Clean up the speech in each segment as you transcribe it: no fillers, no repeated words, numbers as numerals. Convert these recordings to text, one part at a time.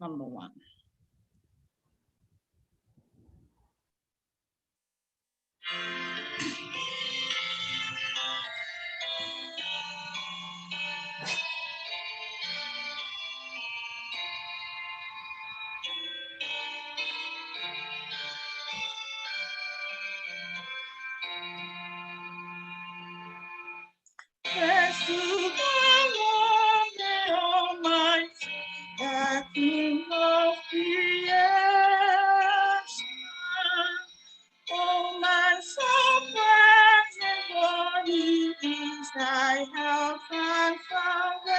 number 1. Praise to the Lord, the Almighty, the King of creation. Oh, my soul, praise the Lord, He is thy help and salvation.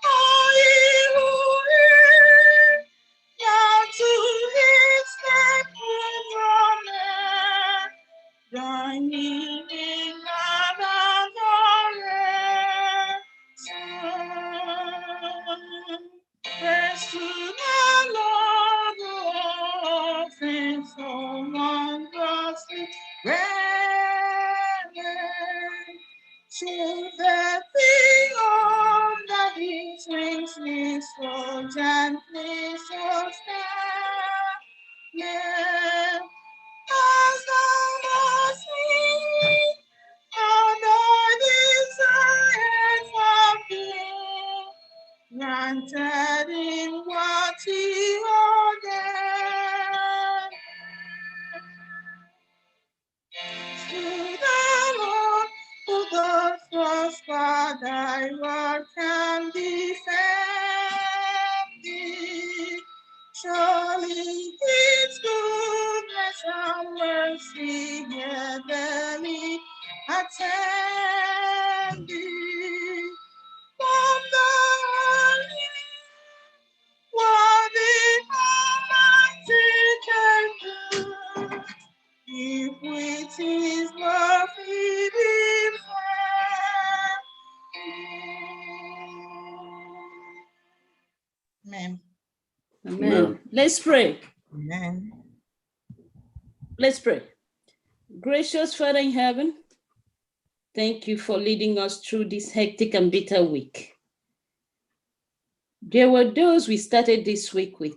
All ye who hear, now to His faithful promise. Join me in adoration. Praise to the Lord, all things so wondrously great. To the thing on the beach wings me so gently so stand. Yeah. As thou dost me, all thy desires of thee, granted in what He ordained. To the Lord, who doth prosper thy word can defend thee. Surely His goodness and mercy heavily attend thee. From the early what the Almighty can do, if with His love He Amen. Amen. Let's pray. Amen. Let's pray. Gracious Father in heaven, thank you for leading us through this hectic and bitter week. There were those we started this week with,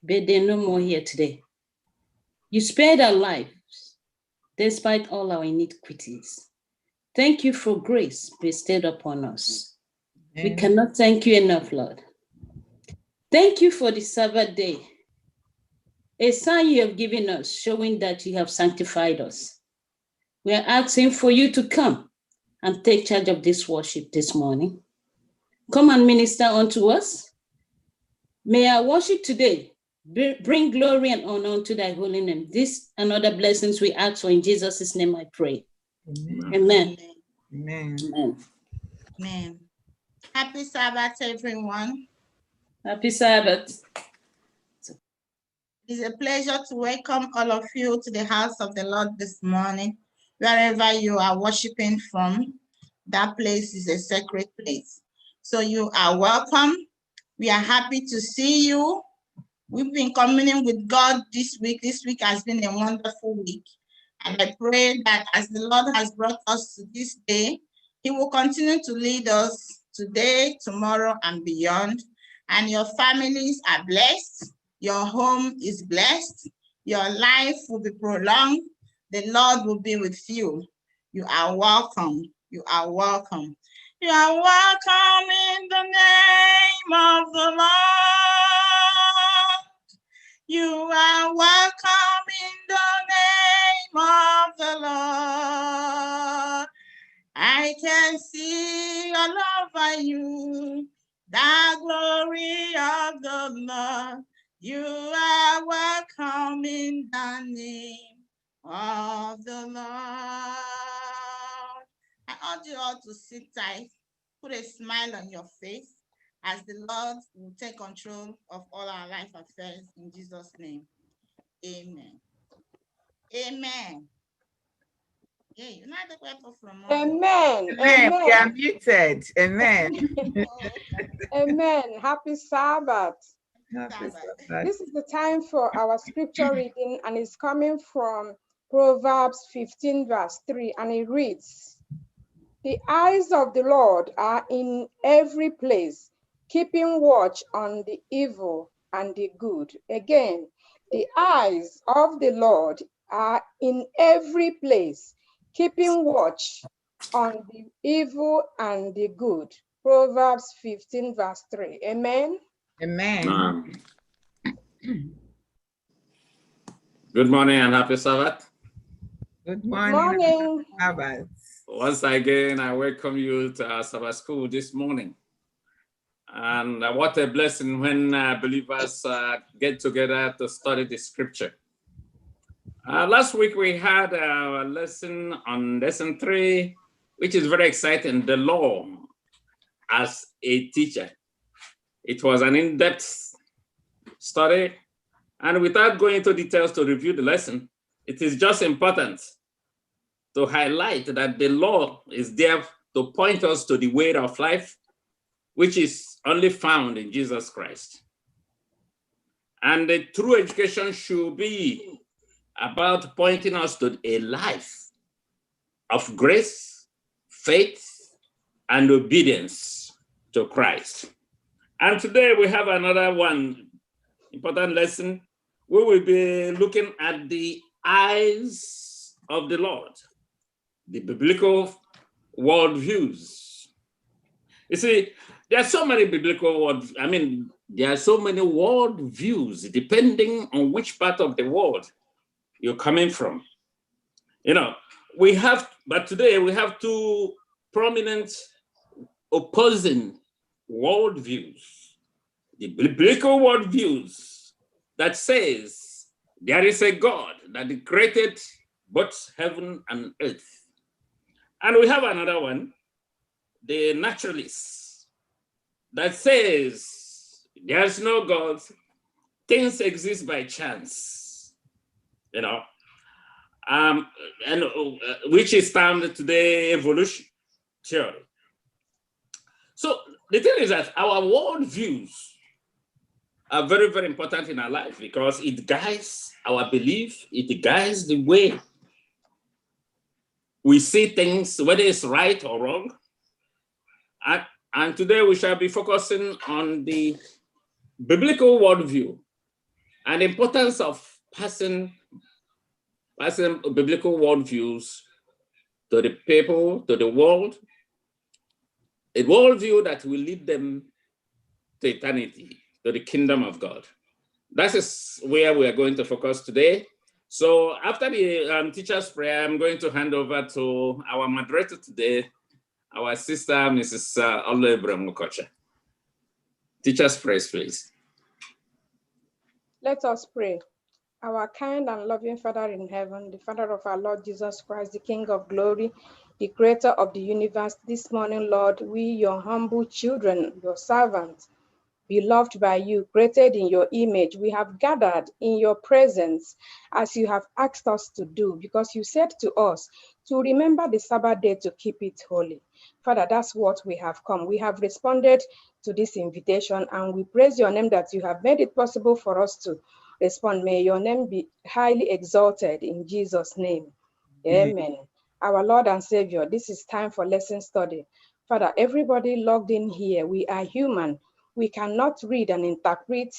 but they're no more here today. You spared our lives despite all our iniquities. Thank you for grace bestowed upon us. Amen. We cannot thank you enough, Lord. Thank you for the Sabbath day, a sign you have given us showing that you have sanctified us. We are asking for you to come and take charge of this worship this morning. Come and minister unto us. May our worship today bring glory and honor unto thy holy name. This and other blessings we ask for in Jesus' name I pray. Amen. Amen. Amen. Amen. Amen. Happy Sabbath, everyone. Happy Sabbath. It is a pleasure to welcome all of you to the house of the Lord this morning. Wherever you are worshiping from, that place is a sacred place. So you are welcome. We are happy to see you. We've been communing with God this week. This week has been a wonderful week. And I pray that as the Lord has brought us to this day, He will continue to lead us today, tomorrow, and beyond. And your families are blessed. Your home is blessed. Your life will be prolonged. The Lord will be with you. You are welcome. You are welcome. You are welcome in the name of the Lord. You are welcome in the name of the Lord. I can see all over you the glory of the Lord. You are welcome in the name of the Lord. I urge you all to sit tight, put a smile on your face as the Lord will take control of all our life affairs in Jesus' name. Amen. Amen. Yeah, you're not the weapon from Amen. Amen. Amen. We are muted. Amen. Amen. Happy Sabbath. Happy Sabbath. This is the time for our scripture reading, and it's coming from Proverbs 15, verse 3, and it reads, "The eyes of the Lord are in every place, keeping watch on the evil and the good. Again, the eyes of the Lord are in every place, keeping watch on the evil and the good. Proverbs 15 verse 3. Amen. Amen. Good morning and happy Sabbath. Good Good morning. morning. Sabbath. Once again, I welcome you to our Sabbath school this morning. And what a blessing when believers get together to study the scripture. Last week, we had a lesson on lesson 3, which is very exciting, the law as a teacher. It was an in-depth study. And without going into details to review the lesson, it is just important to highlight that the law is there to point us to the way of life, which is only found in Jesus Christ. And the true education should be about pointing us to a life of grace, faith, and obedience to Christ. And today we have another one important lesson. We will be looking at the eyes of the Lord, the biblical worldviews. You see, there are so many biblical there are so many worldviews depending on which part of the world you're coming from. But today we have two prominent opposing worldviews. The biblical worldviews that says there is a God that created both heaven and earth. And we have another one, the naturalists, that says there's no God, things exist by chance, which is termed today evolution theory. So the thing is that our worldviews are very, very important in our life because it guides our belief, it guides the way we see things, whether it's right or wrong. And today we shall be focusing on the biblical worldview and the importance of passing biblical worldviews to the people, to the world, a worldview that will lead them to eternity, to the kingdom of God. That is where we are going to focus today. So after the teacher's prayer, I'm going to hand over to our moderator today, our sister, Mrs. Oluebere. Teacher's praise, please. Let us pray. Our kind and loving Father in heaven, the Father of our Lord Jesus Christ, the King of glory, the creator of the universe, this morning, Lord, we, your humble children, your servants, beloved by you, created in your image, we have gathered in your presence as you have asked us to do, because you said to us to remember the Sabbath day to keep it holy. Father, that's what we have come. We have responded to this invitation and we praise your name that you have made it possible for us to respond. May your name be highly exalted in Jesus' name. Amen. Our Lord and Savior, this is time for lesson study. Father, everybody logged in here, we are human. We cannot read and interpret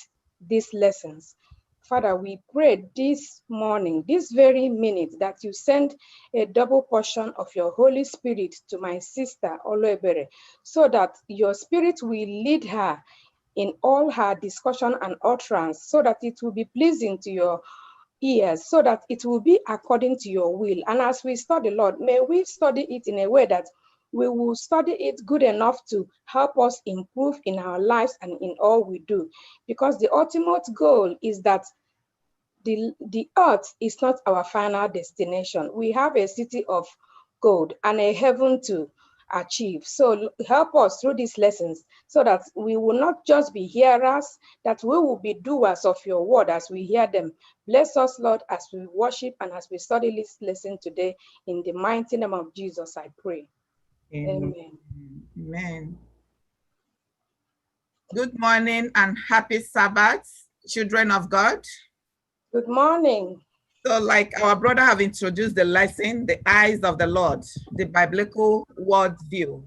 these lessons. Father, we pray this morning, this very minute, that you send a double portion of your Holy Spirit to my sister Oluebere, so that your Spirit will lead her in all her discussion and utterance, so that it will be pleasing to your ears, so that it will be according to your will. And as we study, Lord, may we study it in a way that we will study it good enough to help us improve in our lives and in all we do. Because the ultimate goal is that the earth is not our final destination. We have a city of gold and a heaven to achieve. So help us through these lessons so that we will not just be hearers, that we will be doers of your word as we hear them. Bless us, Lord, as we worship and as we study this lesson today. In the mighty name of Jesus, I pray. Amen. Amen. Good morning and happy Sabbath, children of God. Good morning. So like our brother have introduced the lesson, the eyes of the Lord, the biblical worldview.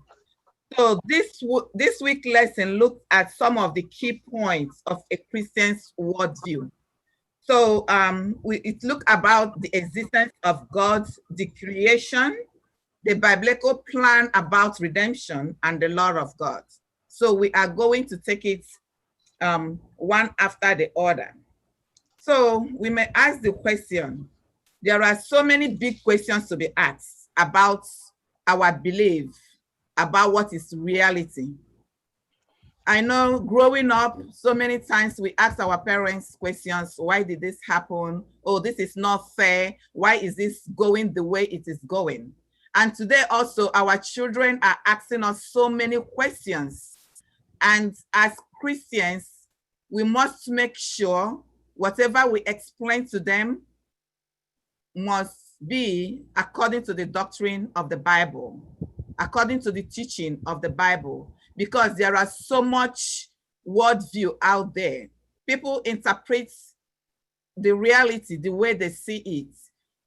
So this week lesson looked at some of the key points of a Christian's worldview. So it looked about the existence of God, the creation, the biblical plan about redemption, and the law of God. So we are going to take it one after the other. So we may ask the question, there are so many big questions to be asked about our belief, about what is reality. I know growing up, so many times we ask our parents questions, why did this happen? Oh, this is not fair. Why is this going the way it is going? And today also, our children are asking us so many questions. And as Christians, we must make sure whatever we explain to them must be according to the doctrine of the Bible, according to the teaching of the Bible, because there are so much worldview out there. People interpret the reality the way they see it.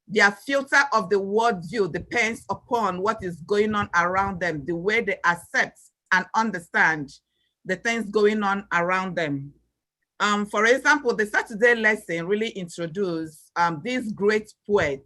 Their filter of the worldview depends upon what is going on around them, the way they accept and understand the things going on around them. For example, the Saturday lesson really introduced this great poet,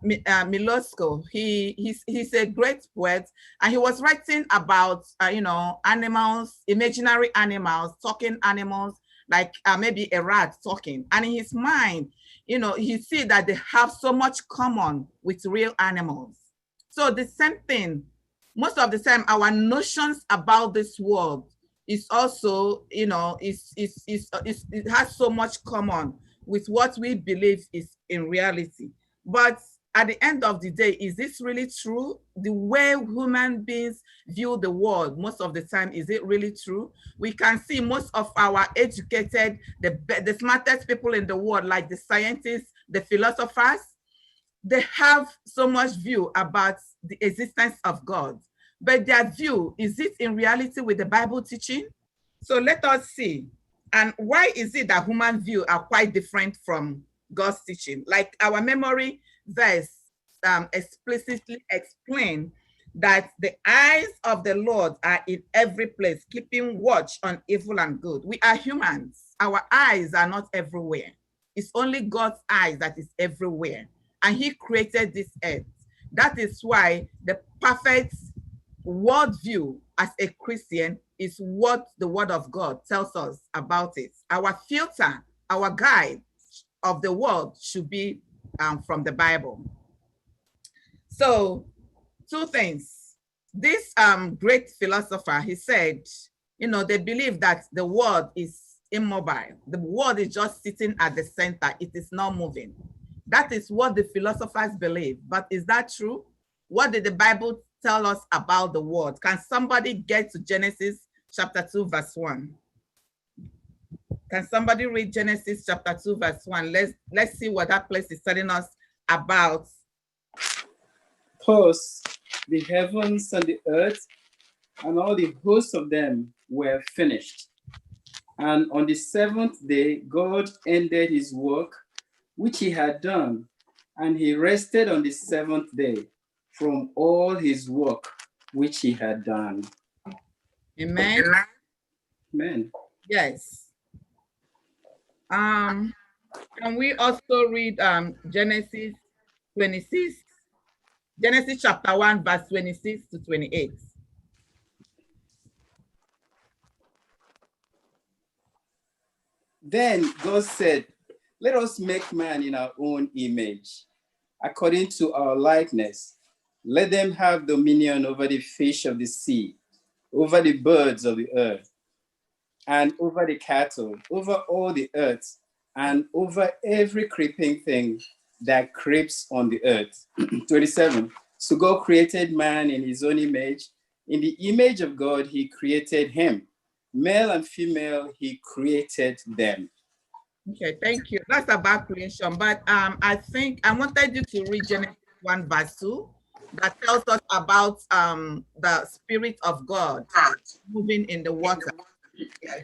Milosko. He's a great poet, and he was writing about animals, imaginary animals, talking animals, like maybe a rat talking. And in his mind, he see that they have so much common with real animals. So the same thing, most of the time, our notions about this world is also, it has so much common with what we believe is in reality. But at the end of the day, is this really true? The way human beings view the world, most of the time, is it really true? We can see most of our educated, the smartest people in the world, like the scientists, the philosophers, they have so much view about the existence of God. But their view, is it in reality with the Bible teaching? So let us see. And why is it that human view are quite different from God's teaching? Like our memory verse explicitly explain that the eyes of the Lord are in every place, keeping watch on evil and good. We are humans. Our eyes are not everywhere. It's only God's eyes that is everywhere. And he created this earth. That is why the perfect worldview as a Christian is what the word of God tells us about it. Our filter, our guide of the world should be from the Bible. So two things. This great philosopher, he said, they believe that the world is immobile. The world is just sitting at the center. It is not moving. That is what the philosophers believe. But is that true? What did the Bible tell us about the world? Can somebody get to Genesis chapter 2, verse 1? Can somebody read Genesis chapter 2, verse 1? Let's see what that place is telling us about. Thus, the heavens and the earth and all the hosts of them were finished. And on the seventh day, God ended his work which he had done, and he rested on the seventh day from all his work which he had done. Amen. Amen. Yes. Can we also read Genesis 26? Genesis chapter 1, verse 26 to 28. Then God said, let us make man in our own image, according to our likeness. Let them have dominion over the fish of the sea, over the birds of the earth, and over the cattle, over all the earth, and over every creeping thing that creeps on the earth. 27. So God created man in his own image. In the image of God, he created him. Male and female, he created them. Okay, thank you. That's about creation. But I think I wanted you to read Genesis 1, verse 2, that tells us about the Spirit of God moving in the water.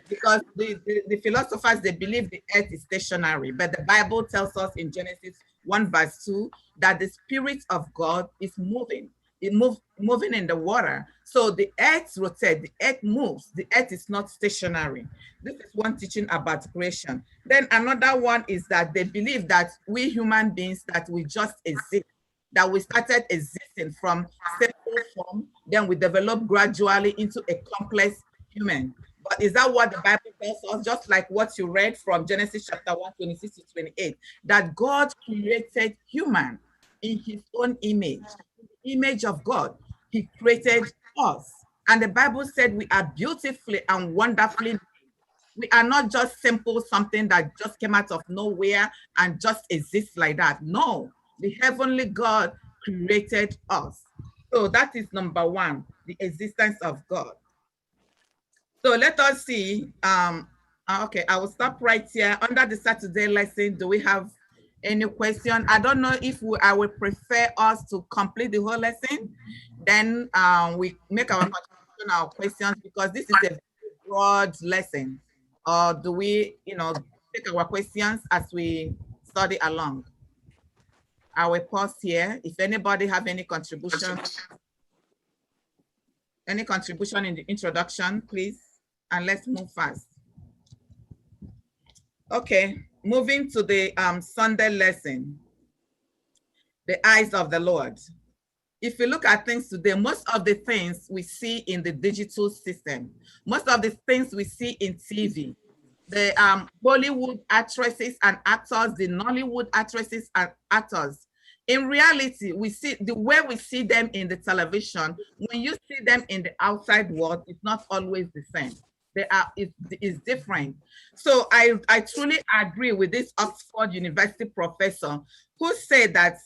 Because the philosophers, they believe the earth is stationary, but the Bible tells us in Genesis 1, verse 2, that the Spirit of God is moving. moving in the water. So the earth rotates, the earth moves, the earth is not stationary. This is one teaching about creation. Then another one is that they believe that we human beings, that we just exist, that we started existing from simple form, then we develop gradually into a complex human. But is that what the Bible tells us? Just like what you read from Genesis chapter 1, 26 to 28, that God created human in his own image. In the image of God, he created us. And the Bible said we are beautifully and wonderfully made. We are not just simple something that just came out of nowhere and just exists like that. No, the heavenly God created us. So that is number one, the existence of God. So let us see. Okay, I will stop right here. Under the Saturday lesson, do we have any question? I don't know if I would prefer us to complete the whole lesson. Then we make our contribution, our questions, because this is a broad lesson. Or do we, take our questions as we study along? I will pause here. If anybody have any contribution in the introduction, please, and let's move fast. Okay, moving to the Sunday lesson, the eyes of the Lord. If you look at things today, most of the things we see in the digital system, most of the things we see in TV, the Bollywood actresses and actors, the Nollywood actresses and actors, in reality, we see the way we see them in the television, when you see them in the outside world, it's not always the same. It's different. So I truly agree with this Oxford University professor who said that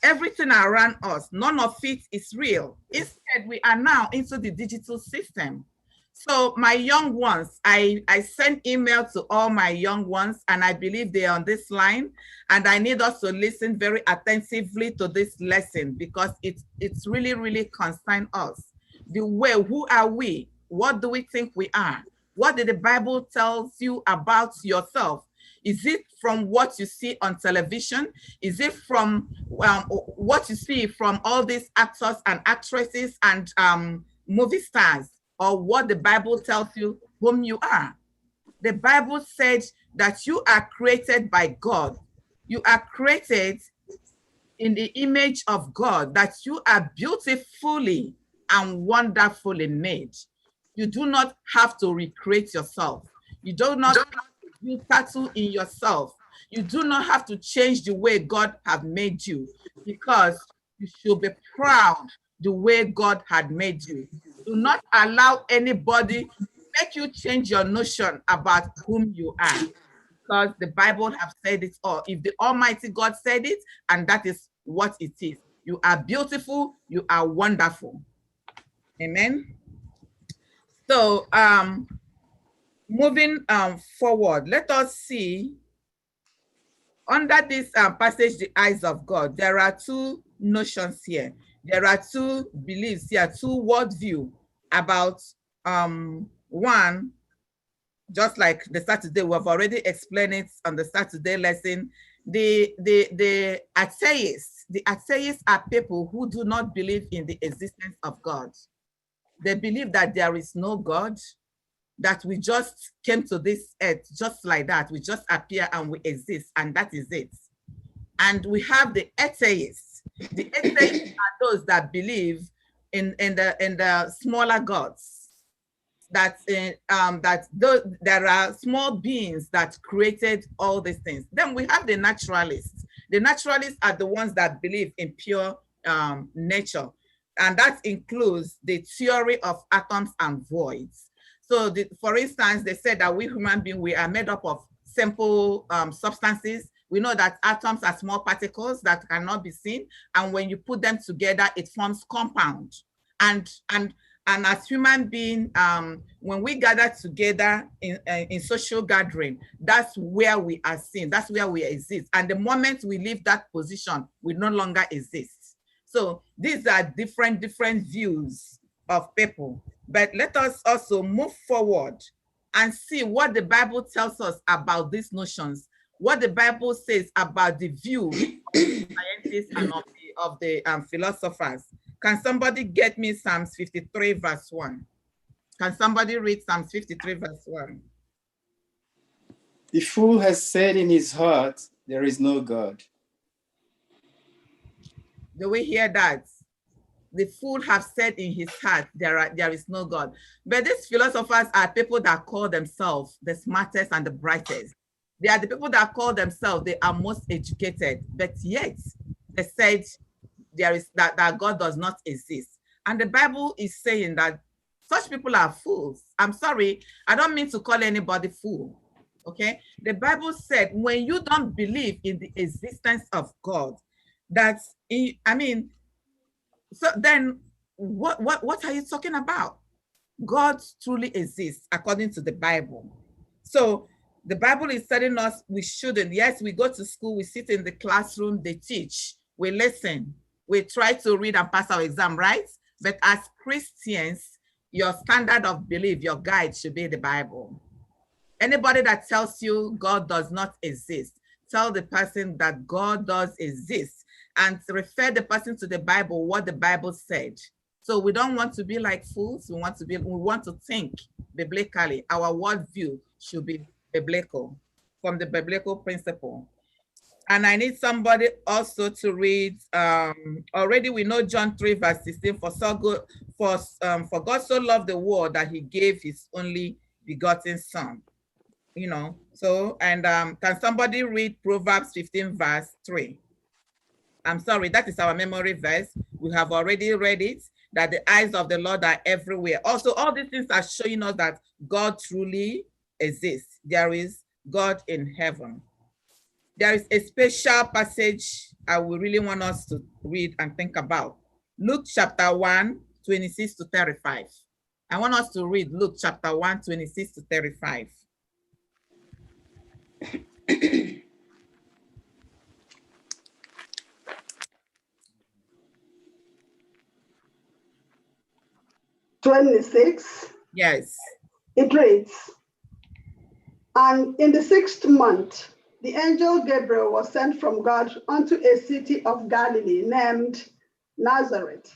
everything around us, none of it is real. Instead, we are now into the digital system. So my young ones, I sent email to all my young ones, and I believe they are on this line, and I need us to listen very attentively to this lesson, because it's really, really concern us. The way, who are we? What do we think we are? What did the Bible tells you about yourself? Is it from what you see on television? Is it from what you see from all these actors and actresses and movie stars? Or what the Bible tells you whom you are? The Bible said that you are created by God. You are created in the image of God, that you are beautifully and wonderfully made. You do not have to recreate yourself. You do not have to do tattoo in yourself. You do not have to change the way God has made you, because you should be proud the way God had made you. Do not allow anybody to make you change your notion about whom you are, because the Bible have said it all. If the Almighty God said it, and that is what it is. You are beautiful, you are wonderful. Amen. So moving forward, let us see, under this passage, the eyes of God, there are two notions here. There are two beliefs here, two worldview about one, just like the Saturday, we have already explained it on the Saturday lesson. The atheists are people who do not believe in the existence of God. They believe that there is no God, that we just came to this earth just like that. We just appear and we exist, and that is it. And we have the atheists. The atheists are those that believe in the smaller gods, that there are small beings that created all these things. Then we have the naturalists. The naturalists are the ones that believe in pure nature, and that includes the theory of atoms and voids. So for instance, they said that we human beings, we are made up of simple substances. We know that atoms are small particles that cannot be seen, and when you put them together, it forms compound. And as human beings, when we gather together in social gathering, that's where we are seen, that's where we exist. And the moment we leave that position, we no longer exist. So these are different views of people. But let us also move forward and see what the Bible tells us about these notions, what the Bible says about the view of the scientists and of the philosophers. Can somebody get me Psalms 53 verse 1? Can somebody read Psalms 53 verse 1? The fool has said in his heart, there is no God. Do we hear that? The fool have said in his heart, there is no God. But these philosophers are people that call themselves the smartest and the brightest. They are the people that call themselves, they are most educated, but yet they said that God does not exist. And the Bible is saying that such people are fools. I'm sorry, I don't mean to call anybody fool, okay? The Bible said when you don't believe in the existence of God, so then what are you talking about? God truly exists according to the Bible. So the Bible is telling us we shouldn't. Yes, we go to school, we sit in the classroom, they teach, we listen, we try to read and pass our exam, right? But as Christians, your standard of belief, your guide should be the Bible. Anybody that tells you God does not exist, tell the person that God does exist and refer the person to the Bible, what the Bible said. So we don't want to be like fools. We want to think biblically. Our worldview should be biblical, from the biblical principle. And I need somebody also to read, already we know John 3 verse 16, for God so loved the world that he gave his only begotten son. You know, so, and can somebody read Proverbs 15 verse 3? I'm sorry, that is our memory verse. We have already read it, that the eyes of the Lord are everywhere. Also, all these things are showing us that God truly exists. There is God in heaven. There is a special passage I would really want us to read and think about. Luke chapter 1, 26 to 35. I want us to read Luke chapter 1, 26 to 35. Yes. It reads, and in the 6th month, the angel Gabriel was sent from God unto a city of Galilee named Nazareth,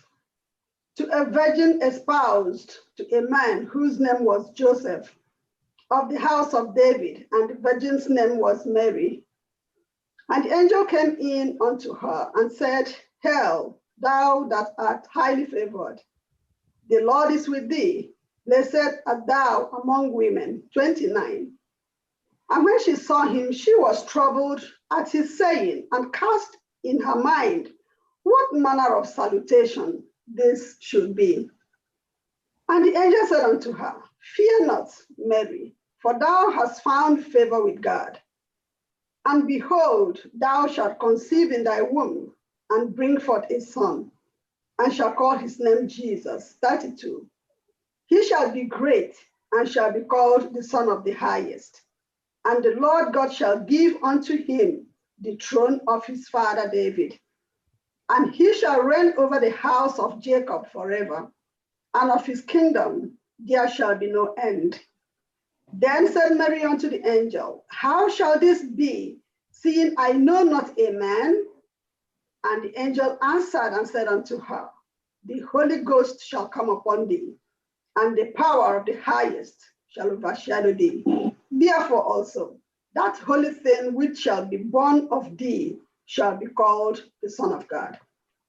to a virgin espoused to a man whose name was Joseph, of the house of David, and the virgin's name was Mary. And the angel came in unto her and said, Hail, thou that art highly favored, the Lord is with thee. Blessed art thou among women. 29. And when she saw him, she was troubled at his saying, and cast in her mind what manner of salutation this should be. And the angel said unto her, Fear not, Mary, for thou hast found favor with God. And behold, thou shalt conceive in thy womb, and bring forth a son, and shall call his name Jesus. 32. He shall be great, and shall be called the Son of the Highest. And the Lord God shall give unto him the throne of his father David. And he shall reign over the house of Jacob forever, and of his kingdom there shall be no end. Then said Mary unto the angel, How shall this be, seeing I know not a man? And the angel answered and said unto her, The Holy Ghost shall come upon thee, and the power of the highest shall overshadow thee. Therefore also, that holy thing which shall be born of thee shall be called the Son of God.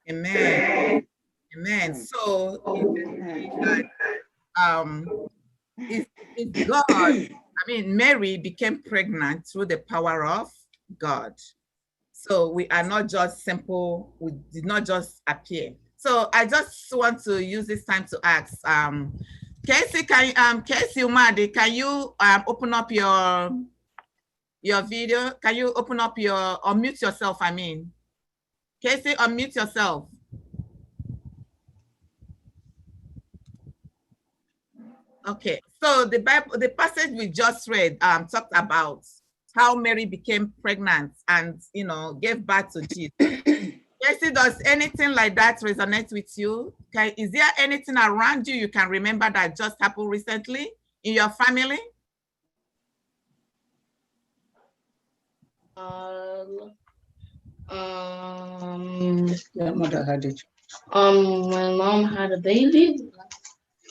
Amen. Amen. So it's God. I mean, Mary became pregnant through the power of God. So we are not just simple, we did not just appear. So I just want to use this time to ask, Casey, Casey Umadi, can you open up your video? Can you open up or mute yourself, I mean? Casey, unmute yourself. Okay, so the Bible, the passage we just read talked about how Mary became pregnant and, you know, gave birth to Jesus. Casey, does anything like that resonate with you? Is there anything around you you can remember that just happened recently in your family? Yeah, mother had it. When mom had a baby.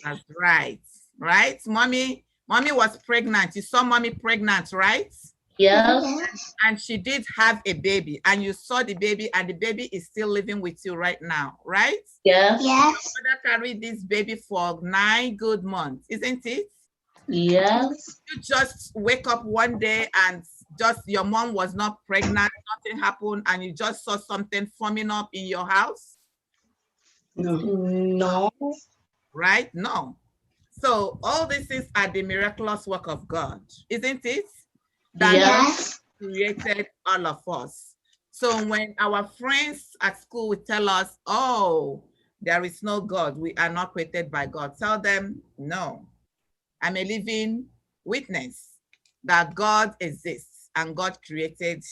That's right. Right? Mommy was pregnant. You saw mommy pregnant, right? Yes. And she did have a baby, and you saw the baby, and the baby is still living with you right now, right? Yes. Yes. Mother carried this baby for 9 good months, isn't it? Yes. You just wake up one day and just your mom was not pregnant, nothing happened, and you just saw something forming up in your house? No. Right? No. So all these things are the miraculous work of God, isn't it? That Yes. created all of us. So when our friends at school will tell us, oh, there is no God, we are not created by God, tell them, no, I'm a living witness that God exists and God created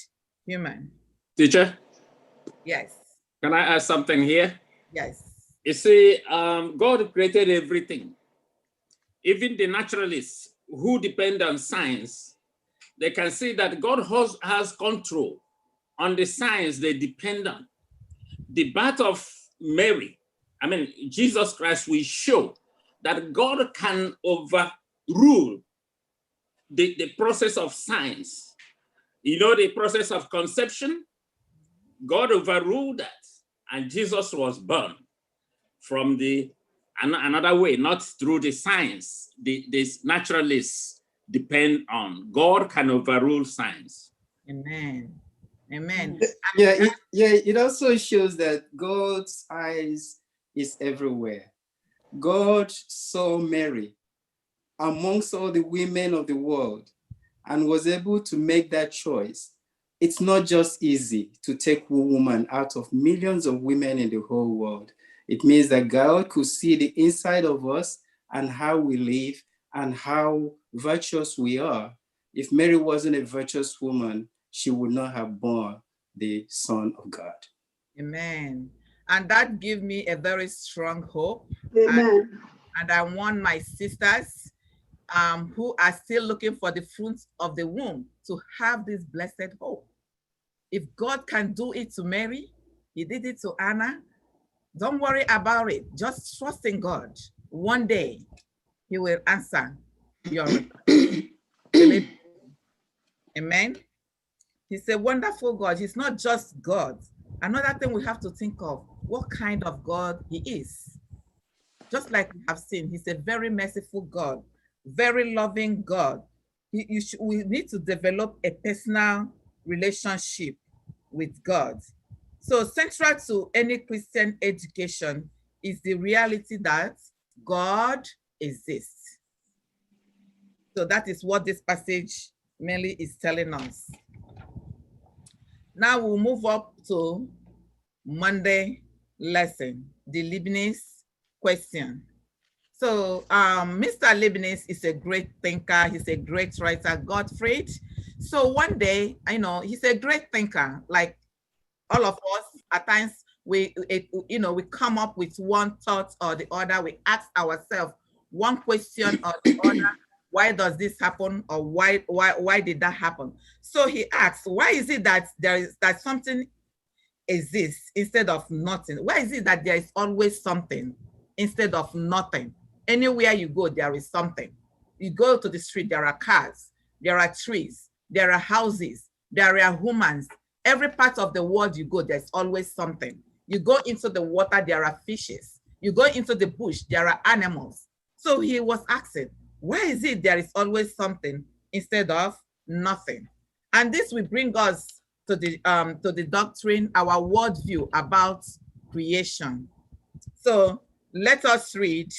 human. Teacher? Yes. Can I add something here? Yes. You see, God created everything. Even the naturalists who depend on science, they can see that God has control on the science they depend on. The birth of Mary, Jesus Christ, will show that God can overrule the process of science. You know, the process of conception, God overruled that, and Jesus was born from another way, not through the science these naturalists depend on. God can overrule science. Amen. Amen. It also shows that God's eyes is everywhere. God saw Mary amongst all the women of the world and was able to make that choice. It's not just easy to take one woman out of millions of women in the whole world. It means that God could see the inside of us and how we live and how virtuous we are. If Mary wasn't a virtuous woman, she would not have born the Son of God. Amen. And that gives me a very strong hope. Amen. And I want my sisters who are still looking for the fruits of the womb to have this blessed hope. If God can do it to Mary, he did it to Anna, don't worry about it. Just trust in God. One day he will answer your request. Amen. He's a wonderful God. He's not just God. Another thing we have to think of, what kind of God he is. Just like we have seen, he's a very merciful God, very loving God. We need to develop a personal relationship with God. So central to any Christian education is the reality that God exists. So that is what this passage mainly is telling us. Now we'll move up to Monday lesson, the Leibniz question. So Mr. Leibniz is a great thinker. He's a great writer, Gottfried. So one day, he's a great thinker, like all of us. At times, we come up with one thought or the other. We ask ourselves one question or the other. Why does this happen, or why did that happen? So he asks, why is it that that something exists instead of nothing? Why is it that there is always something instead of nothing? Anywhere you go, there is something. You go to the street, there are cars, there are trees, there are houses, there are humans. Every part of the world you go, there's always something. You go into the water, there are fishes. You go into the bush, there are animals. So he was asking, why is it there is always something instead of nothing? And this will bring us to the doctrine, our worldview about creation. So let us read.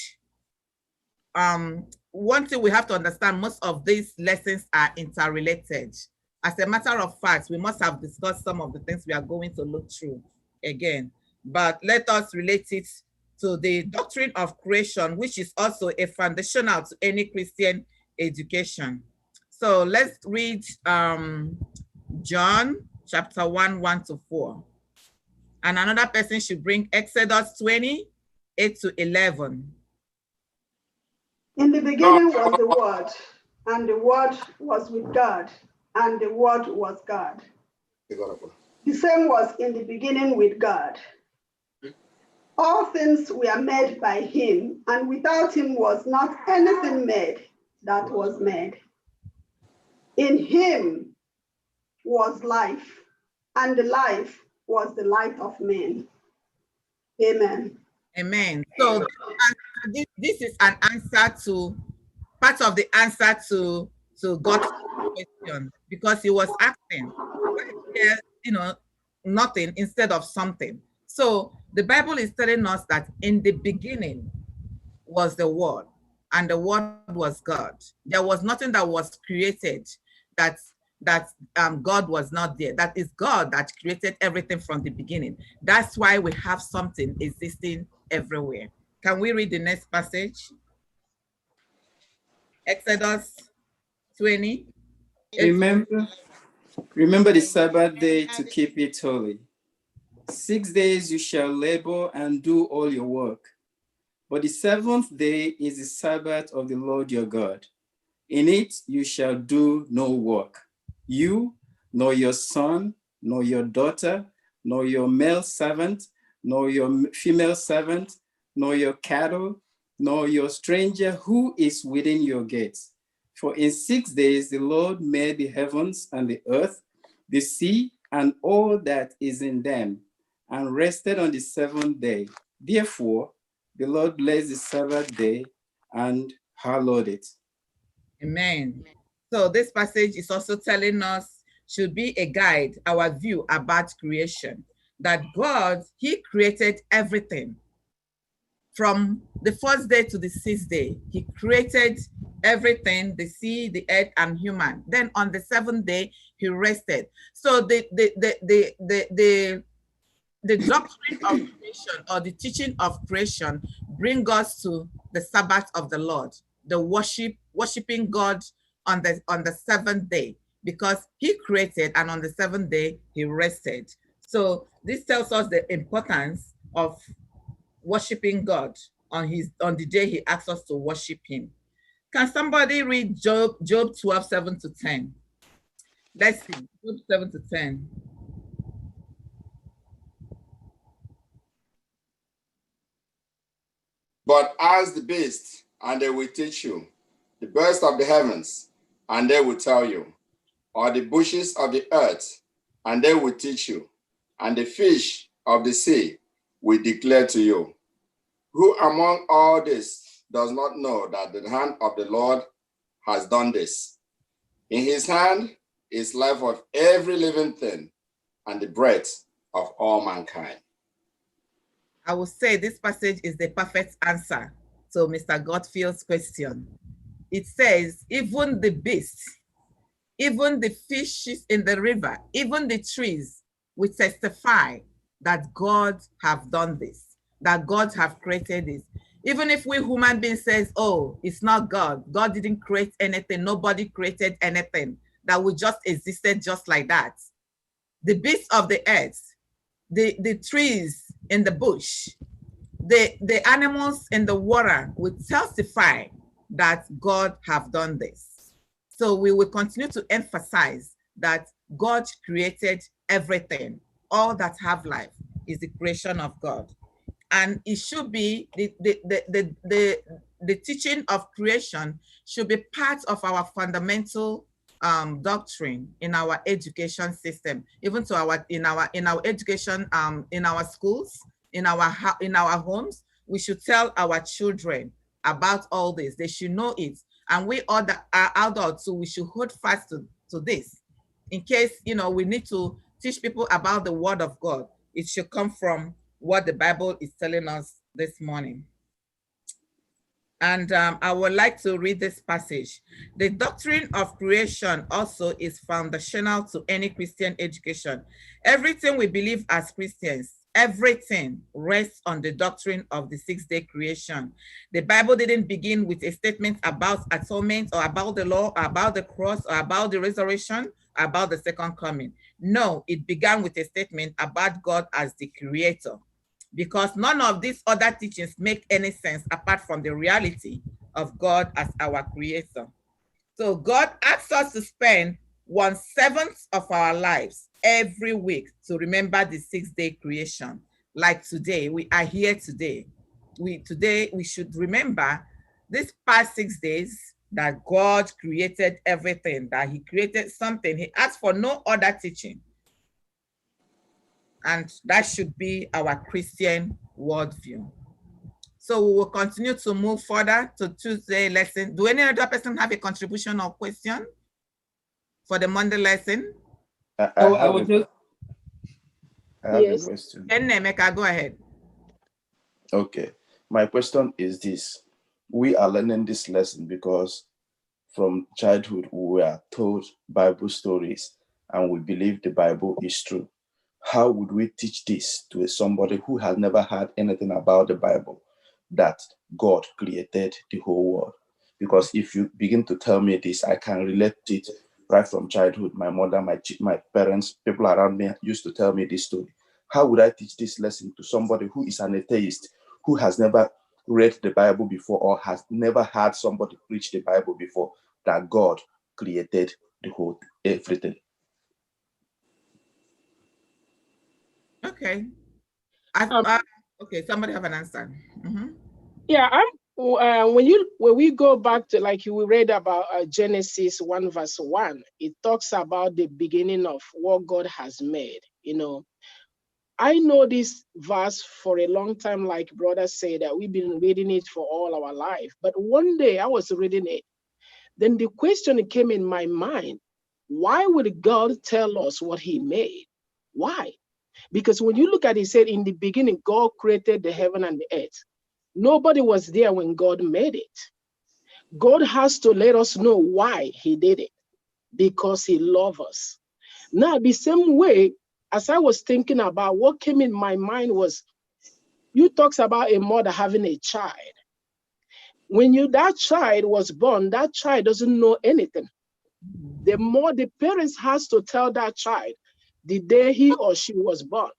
One thing we have to understand, most of these lessons are interrelated. As a matter of fact, we must have discussed some of the things we are going to look through again, but let us relate it to the doctrine of creation, which is also a foundational to any Christian education. So let's read John chapter 1, 1-4. And another person should bring Exodus 20, 8-11. In the beginning was the Word, and the Word was with God, and the Word was God. The same was in the beginning with God. All things were made by him, and without him was not anything made that was made. In him was life, and the life was the light of men. Amen. Amen. So this is an answer to, part of the answer to God's question, because he was asking, why is there, nothing instead of something? So the Bible is telling us that in the beginning was the Word, and the Word was God. There was nothing that was created that God was not there. That is God that created everything from the beginning. That's why we have something existing everywhere. Can we read the next passage? Exodus 20. Remember the Sabbath day to keep it holy. 6 days you shall labor and do all your work. But the seventh day is the Sabbath of the Lord your God. In it you shall do no work, you, nor your son, nor your daughter, nor your male servant, nor your female servant, nor your cattle, nor your stranger who is within your gates. For in 6 days the Lord made the heavens and the earth, the sea, and all that is in them, and rested on the seventh day. Therefore, the Lord blessed the Sabbath day and hallowed it. Amen. So this passage is also telling us, should be a guide, our view about creation, that God, he created everything. From the first day to the sixth day, he created everything, the sea, the earth, and human. Then on the seventh day, he rested. So the doctrine of creation, or the teaching of creation, bring us to the Sabbath of the Lord, the worshiping God on the seventh day, because he created, and on the seventh day he rested. So this tells us the importance of worshiping God on the day he asks us to worship him. Can somebody read Job 12, 7 to 10? Let's see, Job 7 to 10. But ask the beasts, and they will teach you, the birds of the heavens, and they will tell you, or the bushes of the earth, and they will teach you, and the fish of the sea will declare to you. Who among all this does not know that the hand of the Lord has done this? In his hand is life of every living thing, and the breath of all mankind. I will say this passage is the perfect answer to Mr. Godfield's question. It says, even the beasts, even the fishes in the river, even the trees will testify that God have done this, that God have created this. Even if we human beings says, oh, it's not God, God didn't create anything, nobody created anything, that we just existed just like that. The beasts of the earth, the trees in the bush, the animals in the water will testify that God have done this. So we will continue to emphasize that God created everything. All that have life is the creation of God. And it should be, the teaching of creation should be part of our fundamental doctrine in our education system, even to in our education, in our schools, in our homes. We should tell our children about all this. They should know it, and we all that are adults, so we should hold fast to this. In case we need to teach people about the Word of God, it should come from what the Bible is telling us this morning. And I would like to read this passage. The doctrine of creation also is foundational to any Christian education. Everything we believe as Christians, everything rests on the doctrine of the sixth-day creation. The Bible didn't begin with a statement about atonement, or about the law, or about the cross, or about the resurrection, or about the second coming. No, it began with a statement about God as the creator, because none of these other teachings make any sense apart from the reality of God as our creator. So God asks us to spend 1/7 of our lives every week to remember the sixth-day creation. like today, we are here today. Today we should remember this past 6 days that God created everything, that he created something. He asked for no other teaching. And that should be our Christian worldview. So we will continue to move further to Tuesday lesson. Do any other person have a contribution or question for the Monday lesson? I have a Yes. question. Then Emeka, go ahead. Okay. My question is this. We are learning this lesson because from childhood we were told Bible stories and we believe the Bible is true. How would we teach this to somebody who has never heard anything about the Bible, that God created the whole world? Because if you begin to tell me this, I can relate it right from childhood. My mother, my parents, people around me used to tell me this story. How would I teach this lesson to somebody who is an atheist, who has never read the Bible before or has never heard somebody preach the Bible before, that God created the whole everything? Okay. Okay, somebody have an answer. Yeah, when we go back to, like you read about Genesis 1 verse 1, it talks about the beginning of what God has made. I know this verse for a long time, like brother said, that we've been reading it for all our life. But one day I was reading it, then the question came in my mind: why would God tell us what he made? Why? Because when you look at it, it said in the beginning, God created the heaven and the earth. Nobody was there when God made it. God has to let us know why he did it, because he loves us. Now, the same way, as I was thinking about, what came in my mind was, you talks about a mother having a child. When that child was born, that child doesn't know anything. The parents has to tell that child the day he or she was born.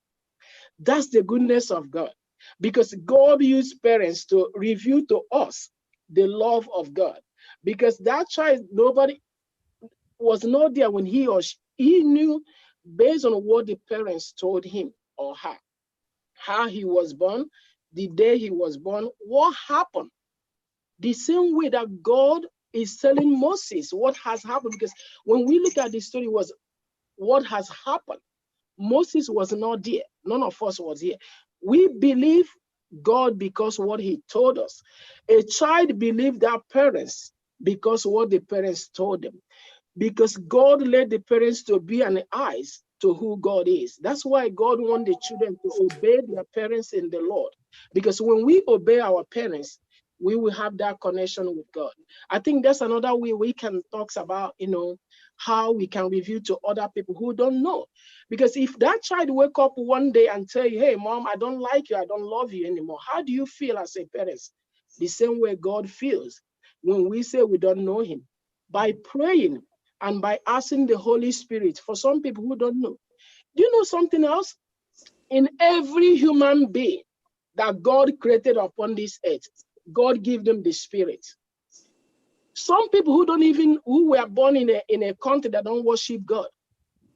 That's the goodness of God, because God used parents to reveal to us the love of God. Because that child, nobody was not there when he or he knew, based on what the parents told him or her, how he was born, the day he was born, what happened. The same way that God is telling Moses what has happened, because when we look at the story, was what has happened. Moses was not there. None of us was here. We believe God because what he told us. A child believed their parents because what the parents told them. Because God led the parents to be an eyes to who God is. That's why God wants the children to obey their parents in the Lord. Because when we obey our parents, we will have that connection with God. I think that's another way we can talk about, how we can reveal to other people who don't know. Because if that child wake up one day and tell you, hey, mom, I don't like you, I don't love you anymore, how do you feel as a parent? The same way God feels when we say we don't know him. By praying and by asking the Holy Spirit, for some people who don't know. Do you know something else? In every human being that God created upon this earth, God gave them the Spirit. Some people who were born in a country that don't worship God,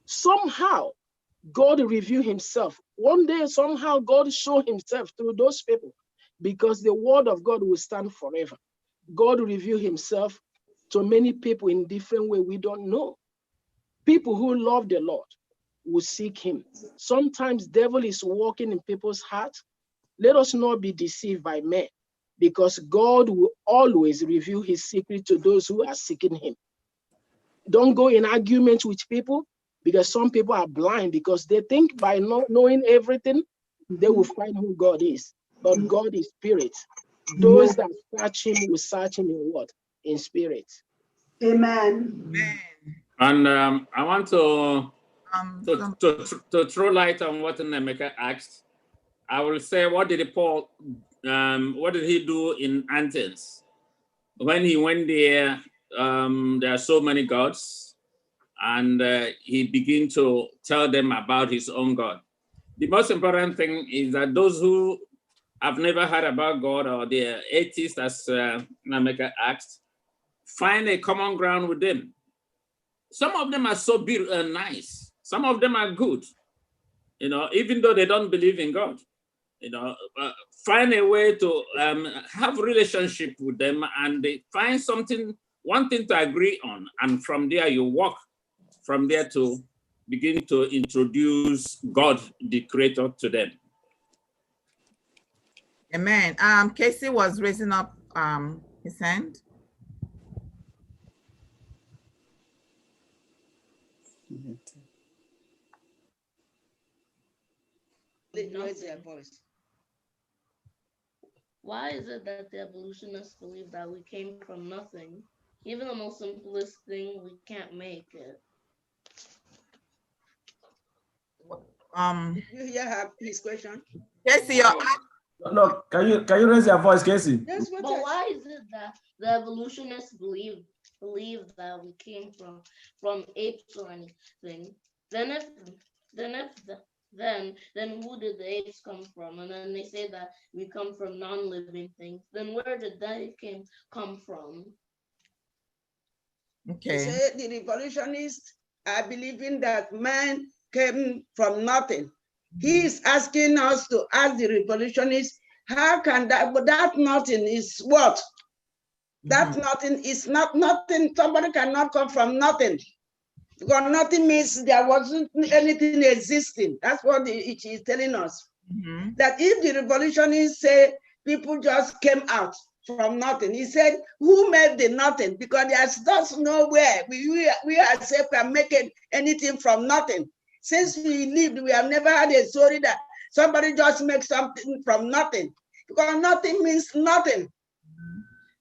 somehow God revealed himself. One day, somehow God showed himself through those people, because the word of God will stand forever. God revealed himself to many people in different ways we don't know. People who love the Lord will seek him. Sometimes devil is working in people's hearts. Let us not be deceived by men, because God will always reveal his secret to those who are seeking him. Don't go in argument with people, because some people are blind, because they think by not knowing everything, they will find who God is. But God is spirit. Those that search him will search him in what? In spirit. Amen. And I want to throw light on what Emeka asked. I will say, what did he do in Athens? When he went there, there are so many gods, and he began to tell them about his own God. The most important thing is that those who have never heard about God, or the atheists, as Emeka asked, find a common ground with them. Some of them are so nice. Some of them are good, even though they don't believe in God. find a way to have relationship with them, and they find one thing to agree on, and from there you walk from there to begin to introduce God, the Creator, to them. Amen. Casey was raising up his hand. Raise their voice. Why is it that the evolutionists believe that we came from nothing? Even the most simplest thing, we can't make it. Did you hear his question? Casey, no, can you raise your voice, Casey? That's what. But why is it that the evolutionists believe that we came from apes or anything? Then who did the apes come from? And then they say that we come from non-living things. Then where did they come from? They say the revolutionists are believing that man came from nothing. He is asking us to ask the revolutionists, how can that, but that nothing is what? That nothing is not nothing. Somebody cannot come from nothing. Because nothing means there wasn't anything existing. That's what it is telling us. That if the revolutionists say people just came out from nothing, he said, who made the nothing? Because there's just nowhere we ourselves can make anything from nothing. Since we lived, we have never had a story that somebody just makes something from nothing. Because nothing means nothing.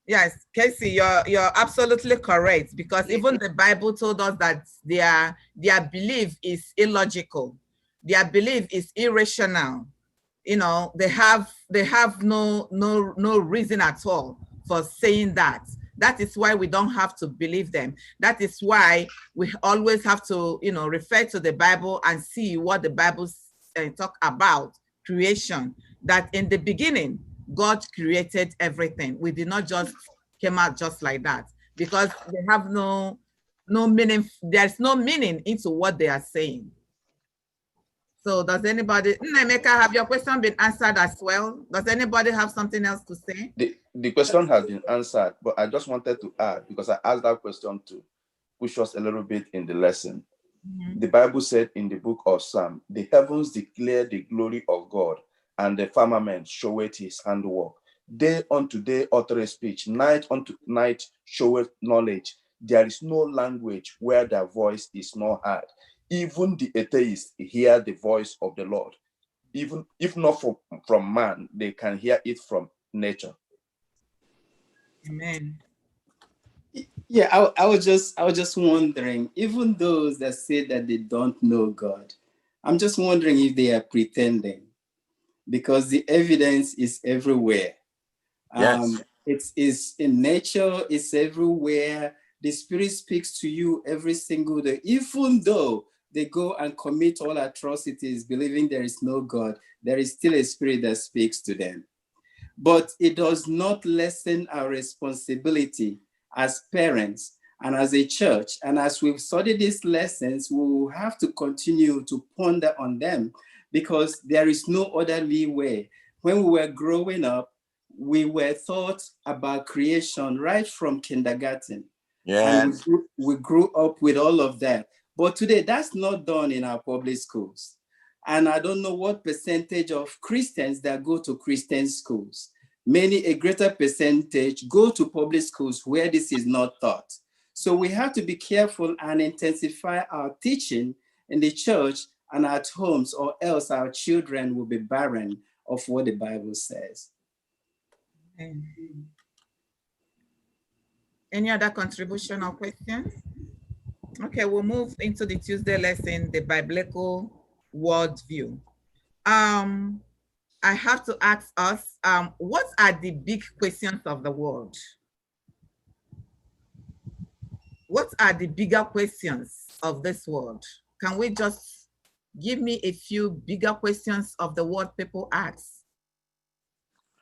Yes, Casey, you're absolutely correct, because even the Bible told us that their belief is illogical. Their belief is irrational. They have no reason at all for saying that. That is why we don't have to believe them. That is why we always have to, refer to the Bible and see what the Bible talk about creation. That in the beginning, God created everything. We did not just came out just like that, because they have no meaning. There's no meaning into what they are saying. So does anybody, Emeka, have your question been answered as well? Does anybody have something else to say? The question has been answered, but I just wanted to add, because I asked that question to push us a little bit in the lesson. The Bible said in the book of Psalm, the heavens declare the glory of God, and the firmament showeth his handiwork. Day unto day uttereth speech, night unto night showeth knowledge. There is no language where their voice is not heard. Even the atheists hear the voice of the Lord. Even if not from man, they can hear it from nature. Amen. Yeah, I was just wondering, even those that say that they don't know God, I'm just wondering if they are pretending, because the evidence is everywhere. Yes. It's in nature, it's everywhere. The Spirit speaks to you every single day, even though they go and commit all atrocities, believing there is no God, there is still a Spirit that speaks to them. But it does not lessen our responsibility as parents and as a church. And as we've studied these lessons, we will have to continue to ponder on them, because there is no other leeway. When we were growing up, we were taught about creation right from kindergarten. Yes. And we grew up with all of that. But today, that's not done in our public schools. And I don't know what percentage of Christians that go to Christian schools. A greater percentage go to public schools where this is not taught. So we have to be careful and intensify our teaching in the church and at homes, or else our children will be barren of what the Bible says. Any other contribution or questions? Okay, we'll move into the Tuesday lesson, the biblical worldview. I have to ask us, what are the big questions of the world? What are the bigger questions of this world? Can we just give me a few bigger questions of the world people ask?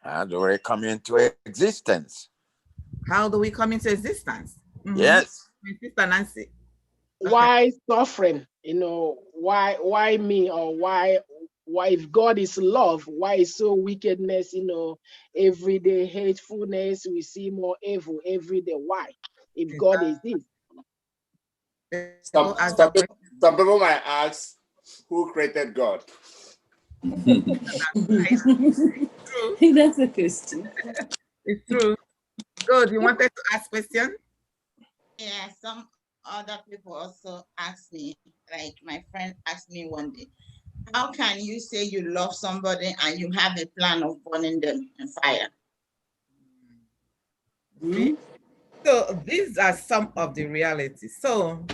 How do we come into existence? How do we come into existence? Yes. My sister Nancy. Why suffering? Why me, or why Why, if God is love, why is so wickedness, everyday hatefulness, we see more evil every day? Why? If God is this. Some people might ask, who created God? That's a question. It's true. Good. You wanted to ask question? Yeah, some other people also ask me, like my friend asked me one day, how can you say you love somebody and you have a plan of burning them in fire? See? So these are some of the realities. So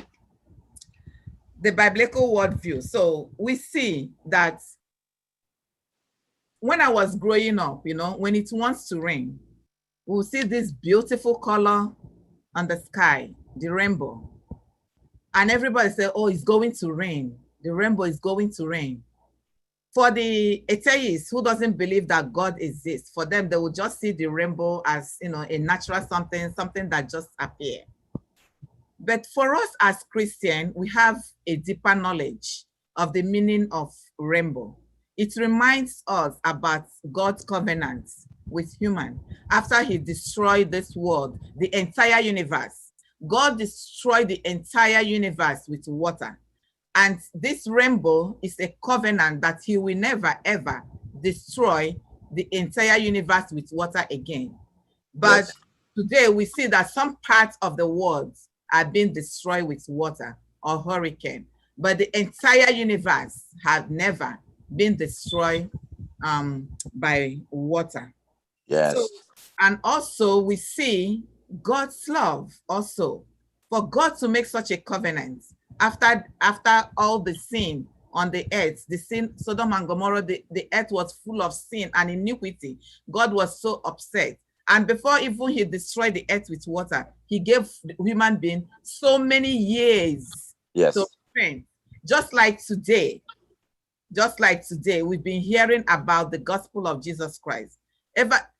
the biblical worldview. So we see that when I was growing up, when it wants to rain, we'll see this beautiful color on the sky, the rainbow. And everybody said, oh, it's going to rain. The rainbow is going to rain. For the atheists who doesn't believe that God exists, for them, they will just see the rainbow as, a natural something that just appear. But for us as Christians, we have a deeper knowledge of the meaning of rainbow. It reminds us about God's covenant with human. After he destroyed this world, the entire universe, God destroyed the entire universe with water. And this rainbow is a covenant that he will never, ever destroy the entire universe with water again. But today we see that some parts of the world are being destroyed with water or hurricane, but the entire universe has never been destroyed by water. Yes. So, and also we see God's love also. For God to make such a covenant after all the sin on the earth, the sin, Sodom and Gomorrah, the earth was full of sin and iniquity. God was so upset. And before even he destroyed the earth with water, he gave the human being so many years to repent. Just like today, we've been hearing about the gospel of Jesus Christ.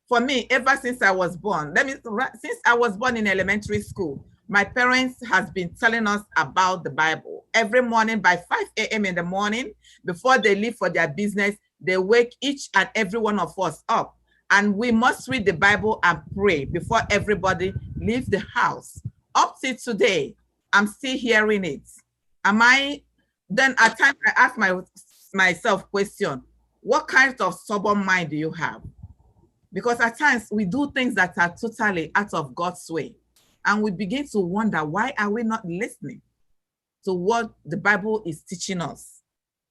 For me, ever since I was born, since I was born in elementary school, my parents has been telling us about the Bible. Every morning by 5 a.m. in the morning, before they leave for their business, they wake each and every one of us up. And we must read the Bible and pray before everybody leaves the house. Up to today, I'm still hearing it. Then at times I ask myself question, what kind of stubborn mind do you have? Because at times we do things that are totally out of God's way. And we begin to wonder, why are we not listening to what the Bible is teaching us?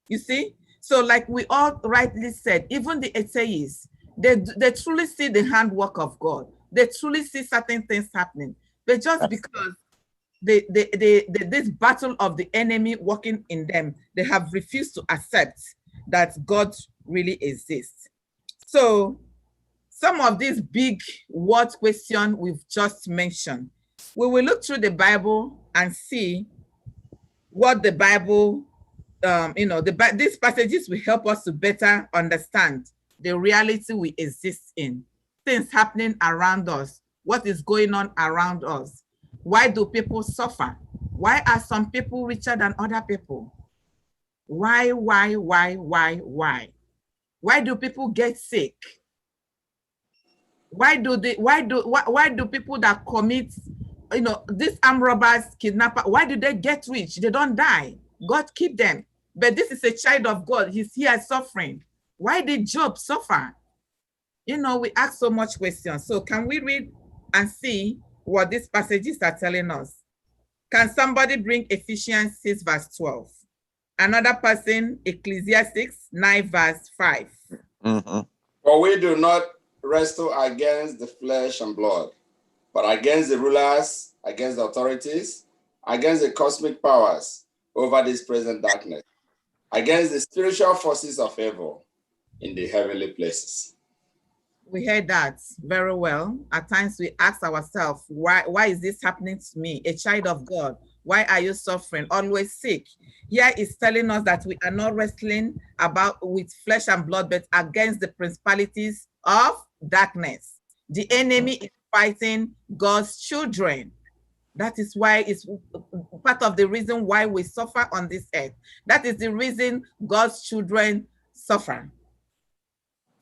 You see? So like we all rightly said, even the atheists, they truly see the handwork of God. They truly see certain things happening. But just because this battle of the enemy working in them, they have refused to accept that God really exists. So some of these big word questions we've just mentioned, we will look through the Bible and see what the Bible, these passages will help us to better understand the reality we exist in, things happening around us, what is going on around us. Why do people suffer? Why are some people richer than other people? Why? Why do people get sick? Why do people that commit, these armed robbers, kidnappers, why do they get rich? They don't die. God keep them. But this is a child of God. He's here suffering. Why did Job suffer? We ask so much questions. So can we read and see what these passages are telling us? Can somebody bring Ephesians 6 verse 12? Another person, Ecclesiastes 9 verse 5. For we do not wrestle against the flesh and blood, but against the rulers, against the authorities, against the cosmic powers over this present darkness, against the spiritual forces of evil in the heavenly places. We heard that very well. At times we ask ourselves, why is this happening to me, a child of God? Why are you suffering, always sick? Here is telling us that we are not wrestling with flesh and blood, but against the principalities of darkness. The enemy is fighting God's children. That is why it's part of the reason why we suffer on this earth. That is the reason God's children suffer.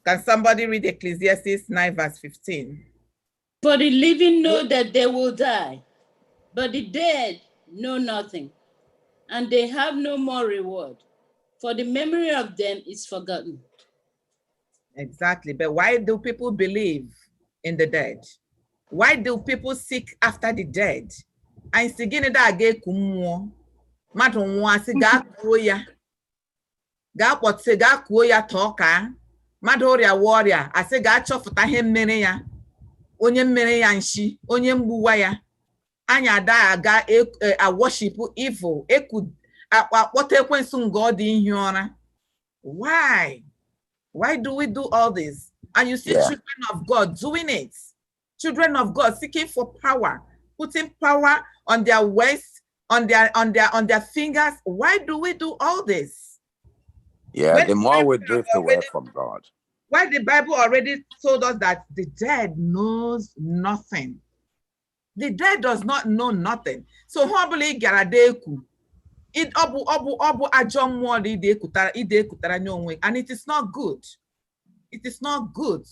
Can somebody read Ecclesiastes 9 verse 15? For the living know that they will die, but the dead know nothing, and they have no more reward, for the memory of them is forgotten. Exactly. But why do people believe in the dead? Why do people seek after the dead? And sigini da ga kumwo. Madu nwa si ga kuo ya. Ga kpotse ga kuo ya toka. Madu oria warrior asi ga chofuta he mmere ya. Onye mmere ya nshi, onye mgbuwa ya. Anya da aga a worship evil. Eku akpote ekwensu God in hiora. Why? Why do we do all this? And you see children of God doing it. Children of God seeking for power, putting power on their waist, on their fingers. Why do we do all this? Yeah, When the more we drift away from God. Why the Bible already told us that the dead knows nothing. The dead does not know nothing. So humbly garadeku. It obu ajom word ide kutara nyonwe, and it is not good. It is not good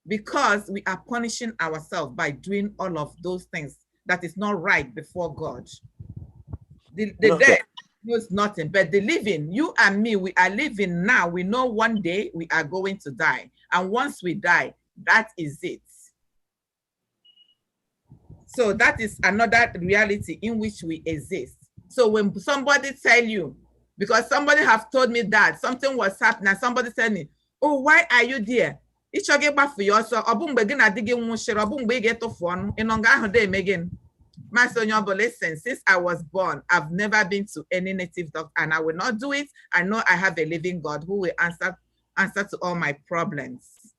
because we are punishing ourselves by doing all of those things that is not right before God. The dead knows nothing, but the living, you and me, we are living now. We know one day we are going to die. And once we die, that is it. So that is another reality in which we exist. So when somebody tell you, because somebody have told me that something was happening, somebody said me, oh, why are you there? It's your back for yourself. My son, but listen, since I was born, I've never been to any native doctor, and I will not do it. I know I have a living God who will answer to all my problems.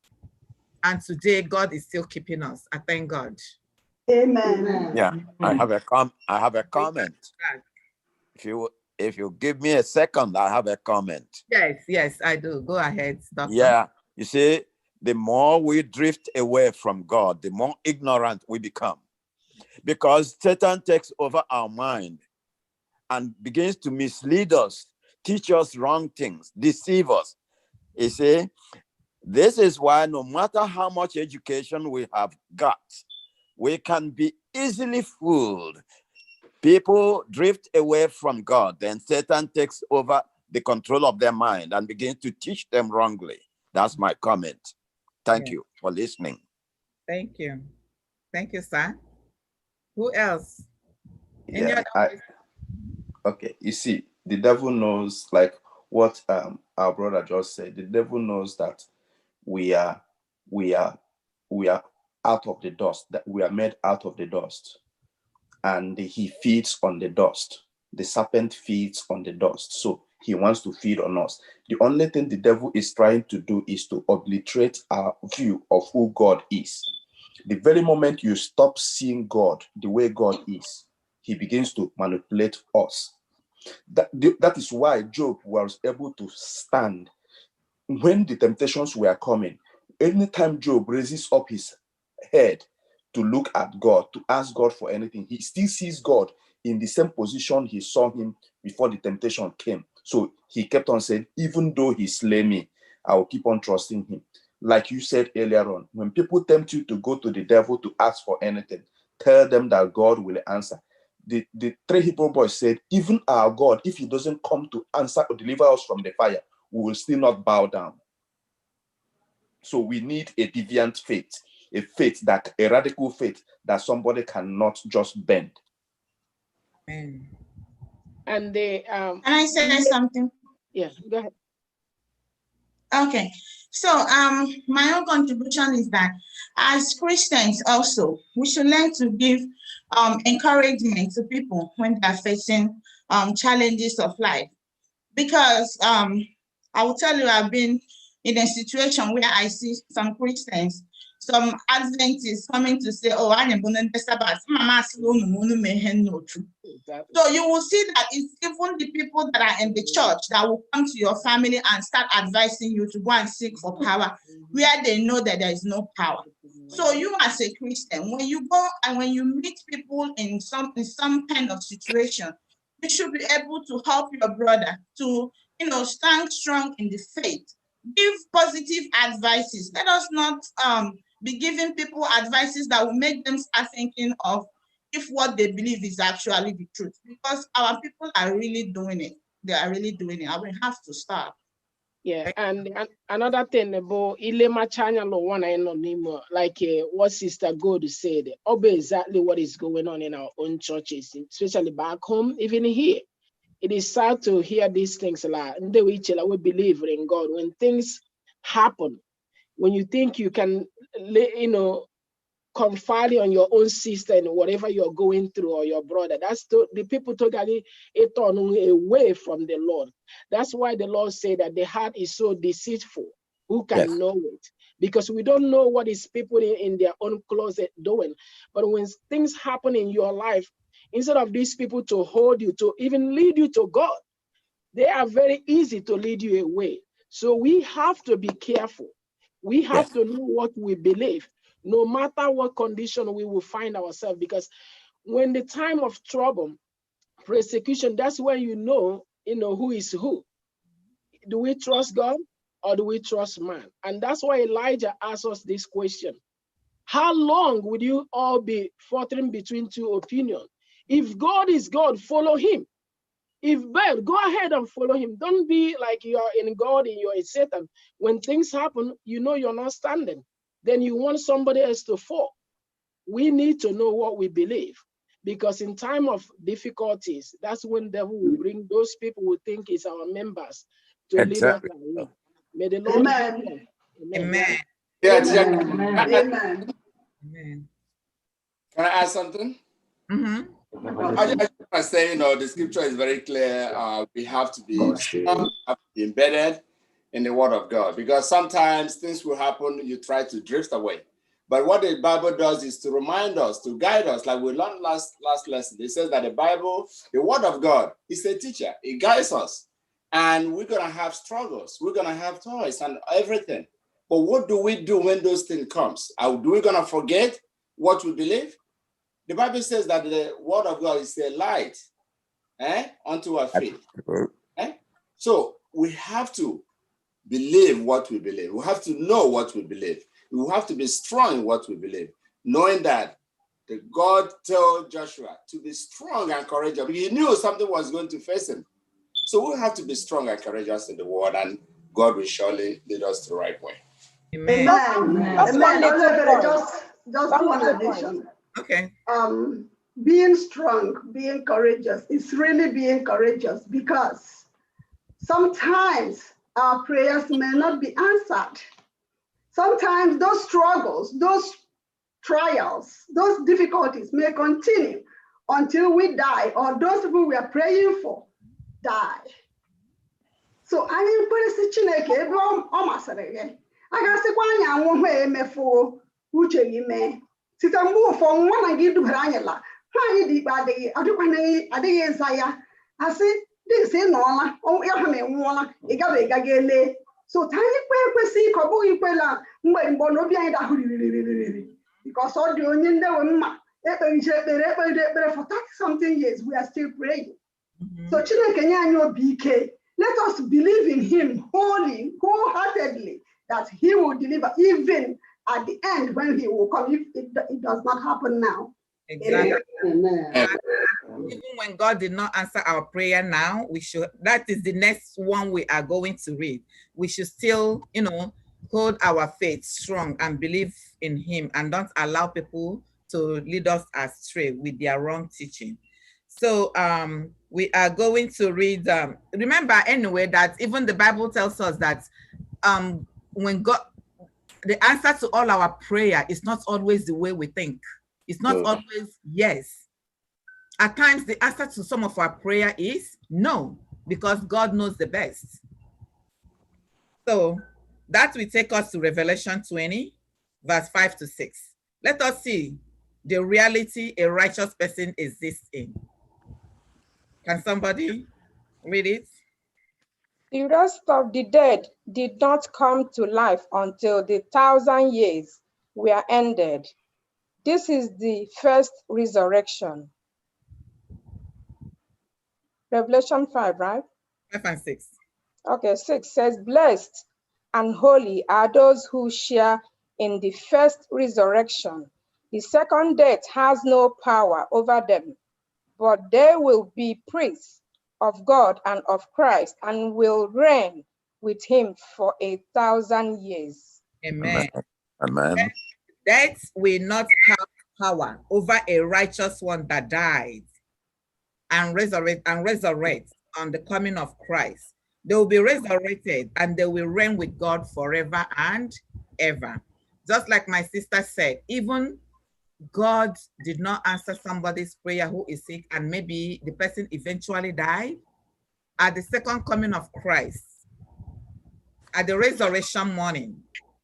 And today, God is still keeping us. I thank God. Amen. Yeah, I have a comment. If you give me a second, I have a comment. Yes, I do. Go ahead, Doctor. Yeah, you see, the more we drift away from God, the more ignorant we become. Because Satan takes over our mind and begins to mislead us, teach us wrong things, deceive us. You see, this is why no matter how much education we have got, we can be easily fooled. People drift away from God, then Satan takes over the control of their mind and begins to teach them wrongly. That's my comment. Thank you for listening. Thank you. Thank you, sir. Who else? Okay, you see, the devil knows, like what our brother just said. The devil knows that we are out of the dust, that we are made out of the dust, and he feeds on the dust. The serpent feeds on the dust, so he wants to feed on us. The only thing the devil is trying to do is to obliterate our view of who God is. The very moment you stop seeing God the way God is, he begins to manipulate us. That is why Job was able to stand when the temptations were coming. Anytime Job raises up his head to look at God, to ask God for anything, he still sees God in the same position he saw him before the temptation came. So he kept on saying, even though he slay me, I will keep on trusting him. Like you said earlier on, when people tempt you to go to the devil to ask for anything, tell them that God will answer. The three Hebrew boys said, even our God, if he doesn't come to answer or deliver us from the fire, we will still not bow down. So we need a deviant faith, a radical faith that somebody cannot just bend. Amen. And they Can I say something? Yeah, go ahead. Okay, so my own contribution is that as Christians also, we should learn to give encouragement to people when they're facing challenges of life. Because I will tell you, I've been in a situation where I see some Christians, some Adventists coming to say, oh, I'm going to Sabbath. So you will see that it's even the people that are in the church that will come to your family and start advising you to go and seek for power where they know that there is no power. So you as a Christian, when you go and when you meet people in some kind of situation, you should be able to help your brother to, stand strong in the faith give positive advices. Let us not be giving people advices that will make them start thinking of if what they believe is actually the truth, because our people are really doing it. They are really doing it, and we have to stop. Yeah, and another thing about Ilema China lo one I know like what Sister Gold said, obey exactly what is going on in our own churches, especially back home, even here. It is sad to hear these things like we believe in God. When things happen, when you think you can, confide on your own sister and whatever you're going through, or your brother, that's the people totally turn away from the Lord. That's why the Lord said that the heart is so deceitful. Who can know it? Because we don't know what is people in their own closet doing. But when things happen in your life, instead of these people to hold you, to even lead you to God, they are very easy to lead you away. So we have to be careful. We have to know what we believe, no matter what condition we will find ourselves. Because when the time of trouble, persecution, that's when you know who is who. Do we trust God or do we trust man? And that's why Elijah asked us this question. How long would you all be fighting between two opinions? If God is God, follow him. If bad, go ahead and follow him. Don't be like you are in God and you're in Satan. When things happen, you know you're not standing. Then you want somebody else to fall. We need to know what we believe, because in time of difficulties, that's when the devil will bring those people who think is our members to lead us away. May the Lord help us. Amen. Yeah, Amen. Amen. Can I add something? Mm-hmm. I just want to say, the scripture is very clear. We have to be strong, we have to be embedded in the word of God, because sometimes things will happen, you try to drift away. But what the Bible does is to remind us, to guide us, like we learned last lesson. It says that the Bible, the word of God, is a teacher. It guides us. And we're going to have struggles. We're going to have toys and everything. But what do we do when those things comes? Are we going to forget what we believe? The Bible says that the word of God is a light unto our feet. So we have to believe what we believe. We have to know what we believe. We have to be strong in what we believe, knowing that the God told Joshua to be strong and courageous. He knew something was going to face him. So we have to be strong and courageous in the word, and God will surely lead us to the right way. Amen. Amen. Just one addition. Okay. Being strong, being courageous, it's really being courageous, because sometimes our prayers may not be answered. Sometimes those struggles, those trials, those difficulties may continue until we die, or those people we are praying for die. So anyị mkpirisi Chineke ebe ọ masịrị gị, a ga-asịkwa anyị anwụ ha emefuo uche gị mee site mgbe ụfọdụ nwa na gị dubara anyị la ha anyị dị ikpe adịghị ịza ya asị dịsị nọọla ya ha na enwụọla ị gaba ịgaga ele. So ka anyị kpee ekwesị ike, ọ bụghị ikwela mgbe na obi anyị dahụ ririri, because ọ dị onye ndewe mma ekperije ekpere for 30-something years we are still praying. So Chineke nye anyị obi ike. Let us believe in him wholeheartedly, that he will deliver even at the end when he will come, if it does not happen now. Exactly. Amen. Even when God did not answer our prayer now, that is the next one we are going to read. We should still, hold our faith strong and believe in him, and don't allow people to lead us astray with their wrong teaching. So we are going to read, remember anyway, that even the Bible tells us that when God, the answer to all our prayer is not always the way we think. It's not always yes. At times, the answer to some of our prayer is no, because God knows the best. So that will take us to Revelation 20, verse 5-6. Let us see the reality a righteous person exists in. Can somebody read it? The rest of the dead did not come to life until the 1,000 years were ended. This is the first resurrection. Revelation 5, right? 5 and 6. Okay, 6 says, blessed and holy are those who share in the first resurrection. The second death has no power over them, but they will be priests of God and of Christ and will reign with him for 1,000 years. Amen. Amen. Death will not have power over a righteous one that died and resurrect on the coming of Christ. They will be resurrected and they will reign with God forever and ever. Just like my sister said, even God did not answer somebody's prayer who is sick and maybe the person eventually died. At the second coming of Christ, at the resurrection morning,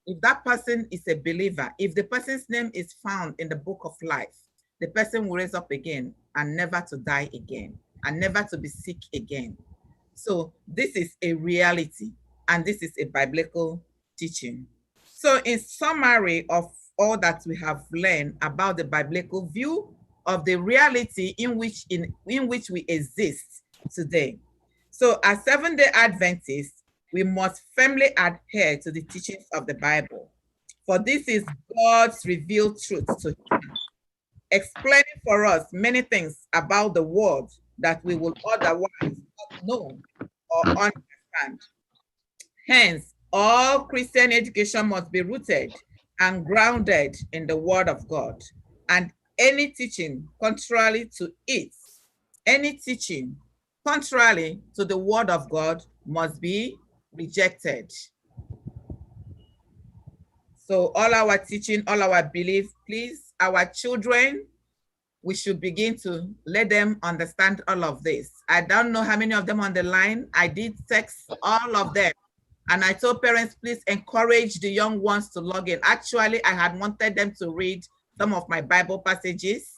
if that person is a believer, if the person's name is found in the book of life, the person will raise up again and never to die again and never to be sick again. So this is a reality and this is a biblical teaching. So in summary of all that we have learned about the biblical view of the reality in which we exist today. So as Seventh-day Adventists, we must firmly adhere to the teachings of the Bible, for this is God's revealed truth to humans, explaining for us many things about the world that we will otherwise not know or understand. Hence, all Christian education must be rooted and grounded in the Word of God, and any teaching contrary to it, any teaching contrary to the Word of God must be rejected. So all our teaching, all our belief, please, our children, we should begin to let them understand all of this. I don't know how many of them on the line. I did text all of them. And I told parents, please encourage the young ones to log in. Actually, I had wanted them to read some of my Bible passages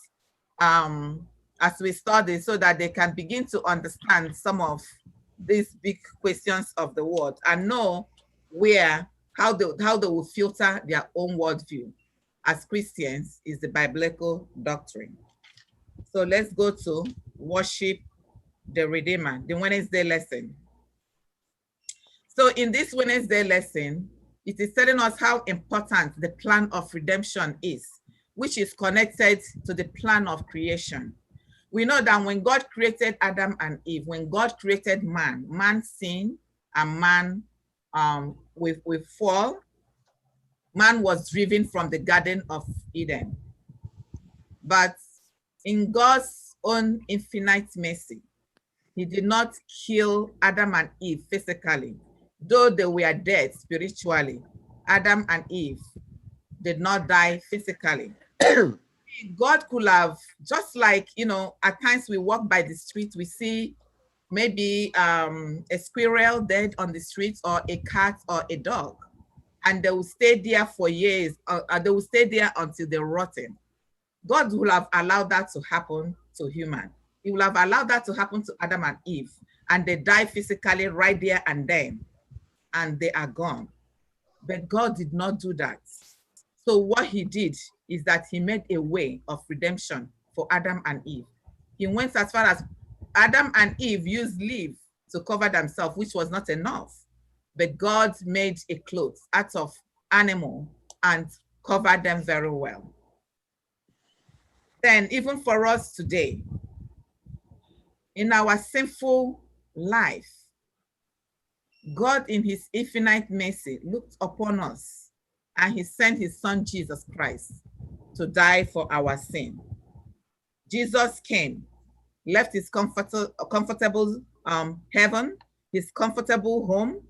as we study so that they can begin to understand some of these big questions of the world and know how they will filter their own worldview as Christians is the biblical doctrine. So let's go to worship the Redeemer, the Wednesday lesson. So in this Wednesday lesson, it is telling us how important the plan of redemption is, which is connected to the plan of creation. We know that when God created Adam and Eve, when God created man, man sinned and man with fall, man was driven from the Garden of Eden. But in God's own infinite mercy, he did not kill Adam and Eve physically. Though they were dead spiritually, Adam and Eve did not die physically. God could have, just like, at times we walk by the street, we see maybe a squirrel dead on the street or a cat or a dog, and they will stay there for years, they will stay there until they're rotten. God will have allowed that to happen to humans. He will have allowed that to happen to Adam and Eve, and they die physically right there and then, and they are gone. But God did not do that. So what he did is that he made a way of redemption for Adam and Eve. He went as far as Adam and Eve used leaves to cover themselves, which was not enough. But God made a cloth out of animal and covered them very well. Then even for us today, in our sinful life, God in his infinite mercy looked upon us and he sent his son Jesus Christ to die for our sin. Jesus came, left his comfortable heaven, his comfortable home,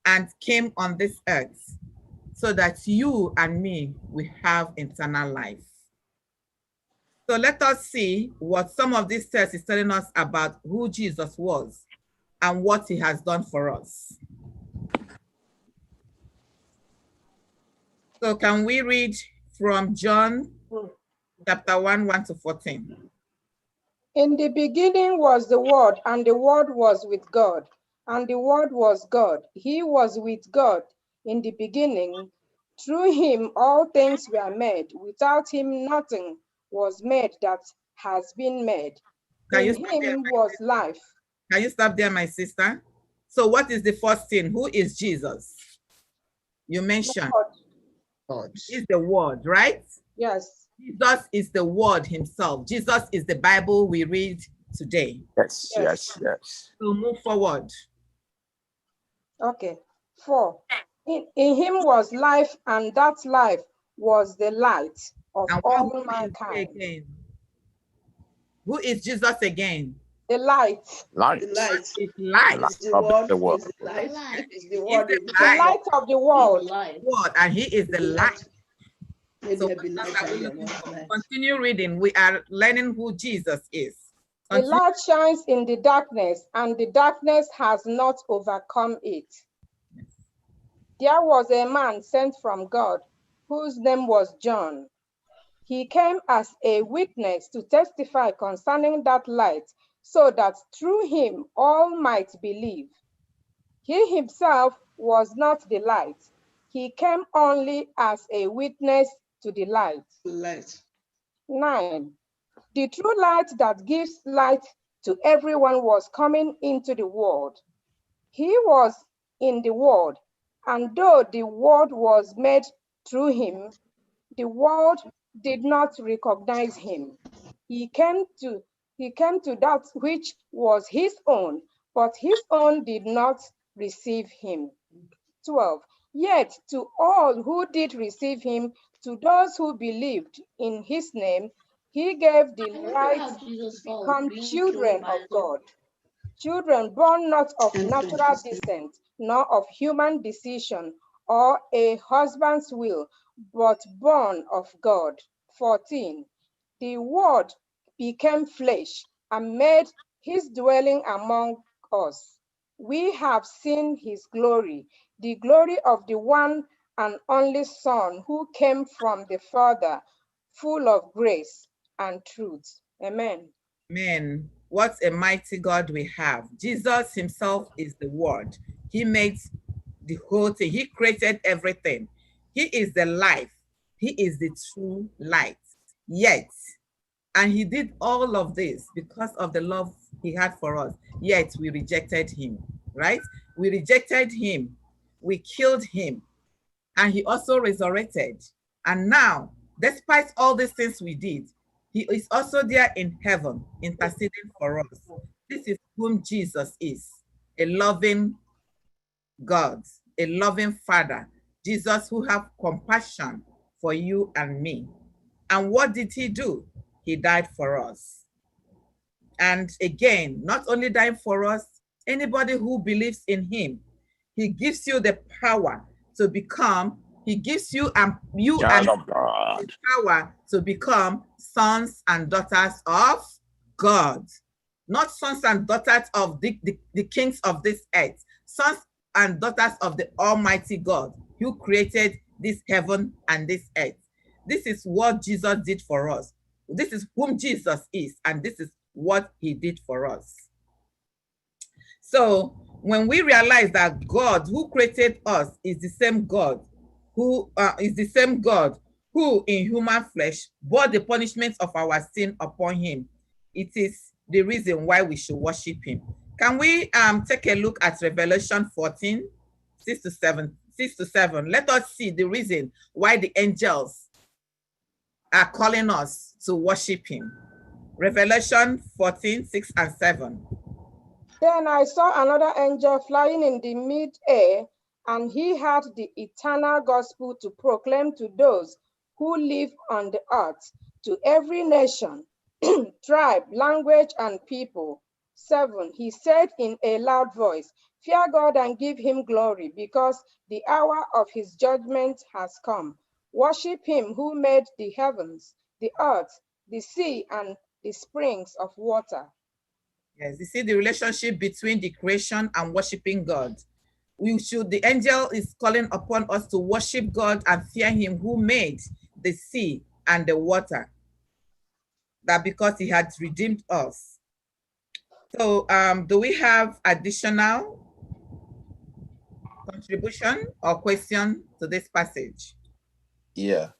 and came on this earth so that you and me will have eternal life. So let us see what some of this text is telling us about who Jesus was and what he has done for us. So can we read from John chapter 1:1-14? In the beginning was the Word, and the Word was with God, and the Word was God. He was with God in the beginning. Through him all things were made. Without him nothing was made that has been made. In him was life. Can you stop there, my sister? So what is the first thing? Who is Jesus? You mentioned. Lord. Is the word, right? Yes. Jesus is the word himself. Jesus is the Bible we read today. Yes, yes, yes. So move forward. Okay. 4. In him was life, and that life was the light of And all who is mankind. again? Who is Jesus again? The light. Light. The light. It's light. Is the word. The word. Is the light. Is the He's word. the The light of the world. word, and he is the light. May So there be what light are we and there looking was for? light. Continue reading. We are learning who Jesus is. The light shines in the darkness, and the darkness has not overcome it. There was a man sent from God, whose name was John. He came as a witness to testify concerning that light, so that through him all might believe. He himself was not the light. He came only as a witness to the light. 9. The true light that gives light to everyone was coming into the world. He was in the world, and though the world was made through him, the world did not recognize him. He came to that which was his own, but his own did not receive him. 12. Yet to all who did receive him, to those who believed in his name, he gave the right to become children of God. Children born not of natural descent, nor of human decision or a husband's will, but born of God. 14. The word became flesh and made his dwelling among us. We have seen his glory, the glory of the one and only Son who came from the Father, full of grace and truth. Amen. Amen. What a mighty God we have. Jesus himself is the word. He made the whole thing. He created everything. He is the life. He is the true light. Yet, and he did all of this because of the love he had for us. Yet we rejected him, right? We rejected him. We killed him. And he also resurrected. And now, despite all these things we did, he is also there in heaven, interceding for us. This is whom Jesus is, a loving God, a loving Father. Jesus who have compassion for you and me. And what did he do? He died for us. And again, not only dying for us, anybody who believes in him, he gives you the power to become, he gives you and the power to become sons and daughters of God. Not sons and daughters of the kings of this earth, sons and daughters of the Almighty God who created this heaven and this earth. This is what Jesus did for us. This is whom Jesus is, and this is what he did for us. So when we realize that God who created us is the same God who in human flesh bore the punishment of our sin upon him, it is the reason why we should worship him. Can we take a look at Revelation 14, 6 to 7? Let us see the reason why the angels are calling us to worship him. Revelation 14, 6 and 7. Then I saw another angel flying in the mid-air, and he had the eternal gospel to proclaim to those who live on the earth, to every nation, tribe, language, and people. 7. He said in a loud voice, "Fear God and give him glory, because the hour of his judgment has come. Worship him who made the heavens, the earth, the sea, and the springs of water." Yes, you see the relationship between the creation and worshiping God. The angel is calling upon us to worship God and fear him who made the sea and the water. That because he had redeemed us. So do we have additional contribution or question to this passage? Yeah.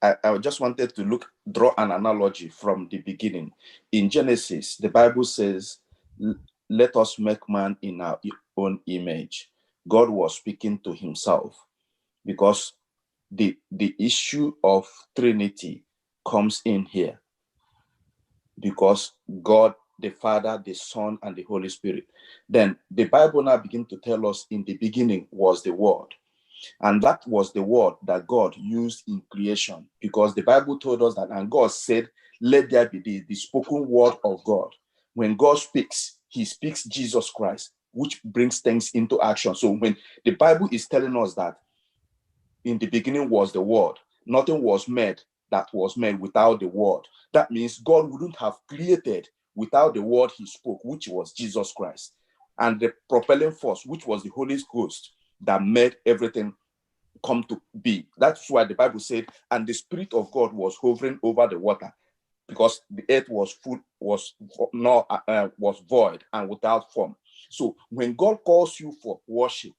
I just wanted to draw an analogy from the beginning. In Genesis, the Bible says, let us make man in our own image. God was speaking to himself, because the issue of Trinity comes in here, because God, the Father, the Son, and the Holy Spirit. Then the Bible now begins to tell us in the beginning was the Word. And that was the word that God used in creation, because the Bible told us that, and God said, let there be the spoken word of God. When God speaks, he speaks Jesus Christ, which brings things into action. So when the Bible is telling us that in the beginning was the word, nothing was made that was made without the word, that means God wouldn't have created without the word he spoke, which was Jesus Christ, and the propelling force, which was the Holy Ghost, that made everything come to be. That's why the Bible said, and the Spirit of God was hovering over the water, because the earth was full, was void and without form. So when God calls you for worship,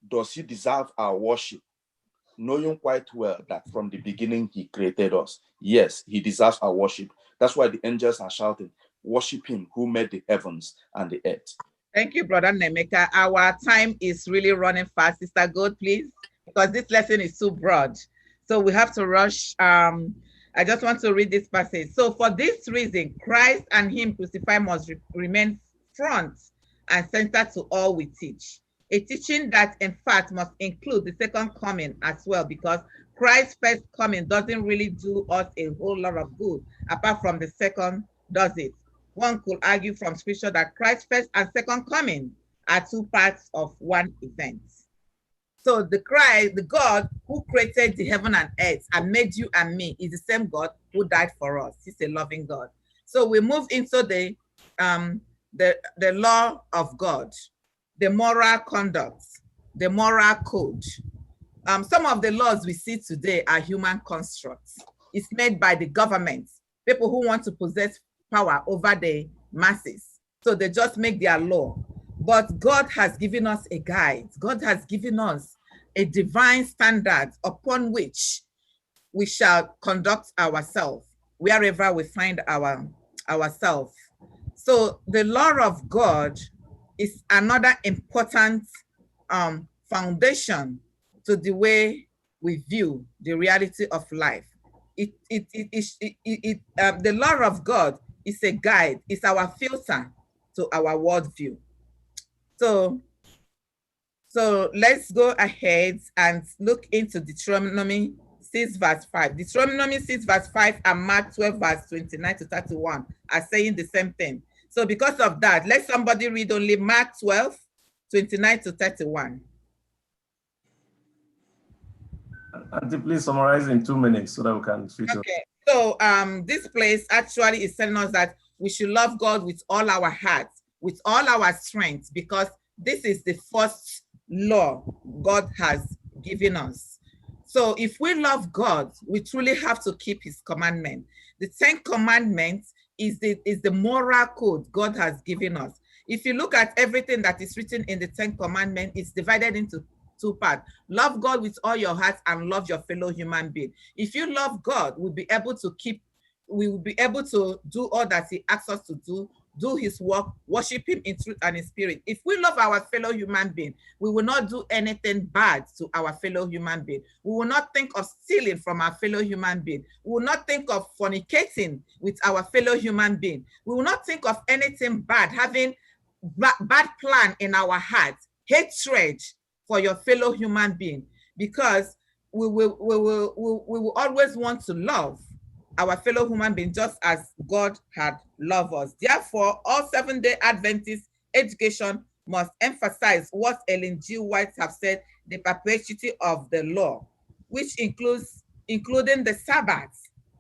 does he deserve our worship? Knowing quite well that from the beginning he created us. Yes, he deserves our worship. That's why the angels are shouting, worship him who made the heavens and the earth. Thank you, Brother Nemeka. Our time is really running fast. Sister God, please, because this lesson is too broad. So we have to rush. I just want to read this passage. So for this reason, Christ and him crucified must remain front and center to all we teach. A teaching that, in fact, must include the second coming as well, because Christ's first coming doesn't really do us a whole lot of good, apart from the second does it. One could argue from scripture that Christ's first and second coming are two parts of one event. So the Christ, the God who created the heaven and earth and made you and me, is the same God who died for us. He's a loving God. So we move into the law of God, the moral conduct, the moral code. Some of the laws we see today are human constructs. It's made by the government, people who want to possess power over the masses. So they just make their law. But God has given us a guide. God has given us a divine standard upon which we shall conduct ourselves wherever we find ourselves. So the law of God is another important foundation to the way we view the reality of life. The law of God is a guide, it's our filter to our worldview. So let's go ahead and look into Deuteronomy 6 verse 5. Deuteronomy 6 verse 5 and Mark 12 verse 29 to 31 are saying the same thing. So because of that, let somebody read only Mark 12, 29 to 31. Auntie, please summarize in 2 minutes so that we can switch over. Okay, so this place actually is telling us that we should love God with all our hearts, with all our strength, because this is the first law God has given us. So if we love God, we truly have to keep his commandment. The 10 commandments is the moral code God has given us. If you look at everything that is written in the 10 commandments, it's divided into two parts. Love God with all your heart and love your fellow human being. If you love God, we will be able to do all that he asks us to do his work, worship him in truth and in spirit. If we love our fellow human being, we will not do anything bad to our fellow human being. We will not think of stealing from our fellow human being. We will not think of fornicating with our fellow human being. We will not think of anything bad, having bad plan in our hearts, hatred for your fellow human being, because we will always want to love our fellow human being just as God had loved us. Therefore, all Seventh-day Adventist education must emphasize what Ellen G. White have said, the perpetuity of the law, which including the Sabbath.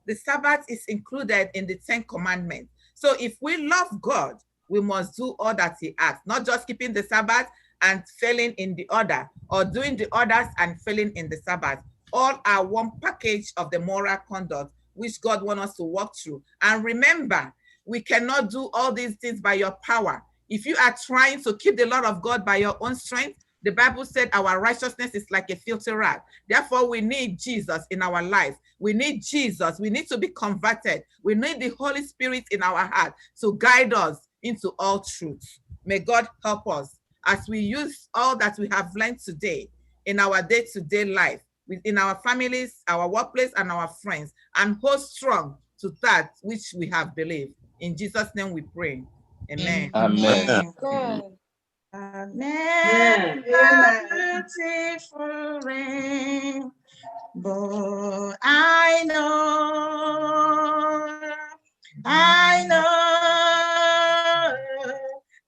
The Sabbath is included in the 10 commandments. So if we love God, we must do all that he asks, not just keeping the Sabbath and failing in the other, or doing the others and failing in the Sabbath. All are one package of the moral conduct which God wants us to walk through. And remember, we cannot do all these things by your power. If you are trying to keep the law of God by your own strength, the Bible said our righteousness is like a filthy rag. Therefore, we need Jesus in our life. We need Jesus. We need to be converted. We need the Holy Spirit in our heart to guide us into all truth. May God help us. as we use all that we have learned today in our day-to-day life, in our families, our workplace, and our friends, and hold strong to that which we have believed. In Jesus' name we pray. Amen. Amen. Amen. Amen. Amen. Beautiful rain, but I know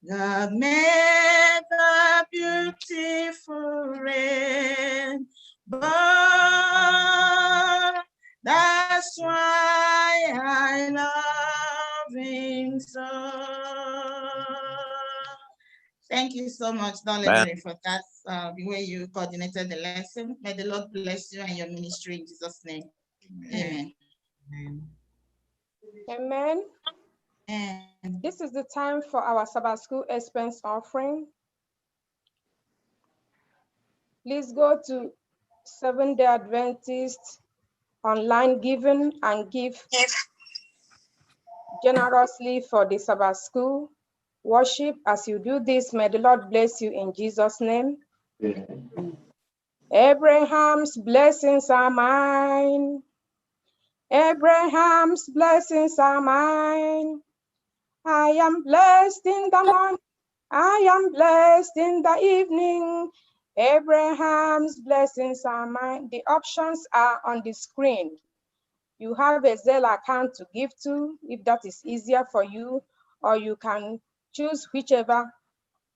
God made the beautiful rain, but that's why I love him so. Thank you so much, Dolly, for that, the way you coordinated the lesson. May the Lord bless you and your ministry in Jesus' name. Amen. Amen. And this is the time for our Sabbath School expense offering. Please go to Seventh-day Adventist online giving and give generously for the Sabbath School worship. As you do this, may the Lord bless you in Jesus' name. Abraham's blessings are mine. Abraham's blessings are mine. I am blessed in the morning. I am blessed in the evening. Abraham's blessings are mine. The options are on the screen. You have a Zelle account to give to, if that is easier for you, or you can choose whichever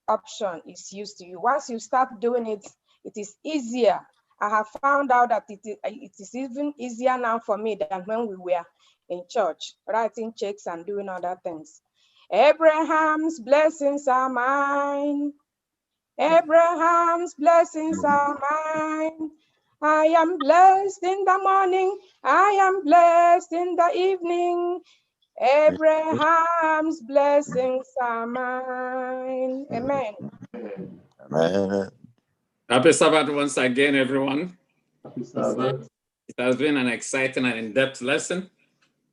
option is used to you. Once you start doing it, it is easier. I have found out that it is even easier now for me than when we were in church, writing checks and doing other things. Abraham's blessings are mine. Abraham's blessings are mine. I am blessed in the morning. I am blessed in the evening. Abraham's blessings are mine. Amen. Amen. Happy Sabbath once again, everyone. Happy Sabbath. It has been an exciting and in-depth lesson.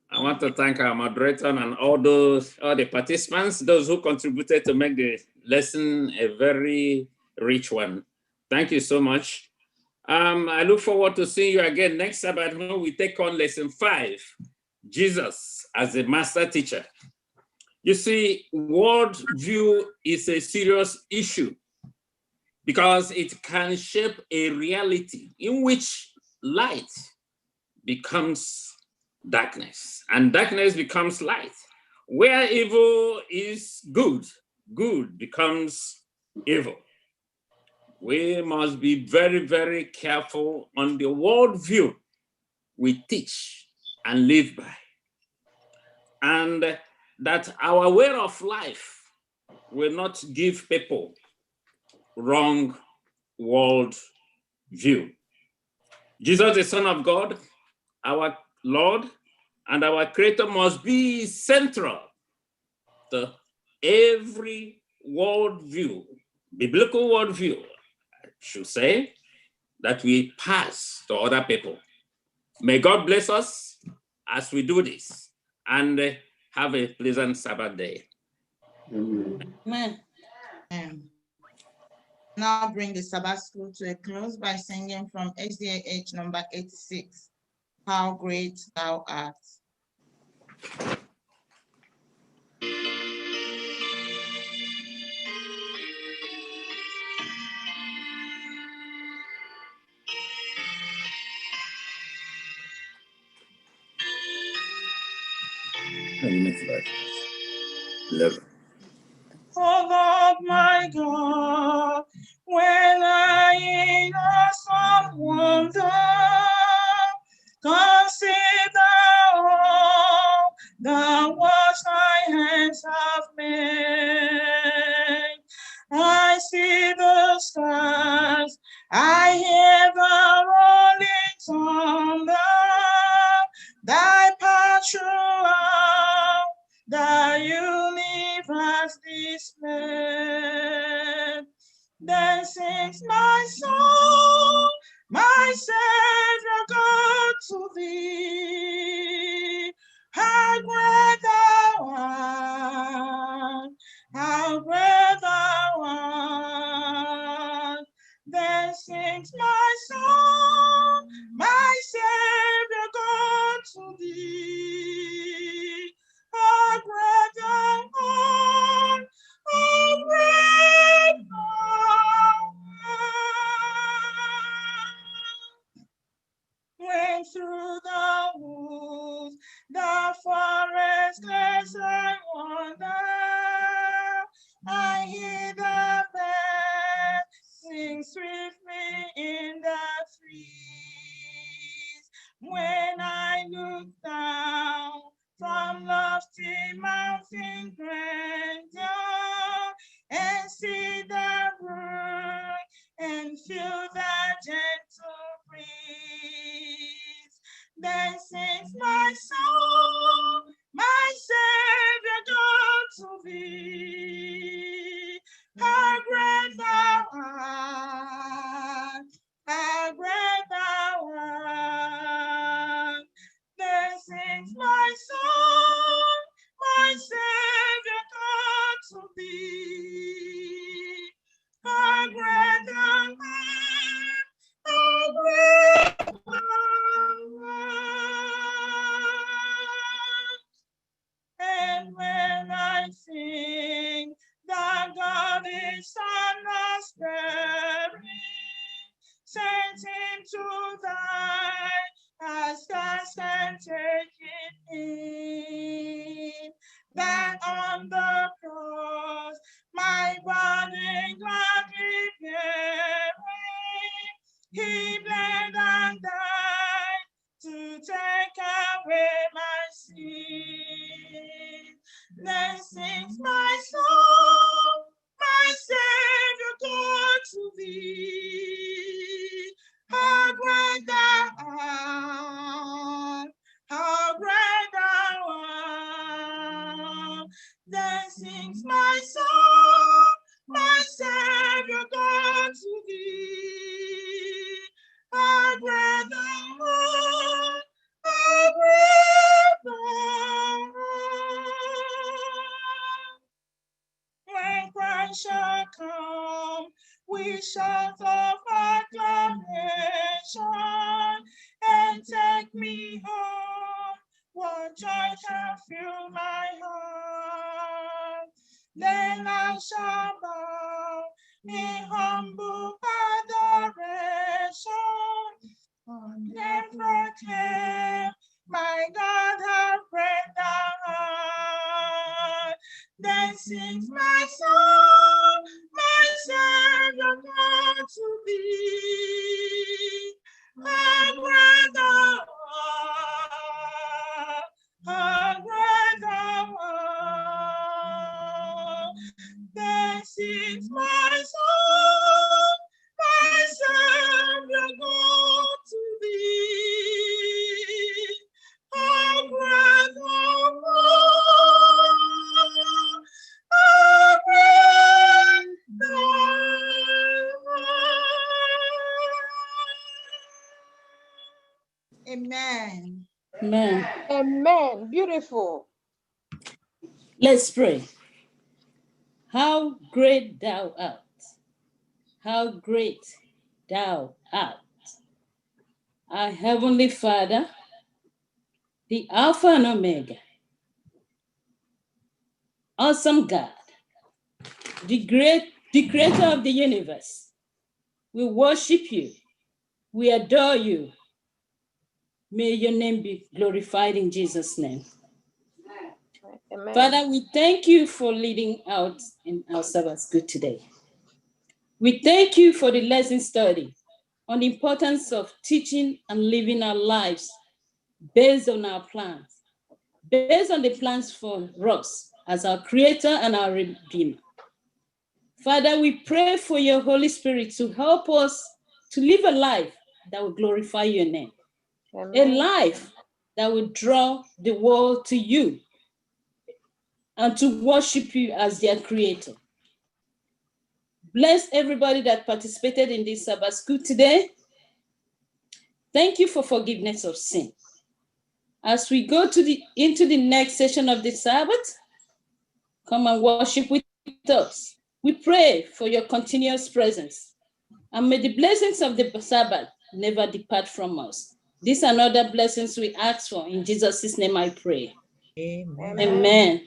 I want to thank our moderator and all the participants, those who contributed to make the lesson a very rich one. Thank you so much. I look forward to seeing you again next Sabbath when we take on lesson 5, Jesus as a master teacher. You see, worldview is a serious issue because it can shape a reality in which light becomes darkness and darkness becomes light. Where evil is good, good becomes evil. We must be very, very careful on the worldview we teach and live by. And that our way of life will not give people wrong world view. Jesus, the Son of God, our Lord, and our Creator must be central to every worldview, biblical worldview, I should say, that we pass to other people. May God bless us as we do this, and have a pleasant Sabbath day. Amen. Now bring the Sabbath School to a close by singing from SDA number 86, How Great Thou Art. Oh God, my God, when I in awesome wonder consider all the works thy hands have made, I see the stars, I hear the rolling thunder, thy path throughout the universe displayed. Then sings my soul, my Savior God, to thee. How great thou art, how great thou art. sings my song, my Savior God to thee. A great one, a great one. Went through the woods, the forest, glass and wonder. I hear the bird sing swiftly in the trees. When I look down from lofty mountain grandeur and see the bird and feel the gentle breeze, then sings my soul, my Savior God to thee. How great thou art, how great thou art. Then sings my soul, my Savior God to thee. How great thou art, how great thou art. And when I sing that God is Son of Spirit, send him to thy task and take it in. That on the cross my body gladly bearing, he bled and died to take away my sin. Then sings my soul, my Savior God to thee. How great thou art, how great thou art. Then sings my soul, my Savior God to thee. How great thou art, how great thou art. When Christ shall come, we shout of acclamation and take me home. What joy shall fill my heart? Then I shall bow in humble adoration and proclaim, my God, how great thou art. Then sings my soul, my Savior God to thee. How great thou art, how great thou art. Then sings my soul, my Savior God to thee. How great thou art, how great thou art. Amen. Amen. Amen. Beautiful. Let's pray. How great thou art. How great thou art. Our Heavenly Father, the Alpha and Omega, awesome God, the creator of the universe. We worship you. We adore you. May your name be glorified in Jesus' name. Amen. Father, we thank you for leading out in our Sabbath school today. We thank you for the lesson study on the importance of teaching and living our lives based on our plans, based on the plans for us as our creator and our redeemer. Father, we pray for your Holy Spirit to help us to live a life that will glorify your name, a life that will draw the world to you and to worship you as their creator. Bless everybody that participated in this Sabbath school today. Thank you for forgiveness of sin. As we go into the next session of the Sabbath, come and worship with us. We pray for your continuous presence And may the blessings of the Sabbath never depart from us. These and other blessings we ask for. In Jesus' name I pray. Amen. Amen.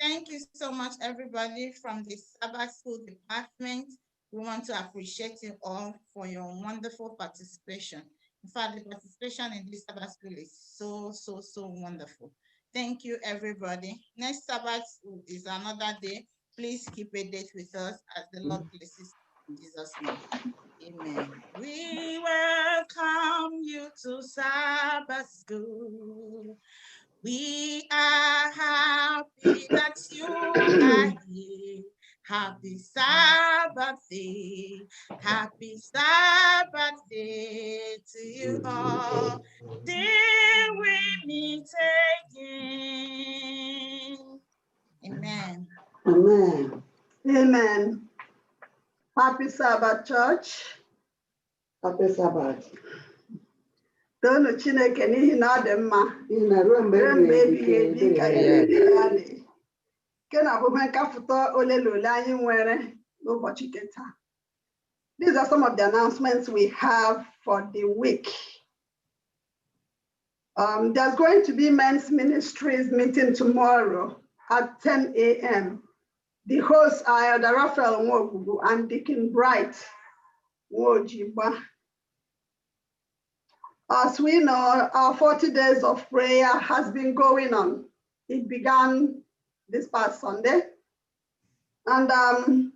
Thank you so much, everybody from the Sabbath School Department. We want to appreciate you all for your wonderful participation. In fact, the participation in this Sabbath School is so wonderful. Thank you, everybody. Next Sabbath is another day. Please keep a date with us as the Lord blesses in Jesus' name. Amen. We welcome you to Sabbath School. We are happy that you are here. Happy Sabbath day. Happy Sabbath day to you all. Till we meet again. Amen. Amen. Amen. Happy Sabbath, church. Happy Sabbath. Toonu Chineke n'ihi na ọ dị mma. Ruo mgbe ebighị ebi ka ebere ya dị. Nke na ọbụbụ nkafụta ole na ole anyị nwere n'ụbọchị nke taa. These are some of the announcements we have for the week. There's going to be men's ministries meeting tomorrow at 10 a.m. The hosts are Elder Raphael Nwogugu and Deacon Bright Nwojigba. As we know, our 40 days of prayer has been going on. It began this past Sunday. And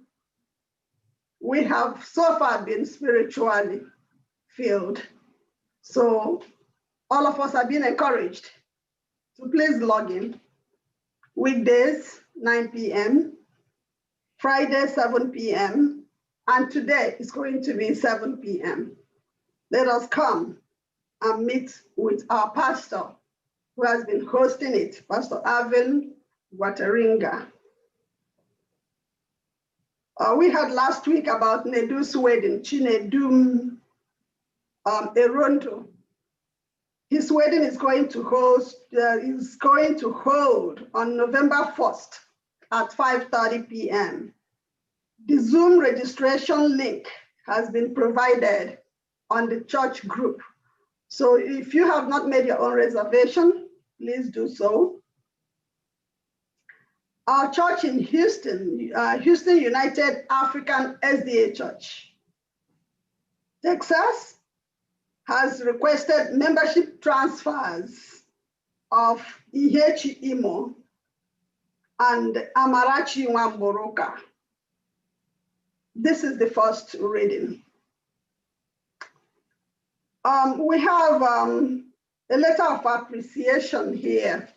we have so far been spiritually filled. So all of us have been encouraged to please log in. Weekdays, 9 p.m., Friday, 7 p.m., and today is going to be 7 p.m. Let us come and meet with our pastor who has been hosting it, Pastor Alvin Wataringa. We had last week about Nedu's wedding, Chinedum Erondo. His wedding is going to hold on November 1st at 5:30 p.m. The Zoom registration link has been provided on the church group. So if you have not made your own reservation, please do so. Our church in Houston, Houston United African SDA Church, Texas, has requested membership transfers of Ihechi Imo and Amarachi Nwamboroka. This is the first reading. We have a letter of appreciation here.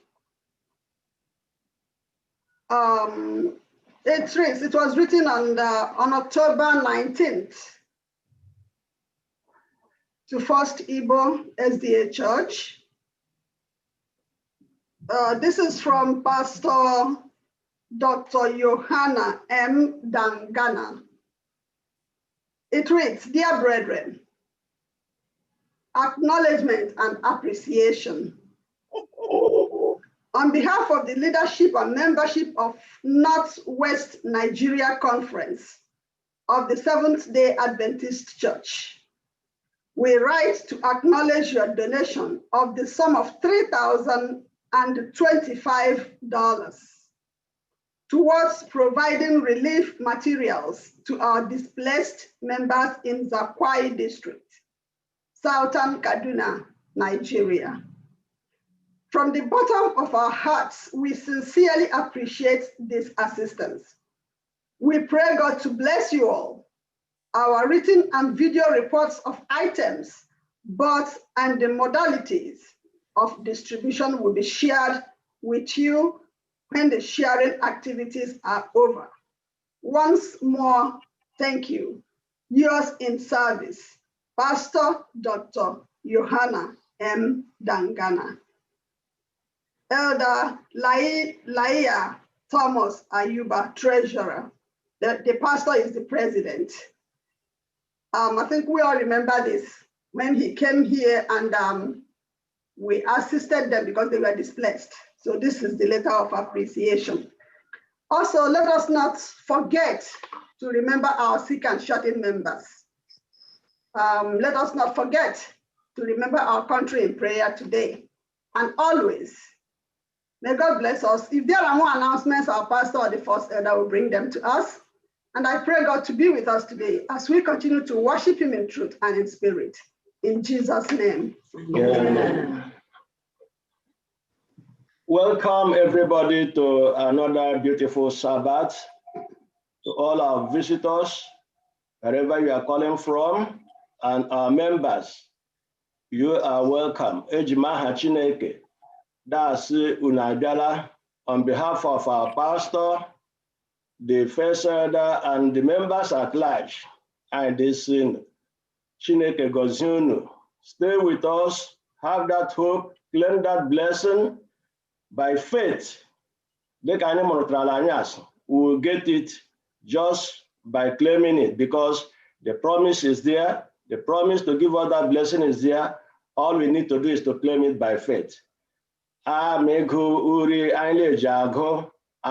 It was written on October 19th to FirstIgbo SDA Church. This is from Pastor Dr. Johanna M. Dangana. It reads, "Dear brethren, acknowledgement and appreciation. On behalf of the leadership and membership of Northwest Nigeria Conference of the Seventh-day Adventist Church, we write to acknowledge your donation of the sum of $3,025 towards providing relief materials to our displaced members in Zakwai District, Southern Kaduna, Nigeria. From the bottom of our hearts, we sincerely appreciate this assistance. We pray God to bless you all. Our written and video reports of items bought and the modalities of distribution will be shared with you when the sharing activities are over. Once more, thank you. Yours in service, Pastor Dr. Johanna M. Dangana. Elder Laia Thomas Ayuba, Treasurer. The pastor is the president. I think we all remember this when he came here and we assisted them because they were displaced. So this is the letter of appreciation. Also, let us not forget to remember our sick and shut-in members. Let us not forget to remember our country in prayer today and always. May God bless us. If there are more announcements, our pastor or the first elder will bring them to us. And I pray God to be with us today as we continue to worship him in truth and in spirit. In Jesus' name. Amen. Welcome everybody to another beautiful Sabbath. To all our visitors, wherever you are calling from, and our members, you are welcome. Ejimaha Chineke, that's Unabiyala, on behalf of our pastor, the first elder, and the members at large. And this Chineke Gozunu. Stay with us, have that hope, claim that blessing by faith. We will get it just by claiming it, because the promise is there. The promise to give us that blessing is there. All we need to do is to claim it by faith. I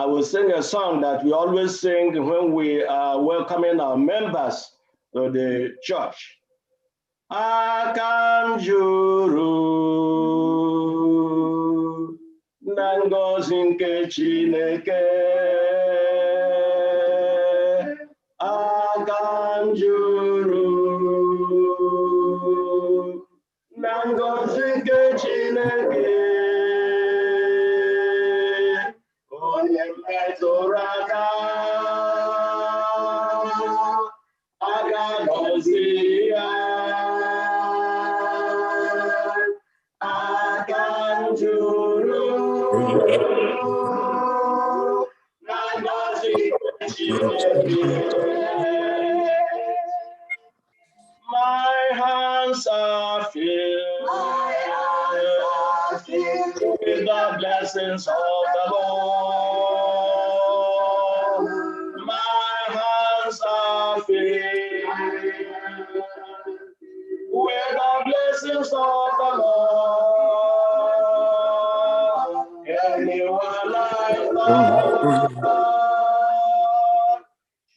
will sing a song that we always sing when we are welcoming our members to the church. Akam juru na ngọzi nke Chineke. Akam juru na ngọzi nke Chineke. Onye metụrụ aka ga-agọzi ya. Aka juru na ngọzi nke Chineke. My hands are filled with the blessings of the Lord. My hands are filled with the blessings of the Lord. Anyone like God,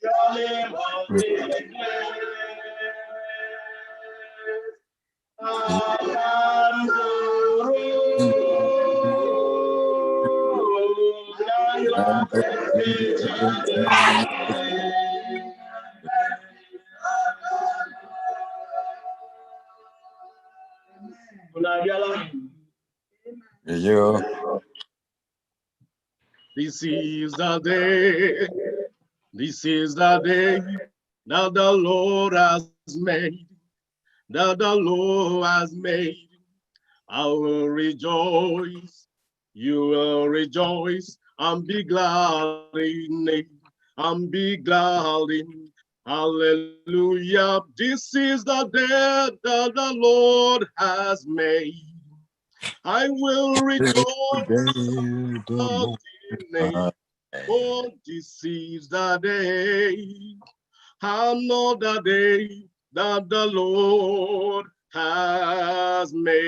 surely must be blessed. This is the day. This is the day that the Lord has made. That the Lord has made. I will rejoice. You will rejoice and be glad in it. And be glad in. Hallelujah. This is the day that the Lord has made. I will rejoice in it. For this is the day, another day that the Lord has made.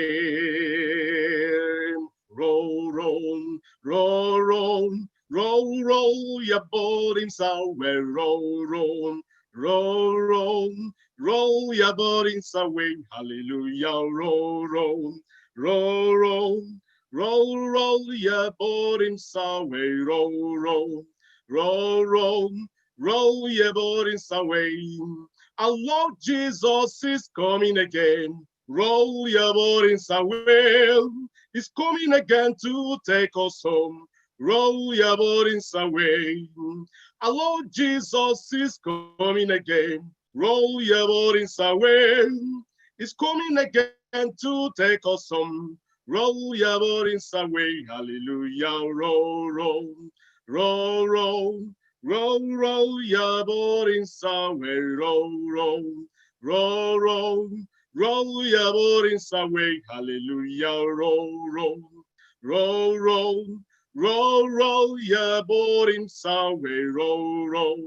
Roll, roll, roll, roll, roll, roll your burdens away. Roll, roll, roll, roll, roll your burdens away. Hallelujah. Roll, roll, roll, roll. Roll, roll your burdens away. Roll, roll, roll, roll, roll your burdens away. Our Lord Jesus is coming again. Roll your burdens away. He's coming again to take us home. Roll your burdens away. Our Lord Jesus is coming again. Roll your burdens away. He's coming again to take us home. Roll your burdens away, hallelujah. Roll, roll, roll, roll, roll, roll your burdens away. Roll, roll, roll, roll, roll your burdens away, hallelujah. Roll, roll, roll, roll, roll, roll your burdens away. Roll, roll,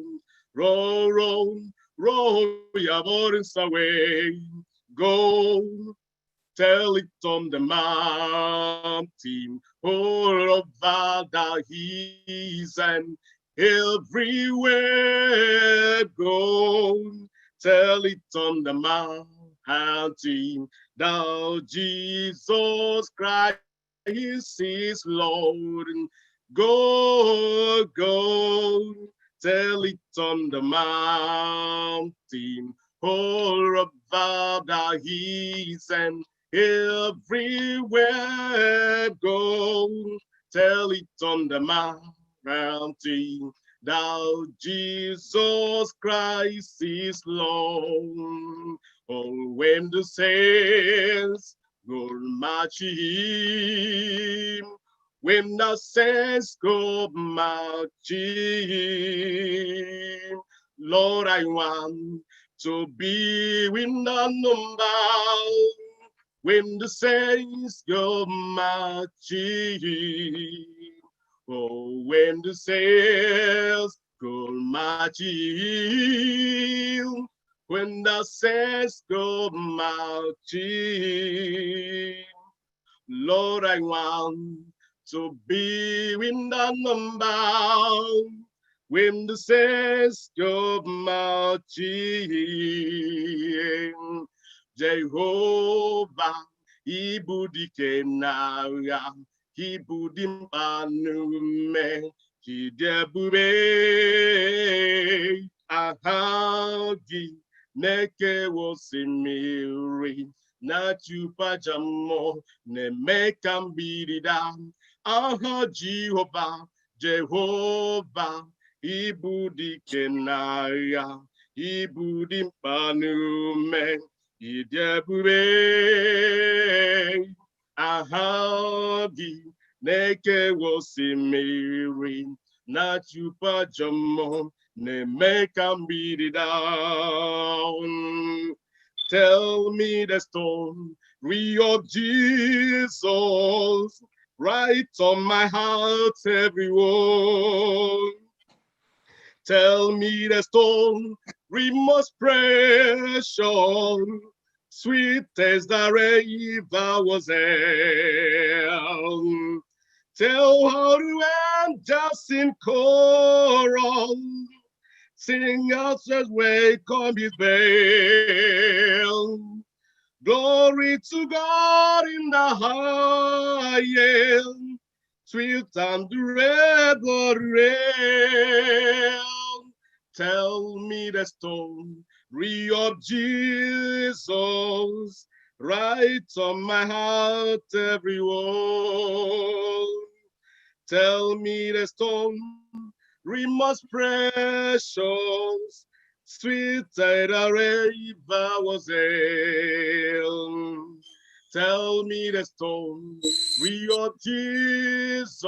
roll, roll, roll your burdens away. Go. Tell it on the mountain, all over the hills and everywhere go. Tell it on the mountain, thou Jesus Christ is Lord. Go, go, tell it on the mountain, all about the hills and everywhere go. Tell it on the mountain, thou Jesus Christ is Lord. Oh, when the saints go marching, when the saints go marching, Lord, I want to be in the number when the saints go marching. Oh, when the saints go marching, when the saints go marching, Lord, I want to be in the number when the saints go marching. Jehovah, ibudike nara, ibudim panume, kidebube, ahagi, neke wosimiri, na chupajamo, ne mekambirida, aha Jehovah, Jehovah, ibudike nara, ibudim panume, idebube ahagi neke wosimiri na chupa jamo ne meka mbiri down. Tell me the story of Jesus, right on my heart, everyone. Tell me the story most precious, sweet as the river was held. Tell how the angels in choral sing out as welcome his bell. Glory to God in the highest, sweet and durable rain. Tell me the story of Jesus, right on my heart, everyone. Tell me the story most precious, sweet as the river was held. Tell me the story of Jesus,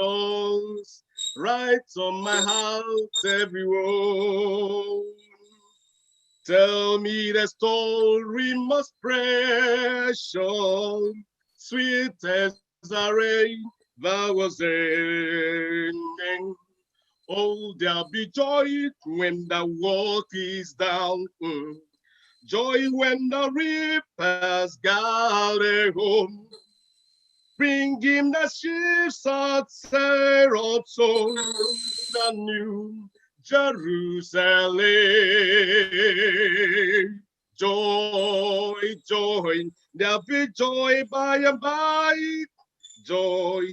right on my heart, everyone. Tell me the story most precious, sweet as the river was ending. Oh, there'll be joy when the work is done. Joy when the reapers gather home. Bring him the sheaves of sorrow, the new Jerusalem. Joy, joy, there'll be joy by and by. Joy,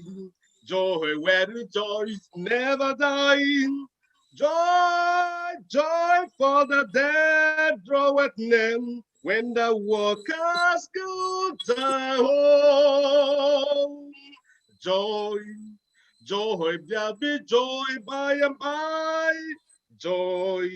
joy, where the joy is never dying. Joy, joy for the dead draweth near when the workers go down. Joy, joy, there'll be joy by and by. Joy,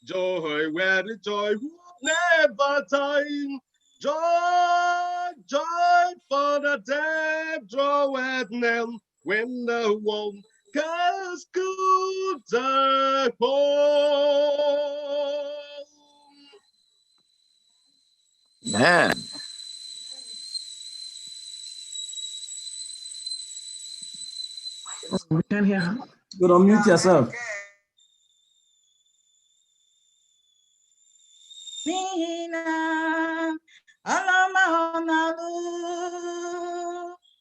joy, where the joy will never die. Joy, joy for the dead draweth near when the workers go down. Man. We can't hear her. You unmute yourself. Mina, alama onalu,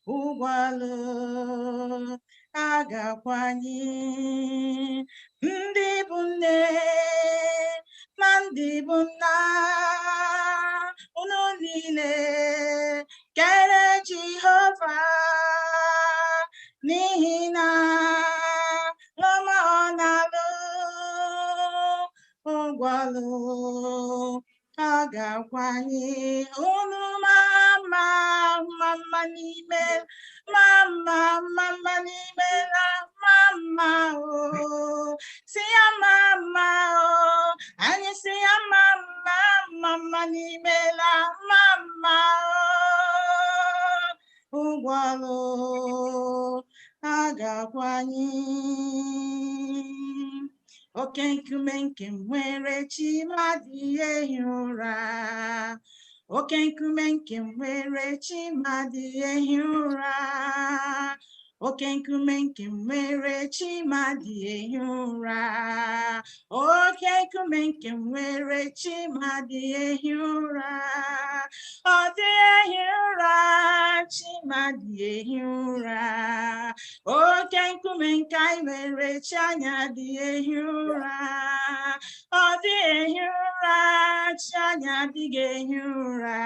ugwalu, agakwanye ndị bụ nne na ndị bụ nna unu niile kere Jehova n'ihi na lọma ọ na-alụ ụgwọlụ ọ ga-akwanye unu mama n'ime mama n'ime na mama o si ya mama o anyị si ya mama n'ime la mama o ụgwọlụ a ga-akwanye oke nkume nke nwere chi ma dị ehi ụra oke nkume nke nwere chi ma dị ehi ụra oke nkume nke nwere chi ma dị ehi ụra oke nkume nke nwere chi ma dị ehi ụra ọ dị ehi ụra chi ma dị ehi ụra oke nkume nke anyị nwere chi anya dị ehi ụra ọ dị ehi ụra chi anya adịghị ehi ụra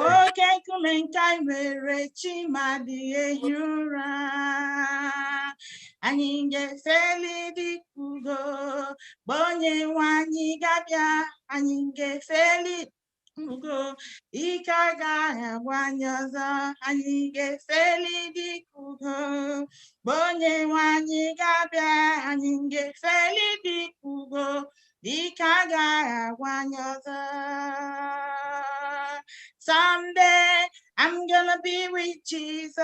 oke nkume nke anyị nwere chi ma dị ehi ụra anyị ga-efeli dịka ugo mgbe onye nwe anyị ga-abịa anyị ga-efeli ugo ike agaghị agwa anyị ọzọ anyị ga-efeli dịka ugo mgbe onye nwe anyị ga-abịa anyị ga-efeli dịka ugo ike agaghị agwa anyị ọzọ. Someday I'm gonna be with Jesus.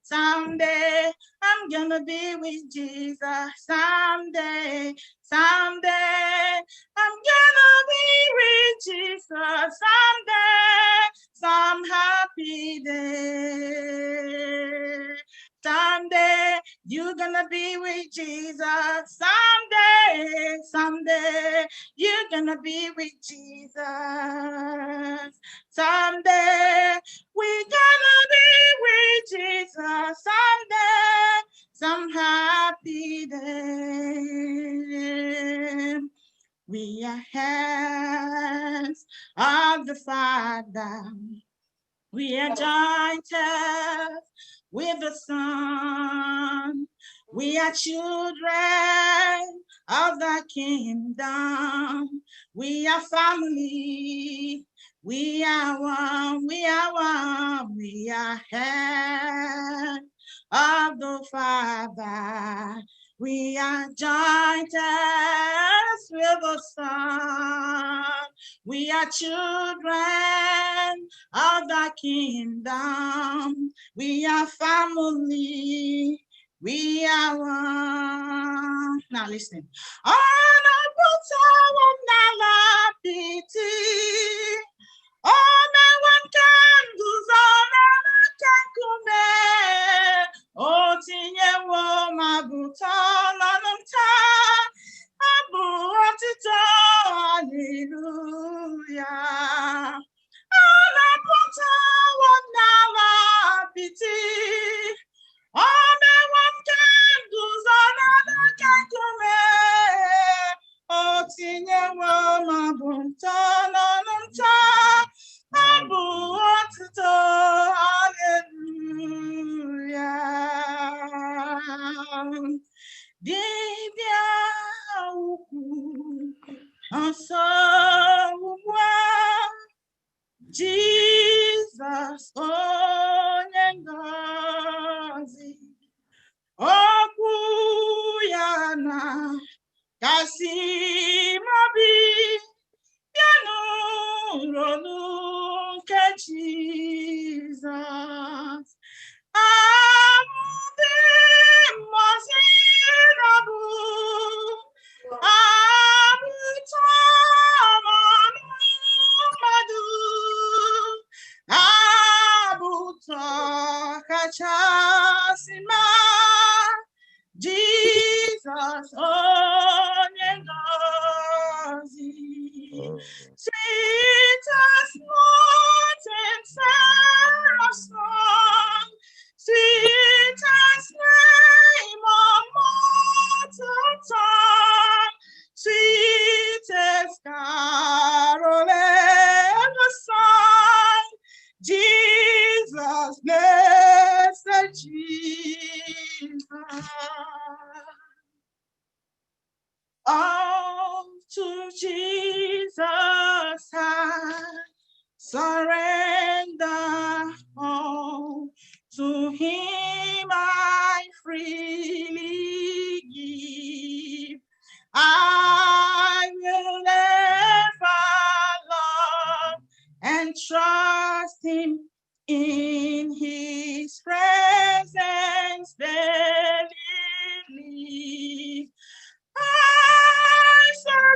Someday I'm gonna be with Jesus. Someday I'm gonna be with Jesus. Someday, some happy day. Someday you're gonna be with Jesus. Someday you're gonna be with Jesus. Someday we're gonna be with Jesus. Someday, some happy day. We are hands of the Father. We are joined with the Son. We are children of the kingdom. We are family. We are one. We are one. We are hands of the Father. We are joined with the Son. We are children of the kingdom. We are family. We are one. Now listen. On a one can do O tinye wo mabuta nanumta abu otito hallelujah ana puta wonala piti ome one can do zanana can come o tinye wo mabuta nanumta abu otito hallelujah. Dibia ukwu ọsọ ugbu Jesus onye ngọzi okwu ya na kasị mobi ya n'ụlọnụ nke Jesus. Jesus, onye ngọzi, sweet as morning song, sweet Jesus, I surrender all. To him I freely give. I will never love and trust him in his presence daily. I surrender.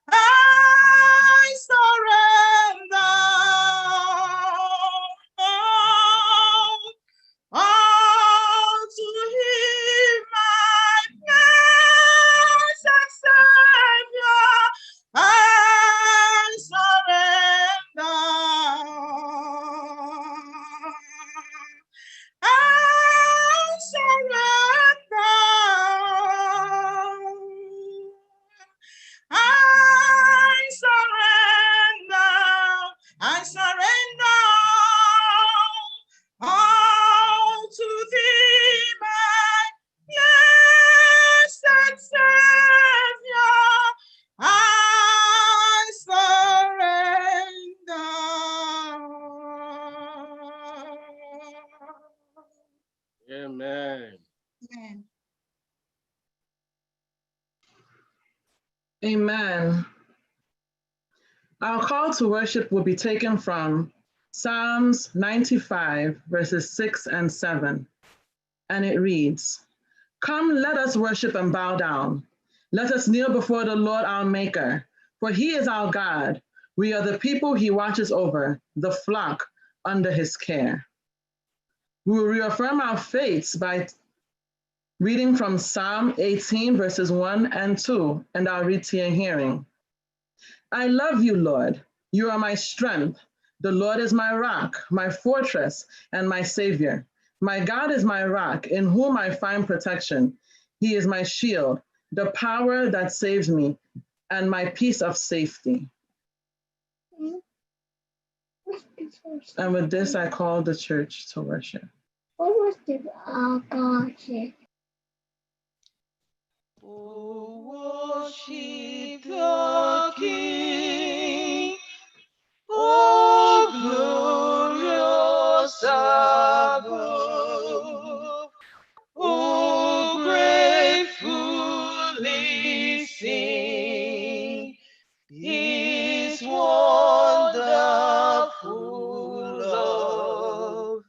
I surrender. All to him, my blessed Savior, I surrender. I surrender. I surrender all to thee, my blessed Savior. I surrender. Amen. Amen. Amen. Our call to worship will be taken from Psalms 95, verses 6 and 7. And it reads, "Come, let us worship and bow down. Let us kneel before the Lord our Maker, for he is our God. We are the people he watches over, the flock under his care." We will reaffirm our faiths by reading from Psalm 18, verses 1 and 2, and I'll read to your hearing. I love you, Lord. You are my strength. The Lord is my rock, my fortress, and my savior. My God is my rock, in whom I find protection. He is my shield, the power that saves me, and my piece of safety. And with this, I call the church to worship. Worship. Worship the King, oh glorious above, oh gratefully sing his wonderful love,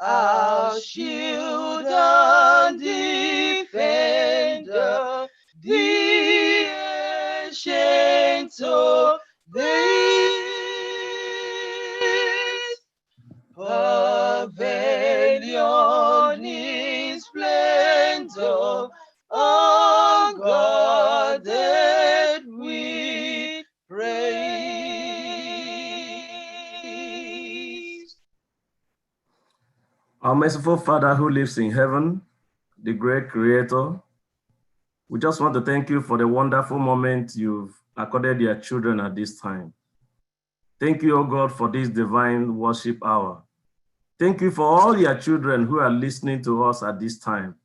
our shield and defender, the ancient of days, pavilion in splendor, unguarded with praise. Our merciful Father who lives in heaven, the great creator, we just want to thank you for the wonderful moment you've accorded your children at this time. Thank you, O God, for this divine worship hour. Thank you for all your children who are listening to us at this time.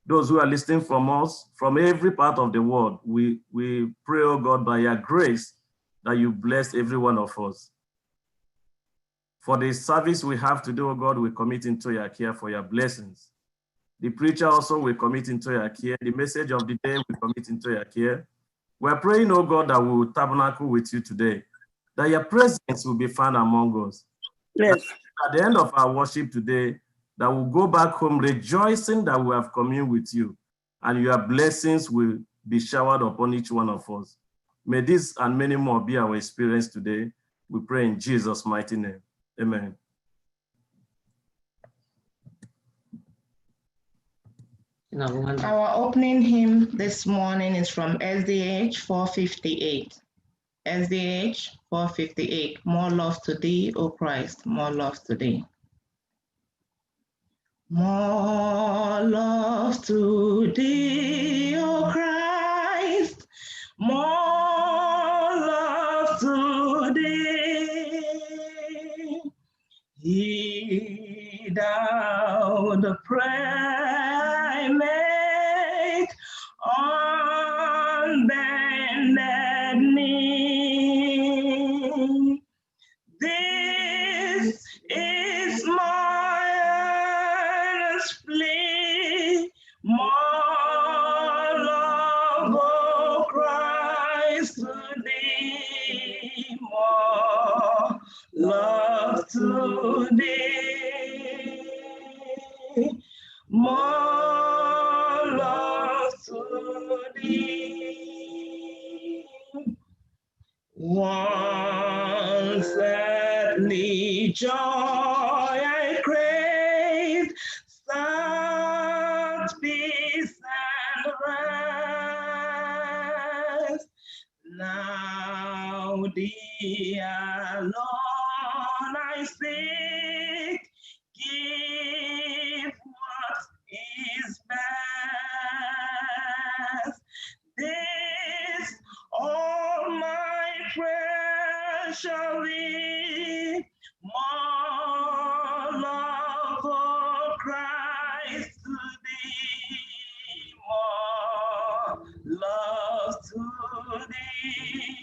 Those who are listening from us, from every part of the world, we pray, O God, by your grace, that you bless every one of us. For the service we have to do, O God, we commit into your care for your blessings. The preacher also will commit into your care. The message of the day we commit into your care. We're praying, oh God, that we will tabernacle with you today, that your presence will be found among us. Yes. At the end of our worship today, that we'll go back home rejoicing that we have communed with you, and your blessings will be showered upon each one of us. May this and many more be our experience today. We pray in Jesus' mighty name. Amen. Our opening hymn this morning is from SDA 458. SDA 458, more love to thee, O Christ, more love to thee. More love to thee, O Christ, more love to thee. Hear thou the prayer I make. to thee, more love to thee. Once earthly joy I craved, such peace and rest. Now thee alone I seek, give what is best. This all my prayer shall be, more love of Christ to thee, more love to thee,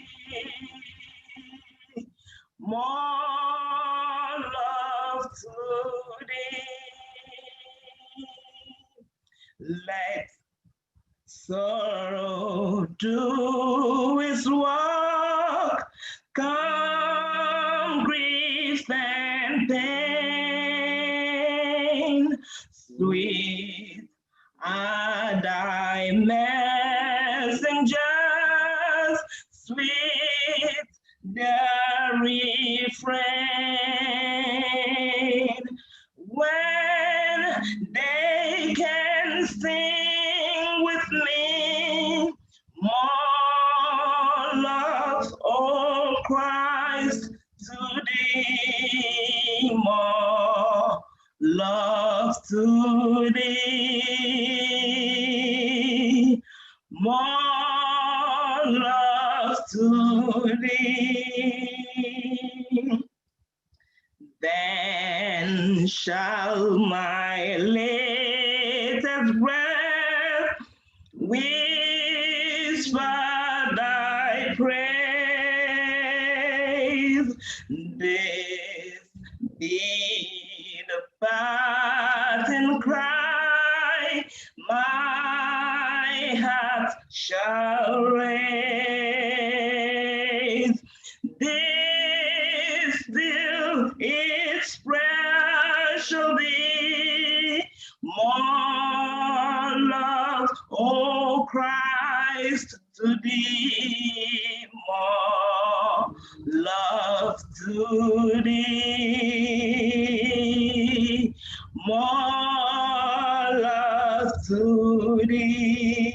more love to thee. Let sorrow do its work, come grief and pain. Sweet are thy messengers, sweet their refrain. When they can sing with me, more love, oh Christ, to thee, more love to thee, more love to thee. Then shall my latest breath whisper thy praise. This be the parting cry my heart shall raise. This still its prayer shall be, more love, O Christ, to thee, more love to thee, more love to thee.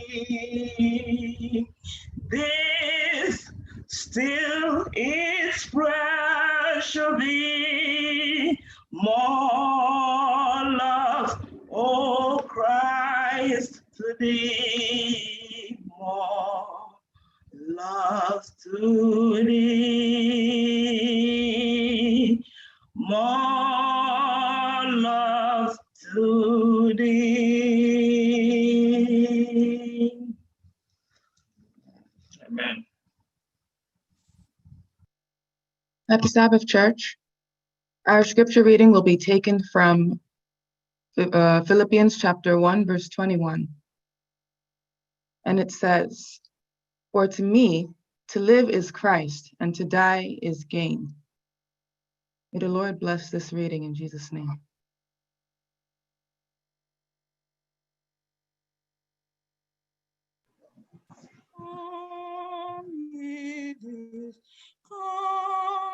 This still its prayer shall be, more love, O Christ, to thee, more love to thee, more love to thee. Amen. Happy Sabbath, Church. Our scripture reading will be taken from Philippians chapter 1, verse 21. And it says, "For to me, to live is Christ, and to die is gain." May the Lord bless this reading in Jesus' name.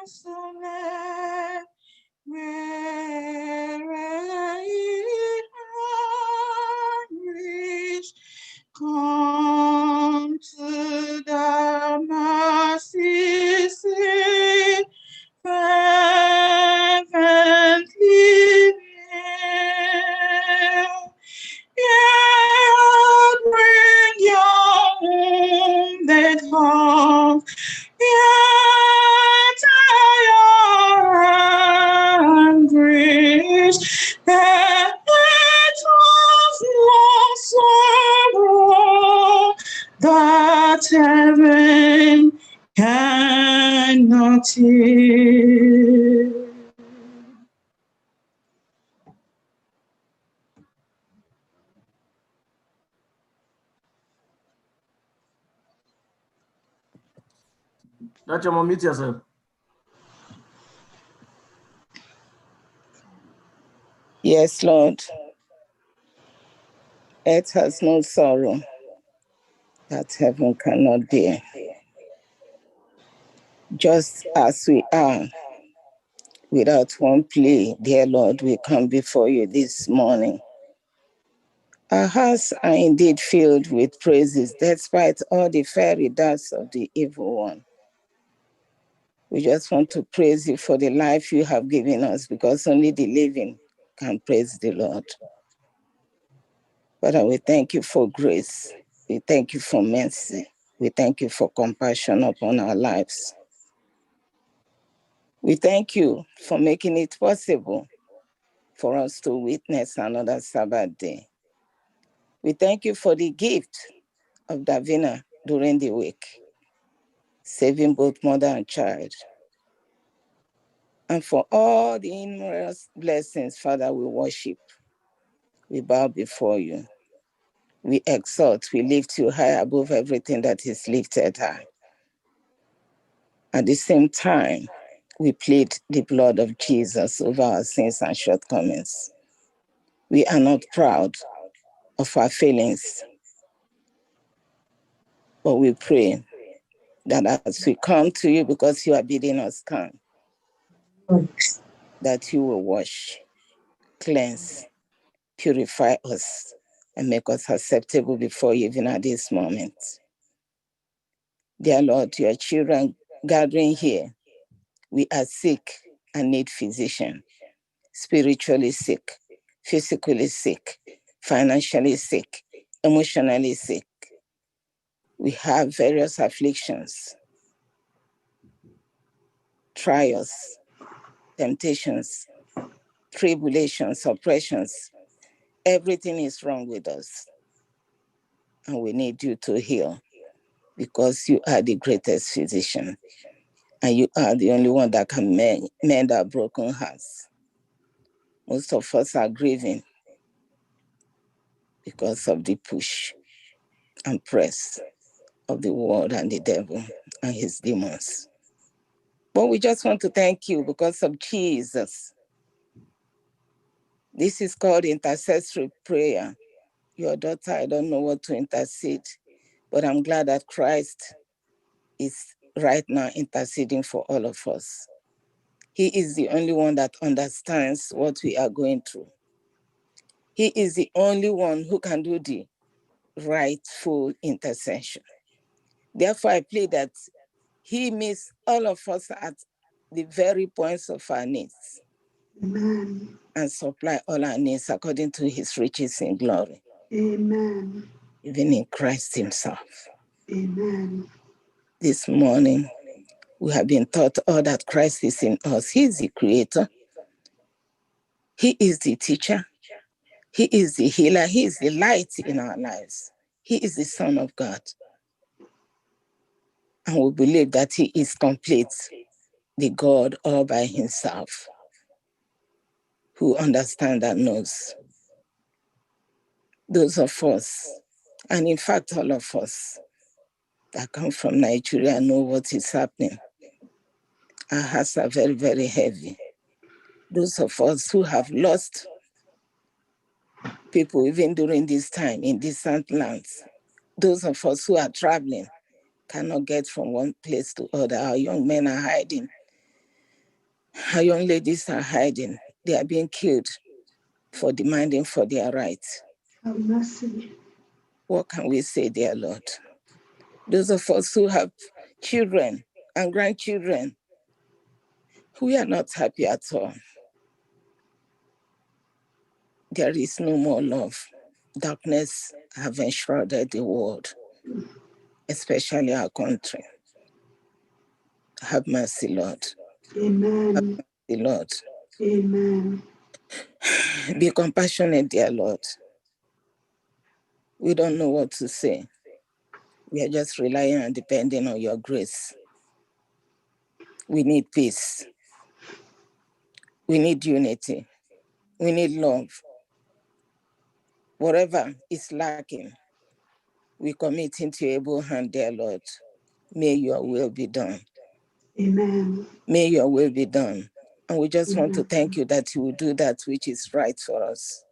Consolate, where reach, come to the mercy seat, fervently near. Yet bring your wounded heart, yet your anguish, that it was no sorrow that heaven cannot heal. Let your mom mute yourself. Yes, Lord. Earth has no sorrow that heaven cannot bear. Just as we are, without one plea, dear Lord, we come before you this morning. Our hearts are indeed filled with praises, despite all the fiery darts of the evil one. We just want to praise you for the life you have given us, because only the living can praise the Lord. Father, we thank you for grace. We thank you for mercy. We thank you for compassion upon our lives. We thank you for making it possible for us to witness another Sabbath day. We thank you for the gift of Davina during the week, saving both mother and child. And for all the numerous blessings, Father, we worship. We bow before you. We exalt, we lift you high above everything that is lifted high. At the same time, we plead the blood of Jesus over our sins and shortcomings. We are not proud of our failings, but we pray that as we come to you, because you are bidding us come, that you will wash, cleanse, purify us, and make us acceptable before you even at this moment. Dear Lord, your children gathering here, we are sick and need physician, spiritually sick, physically sick, financially sick, emotionally sick. We have various afflictions, trials, temptations, tribulations, oppressions. Everything is wrong with us. And we need you to heal, because you are the greatest physician. And you are the only one that can mend our broken hearts. Most of us are grieving because of the push and press of the world and the devil and his demons. But we just want to thank you because of Jesus. This is called intercessory prayer. Your daughter, I don't know what to intercede, but I'm glad that Christ is right now interceding for all of us. He is the only one that understands what we are going through. He is the only one who can do the rightful intercession. Therefore, I pray that he meets all of us at the very points of our needs. Amen. And supply all our needs according to his riches in glory. Amen. Even in Christ himself. Amen. This morning, we have been taught all that Christ is in us. He is the creator. He is the teacher. He is the healer. He is the light in our lives. He is the Son of God. And we believe that he is complete, the God all by himself, who understands and knows. Those of us, and in fact all of us, that come from Nigeria know what is happening. Our hearts are very, very heavy. Those of us who have lost people even during this time in distant lands, those of us who are traveling cannot get from one place to other. Our young men are hiding. Our young ladies are hiding. They are being killed for demanding for their rights. Have mercy. What can we say, dear Lord? Those of us who have children and grandchildren, we are not happy at all. There is no more love. Darkness have enshrouded the world, especially our country. Have mercy, Lord. Amen. Have mercy, Lord. Amen. Be compassionate, dear Lord. We don't know what to say. We are just relying and depending on your grace. We need peace. We need unity. We need love. Whatever is lacking, we commit into your able hand, dear Lord. May your will be done. Amen. May your will be done. And we just want to thank you that you will do that which is right for us.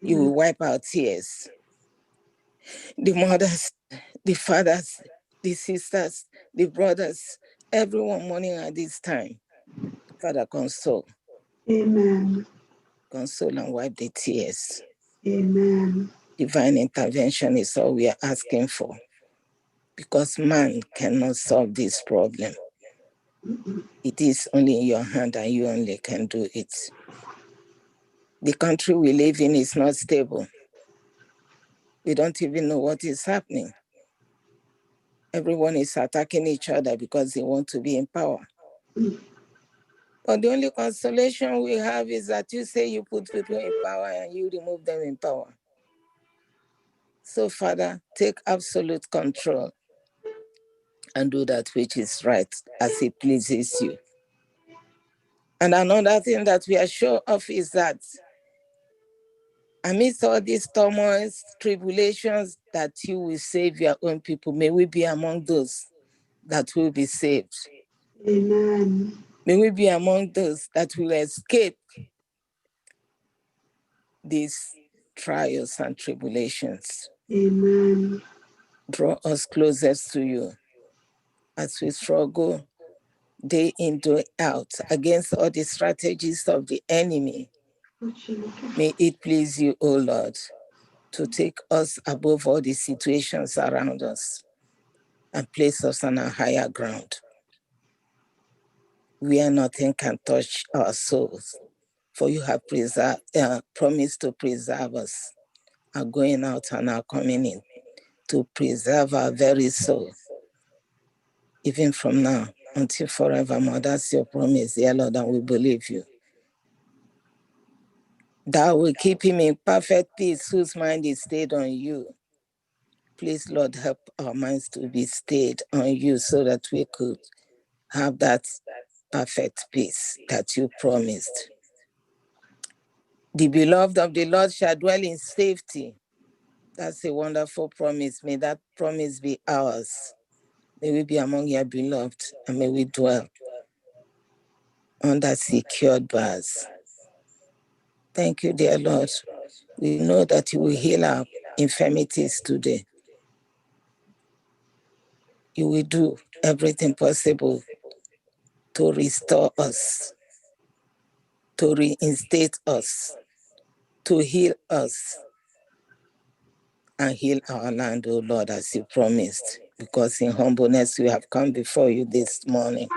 You will wipe our tears. The mothers, the fathers, the sisters, the brothers, everyone mourning at this time. Father, console. Amen. Console and wipe the tears. Amen. Divine intervention is all we are asking for, because man cannot solve this problem. It is only in your hand and you only can do it. The country we live in is not stable. We don't even know what is happening. Everyone is attacking each other because they want to be in power. But the only consolation we have is that you say you put people in power and you remove them in power. So, Father, take absolute control and do that which is right as it pleases you. And another thing that we are sure of is that amidst all these turmoils, tribulations, that you will save your own people. May we be among those that will be saved. Amen. May we be among those that will escape these trials and tribulations. Amen. Draw us closest to you as we struggle day in, day out against all the strategies of the enemy. May it please you, O Lord, to take us above all the situations around us and place us on a higher ground, where nothing can touch our souls. For you have promised to preserve us, our going out and our coming in, to preserve our very soul, even from now until forevermore. That's your promise, dear Lord, and we believe you. Thou will keep him in perfect peace, whose mind is stayed on you. Please, Lord, help our minds to be stayed on you so that we could have that perfect peace that you promised. The beloved of the Lord shall dwell in safety. That's a wonderful promise. May that promise be ours. May we be among your beloved, and may we dwell under secured bars. Thank you, dear Lord. We know that you will heal our infirmities today. You will do everything possible to restore us, to reinstate us, to heal us, and heal our land, O Lord, as you promised. Because in humbleness we have come before you this morning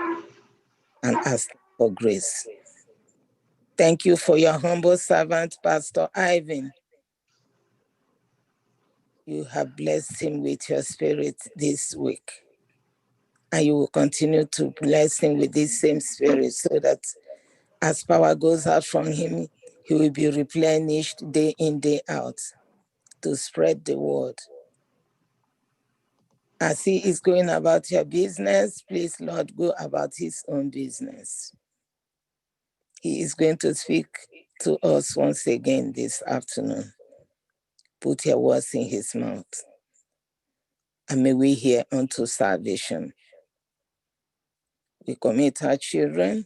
and asked for grace. Thank you for your humble servant, Pastor Ivan. You have blessed him with your spirit this week. And you will continue to bless him with this same spirit, so that as power goes out from him, he will be replenished day in, day out to spread the word. As he is going about your business, please, Lord, go about his own business. He is going to speak to us once again this afternoon. Put your words in his mouth, and may we hear unto salvation. We commit our children,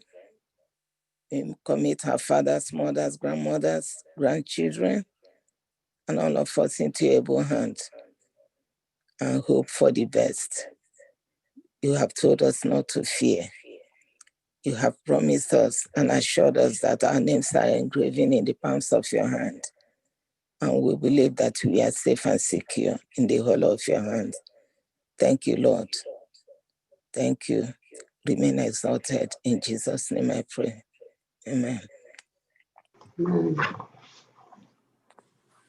we commit our fathers, mothers, grandmothers, grandchildren, and all of us into your able hands, and hope for the best. You have told us not to fear. You have promised us and assured us that our names are engraven in the palms of your hand. And we believe that we are safe and secure in the hollow of your hand. Thank you, Lord. Thank you. Remain exalted. In Jesus' name I pray. Amen.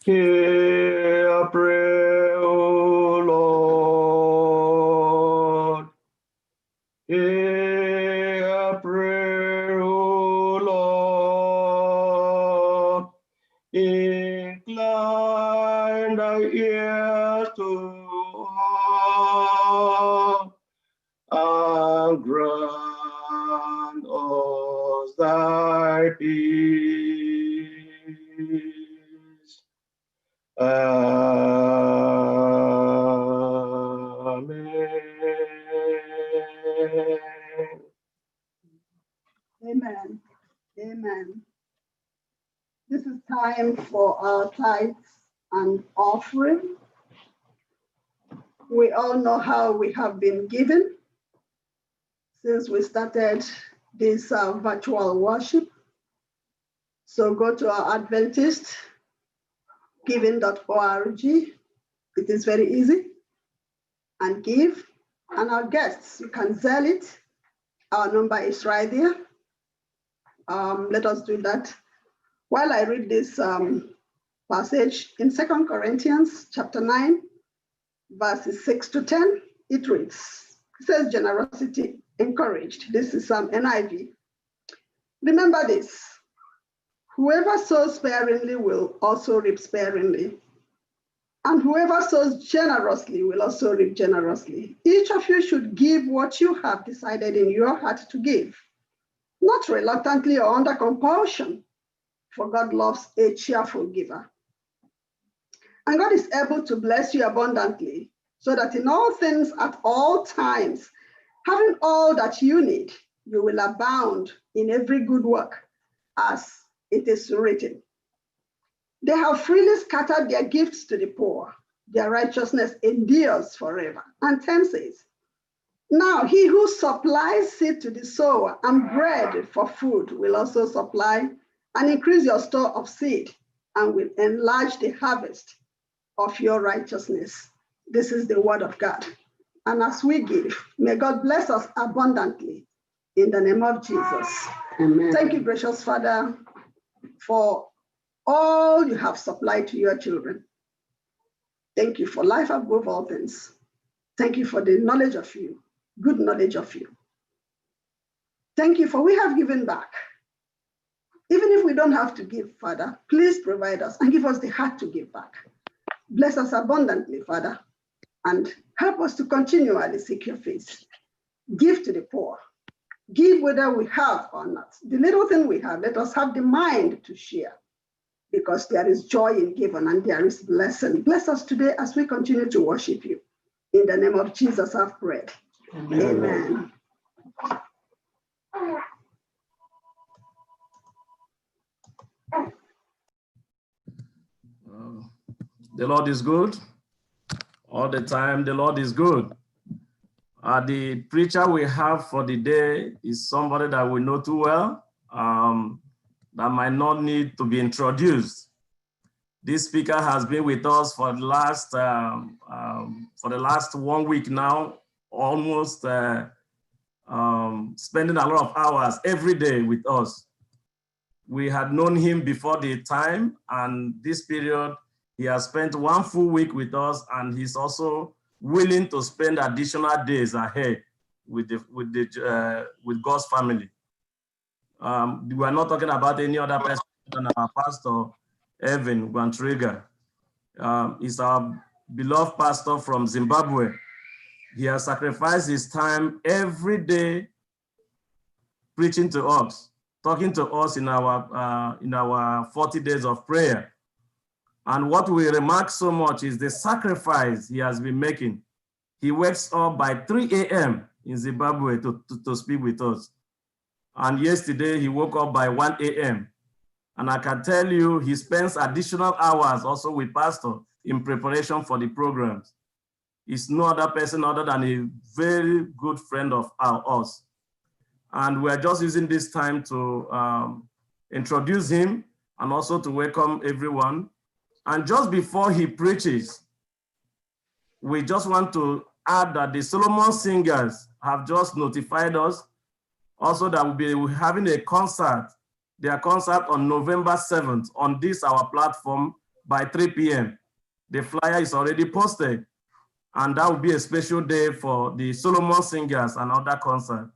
Hear our prayer, O Lord. Hear our prayer, O Lord. Incline thy ear to us, and grant us thy peace. Amen. Amen. This is time for our tithes and offering. We all know how we have been given since we started this virtual worship. So go to our Adventist giving.org. It is very easy, and give. And our guests, you can sell it. Our number is right there. Let us do that. While I read this passage in 2 Corinthians chapter 9, verses 6 to 10, it reads, it says, generosity encouraged. This is some NIV. Remember this, whoever sows sparingly will also reap sparingly, and whoever sows generously will also reap generously. Each of you should give what you have decided in your heart to give, not reluctantly or under compulsion, for God loves a cheerful giver. And God is able to bless you abundantly, so that in all things at all times, having all that you need, you will abound in every good work, as it is written. They have freely scattered their gifts to the poor. Their righteousness endures forever. And 10 says, now he who supplies seed to the sower and bread for food will also supply and increase your store of seed and will enlarge the harvest of your righteousness. This is the word of God. And as we give, may God bless us abundantly in the name of Jesus. Amen. Thank you, gracious Father, for all you have supplied to your children. Thank you for life above all things. Thank you for the knowledge of you, good knowledge of you. Thank you for we have given back. Even if we don't have to give, Father, please provide us and give us the heart to give back. Bless us abundantly, Father, and help us to continually seek your face. Give to the poor. Give whether we have or not. The little thing we have, let us have the mind to share, because there is joy in giving and there is blessing. Bless us today as we continue to worship you. In the name of Jesus, I've prayed. Amen. The Lord is good. All the time, the Lord is good. The preacher we have for the day is somebody that we know too well, that might not need to be introduced. This speaker has been with us for the last 1 week now, almost spending a lot of hours every day with us. We had known him before the time, and this period, he has spent 1 full week with us, and he's also willing to spend additional days ahead with God's family. We are not talking about any other person than our pastor, Evan Guantriga. He's our beloved pastor from Zimbabwe. He has sacrificed his time every day preaching to us, talking to us in our 40 days of prayer. And what we remark so much is the sacrifice he has been making. He wakes up by 3 a.m. in Zimbabwe to speak with us. And yesterday he woke up by 1 a.m. And I can tell you, he spends additional hours also with Pastor in preparation for the programs. He's no other person other than a very good friend of ours. And we're just using this time to introduce him and also to welcome everyone. And just before he preaches, we just want to add that the Solomon Singers have just notified us also that we'll be having a concert, their concert on November 7th on this, our platform, by 3 p.m. The flyer is already posted, and that will be a special day for the Solomon Singers and other concert.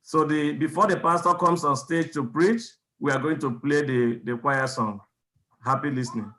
So before the pastor comes on stage to preach, we are going to play the choir song. Happy listening.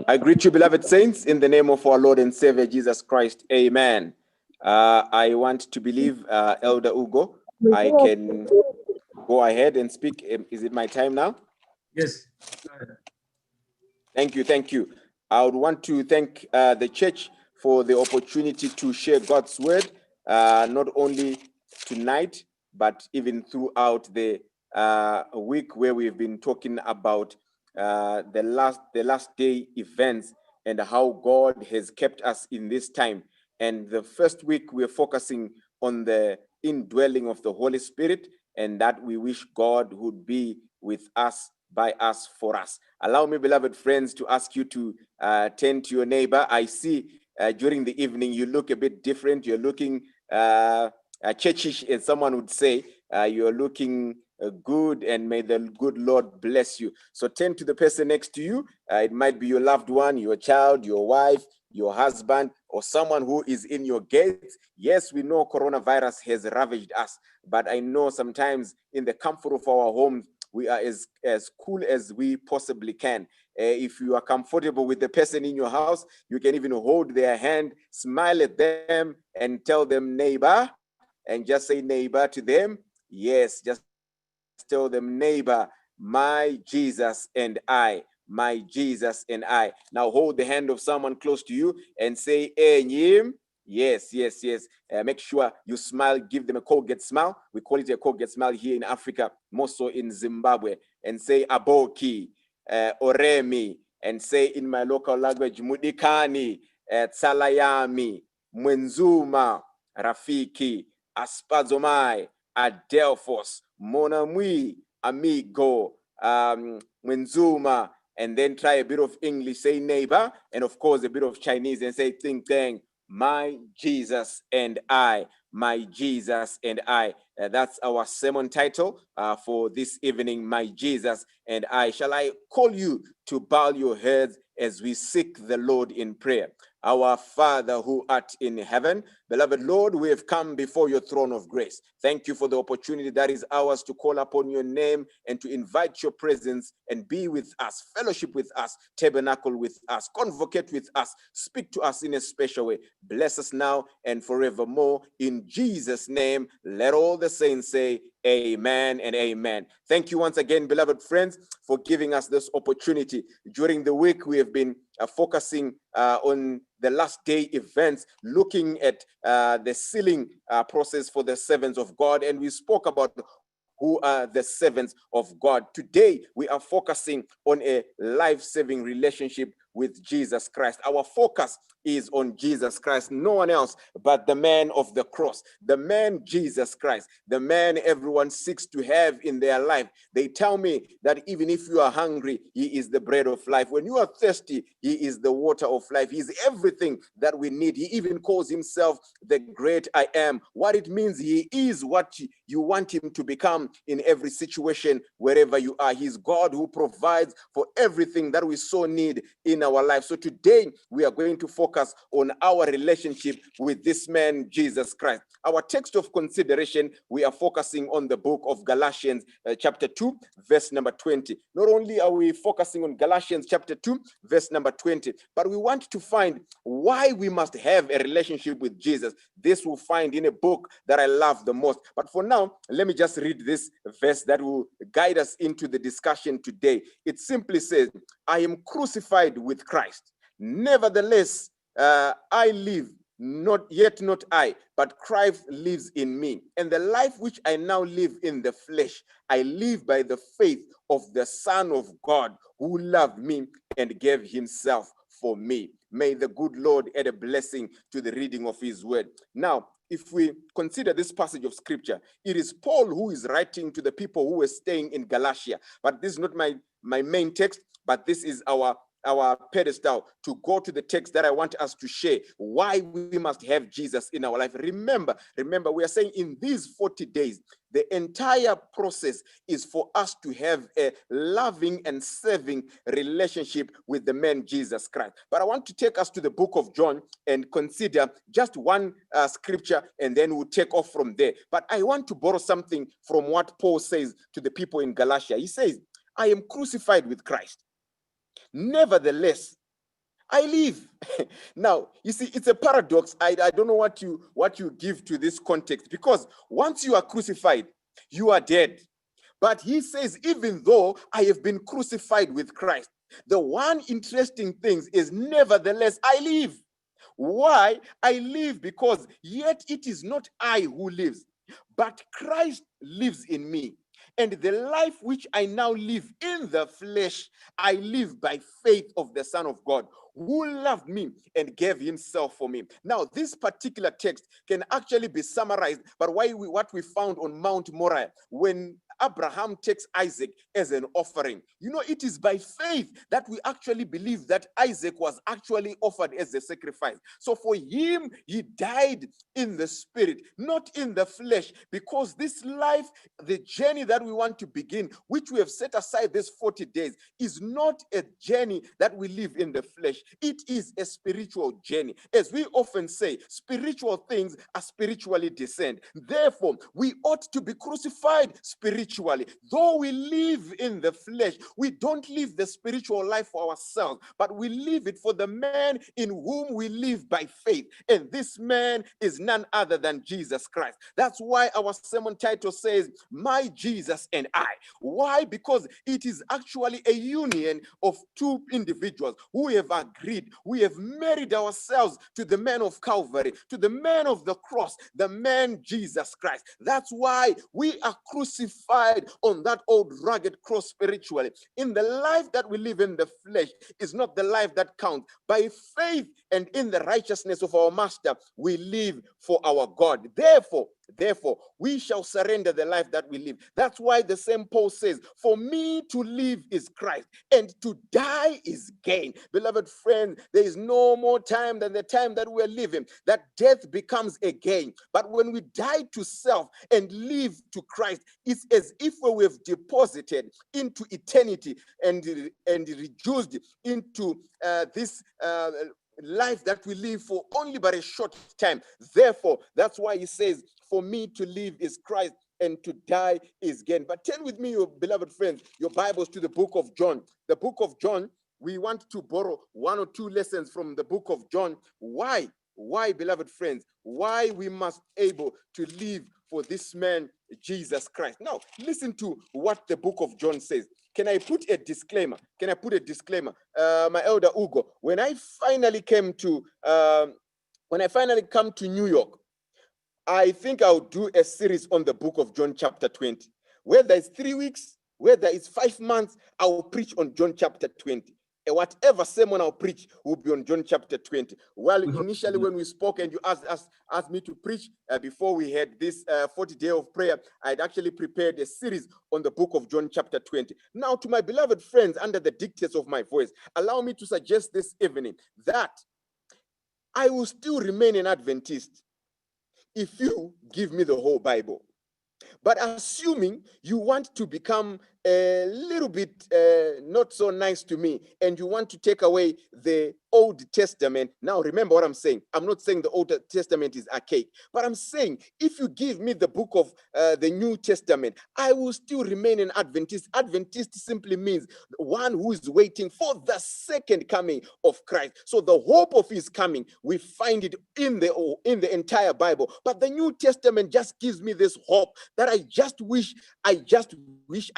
I greet you, beloved saints, in the name of our Lord and Savior Jesus Christ. Amen. I want to believe, Elder Ugo, I can go ahead and speak. Is it my time now? Yes. Thank you. Thank you. I would want to thank the church for the opportunity to share God's word, not only tonight, but even throughout the week where we've been talking about the last day events and how God has kept us in this time. And the first week we're focusing on the indwelling of the Holy Spirit, and that we wish God would be with us, by us, for us. Allow me, beloved friends, to ask you to turn to your neighbor. I see during the evening you look a bit different. You're looking churchish, as someone would say. You're looking good, and may the good Lord bless you. So turn to the person next to you. It might be your loved one, your child, your wife, your husband, or someone who is in your gates. Yes, we know coronavirus has ravaged us, but I know sometimes in the comfort of our homes, we are as cool as we possibly can. If you are comfortable with the person in your house, you can even hold their hand, smile at them, and tell them neighbor, and just say neighbor to them. Yes, just tell them neighbor, my Jesus and I. My Jesus and I. Now hold the hand of someone close to you and say, Enyim. Yes, yes, yes. Make sure you smile, give them a Colgate smile. We call it a Colgate smile here in Africa, more so in Zimbabwe. And say Aboki, Oremi, and say in my local language, Mudikani, Tsalayami, Mwenzuma, Rafiki, Aspazomai, Adelphos, Monamui, Amigo, Mwenzuma, and then try a bit of English, say neighbor, and of course a bit of Chinese, and say ting tang, my Jesus and I, my Jesus and I. That's our sermon title for this evening, my Jesus and I. Shall I call you to bow your heads as we seek the Lord in prayer? Our Father who art in heaven, beloved Lord, we have come before your throne of grace. Thank you for the opportunity that is ours to call upon your name and to invite your presence and be with us, fellowship with us, tabernacle with us, convocate with us, speak to us in a special way. Bless us now and forevermore. In Jesus' name, let all the saints say amen and amen. Thank you once again, beloved friends, for giving us this opportunity. During the week, we have been focusing on the last day events, looking at the sealing process for the servants of God, and we spoke about who are the servants of God. Today, we are focusing on a life-saving relationship with Jesus Christ. Our focus is on Jesus Christ, no one else but the man of the cross, the man Jesus Christ, the man everyone seeks to have in their life. They tell me that even if you are hungry, he is the bread of life. When you are thirsty, he is the water of life. He is everything that we need. He even calls himself the great I am. What it means, he is what you want him to become in every situation, wherever you are. He's God who provides for everything that we so need in our life. So today we are going to focus on our relationship with this man, Jesus Christ. Our text of consideration, we are focusing on the book of Galatians chapter 2, verse number 20. Not only are we focusing on Galatians chapter 2, verse number 20, but we want to find why we must have a relationship with Jesus. This we'll find in a book that I love the most. But for now, let me just read this verse that will guide us into the discussion today. It simply says, I am crucified with Christ. Nevertheless, I live, not I, but Christ lives in me. And the life which I now live in the flesh, I live by the faith of the Son of God who loved me and gave himself for me. May the good Lord add a blessing to the reading of his word. Now, if we consider this passage of scripture, it is Paul who is writing to the people who were staying in Galatia. But this is not my main text, but this is our pedestal to go to the text that I want us to share, why we must have Jesus in our life. Remember, we are saying in these 40 days, the entire process is for us to have a loving and serving relationship with the man Jesus Christ. But I want to take us to the book of John and consider just one scripture, and then we'll take off from there. But I want to borrow something from what Paul says to the people in Galatia. He says, I am crucified with Christ. Nevertheless, I live. Now, you see, it's a paradox. I don't know what you give to this context, because once you are crucified, you are dead. But he says, even though I have been crucified with Christ, the one interesting thing is, nevertheless, I live. Why? I live because yet it is not I who lives, but Christ lives in me. And the life which I now live in the flesh, I live by faith of the Son of God, who loved me and gave himself for me. Now, this particular text can actually be summarized by what we found on Mount Moriah when Abraham takes Isaac as an offering. You know, it is by faith that we actually believe that Isaac was actually offered as a sacrifice. So for him, he died in the spirit, not in the flesh, because this life, the journey that we want to begin, which we have set aside this 40 days, is not a journey that we live in the flesh. It is a spiritual journey. As we often say, spiritual things are spiritually discerned. Therefore, we ought to be crucified spiritually. Though we live in the flesh, we don't live the spiritual life for ourselves, but we live it for the man in whom we live by faith. And this man is none other than Jesus Christ. That's why our sermon title says, My Jesus and I. Why? Because it is actually a union of two individuals who have agreed. We have married ourselves to the man of Calvary, to the man of the cross, the man Jesus Christ. That's why we are crucified on that old rugged cross spiritually. In the life that we live in the flesh is not the life that counts. By faith and in the righteousness of our Master, we live for our God. Therefore, we shall surrender the life that we live. That's why the same Paul says, for me to live is Christ, and to die is gain. Beloved friends, there is no more time than the time that we're living, that death becomes a gain. But when we die to self and live to Christ, it's as if we have deposited into eternity and reduced into this life that we live for only but a short time. Therefore, that's why he says, for me to live is Christ and to die is gain. But turn with me, your beloved friends, your Bibles to the book of John. The book of John, we want to borrow one or two lessons from the book of John. Why, beloved friends? Why we must able to live for this man, Jesus Christ. Now, listen to what the book of John says. Can I put a disclaimer? My elder Ugo, when I finally come to New York, I think I'll do a series on the book of John chapter 20. Whether it's 3 weeks, whether it's 5 months, I will preach on John chapter 20. And whatever sermon I'll preach will be on John chapter 20. Well, initially when we spoke and you asked me to preach before we had this 40-day of prayer, I'd actually prepared a series on the book of John chapter 20. Now, to my beloved friends, under the dictates of my voice, allow me to suggest this evening that I will still remain an Adventist if you give me the whole Bible. But assuming you want to become a little bit not so nice to me and you want to take away the Old Testament. Now, remember what I'm saying. I'm not saying the Old Testament is archaic, but I'm saying if you give me the book of the New Testament, I will still remain an Adventist. Adventist simply means one who is waiting for the second coming of Christ. So the hope of his coming, we find it in the entire Bible. But the New Testament just gives me this hope that I just wish I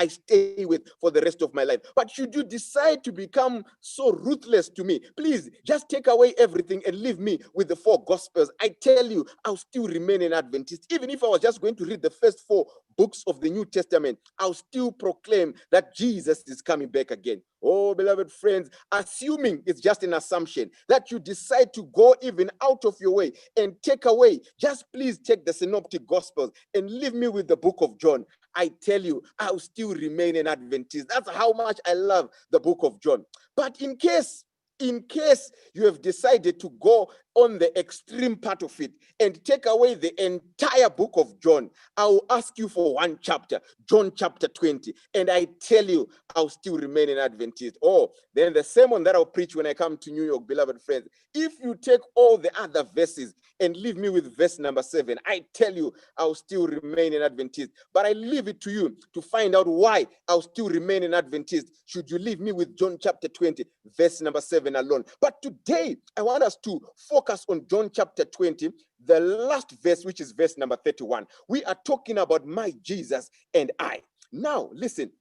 stay with for the rest of my life. But should you decide to become so ruthless to me, please just take away everything and leave me with the 4 Gospels. I tell you, I'll still remain an Adventist. Even if I was just going to read the first 4 books of the New Testament, I'll still proclaim that Jesus is coming back again. Oh, beloved friends, assuming it's just an assumption that you decide to go even out of your way and take away, just please take the Synoptic Gospels and leave me with the book of John. I tell you, I'll still remain an Adventist. That's how much I love the book of John. But in case you have decided to go on the extreme part of it and take away the entire book of John, I will ask you for one chapter, John chapter 20, and I tell you, I'll still remain an Adventist. Oh, then the sermon that I'll preach when I come to New York, beloved friends, if you take all the other verses and leave me with verse number 7, I tell you, I'll still remain an Adventist. But I leave it to you to find out why I'll still remain an Adventist should you leave me with John chapter 20, verse number 7 alone. But today, I want us to focus on John chapter 20, the last verse, which is verse number 31. We are talking about my Jesus and I. Now, listen,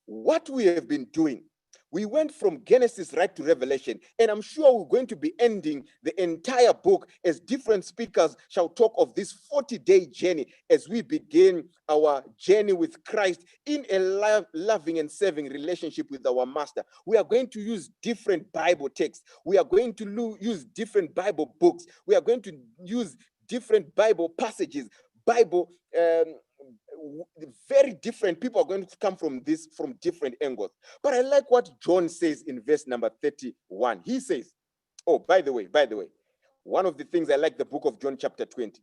what we have been doing, we went from Genesis right to Revelation, and I'm sure we're going to be ending the entire book as different speakers shall talk of this 40-day journey as we begin our journey with Christ in a loving and serving relationship with our Master. We are going to use different Bible texts. We are going to use different Bible books. We are going to use different Bible passages, Bible very different people are going to come from this from different angles. But I like what John says in verse number 31. He says, oh, by the way, one of the things I like the book of John chapter 20,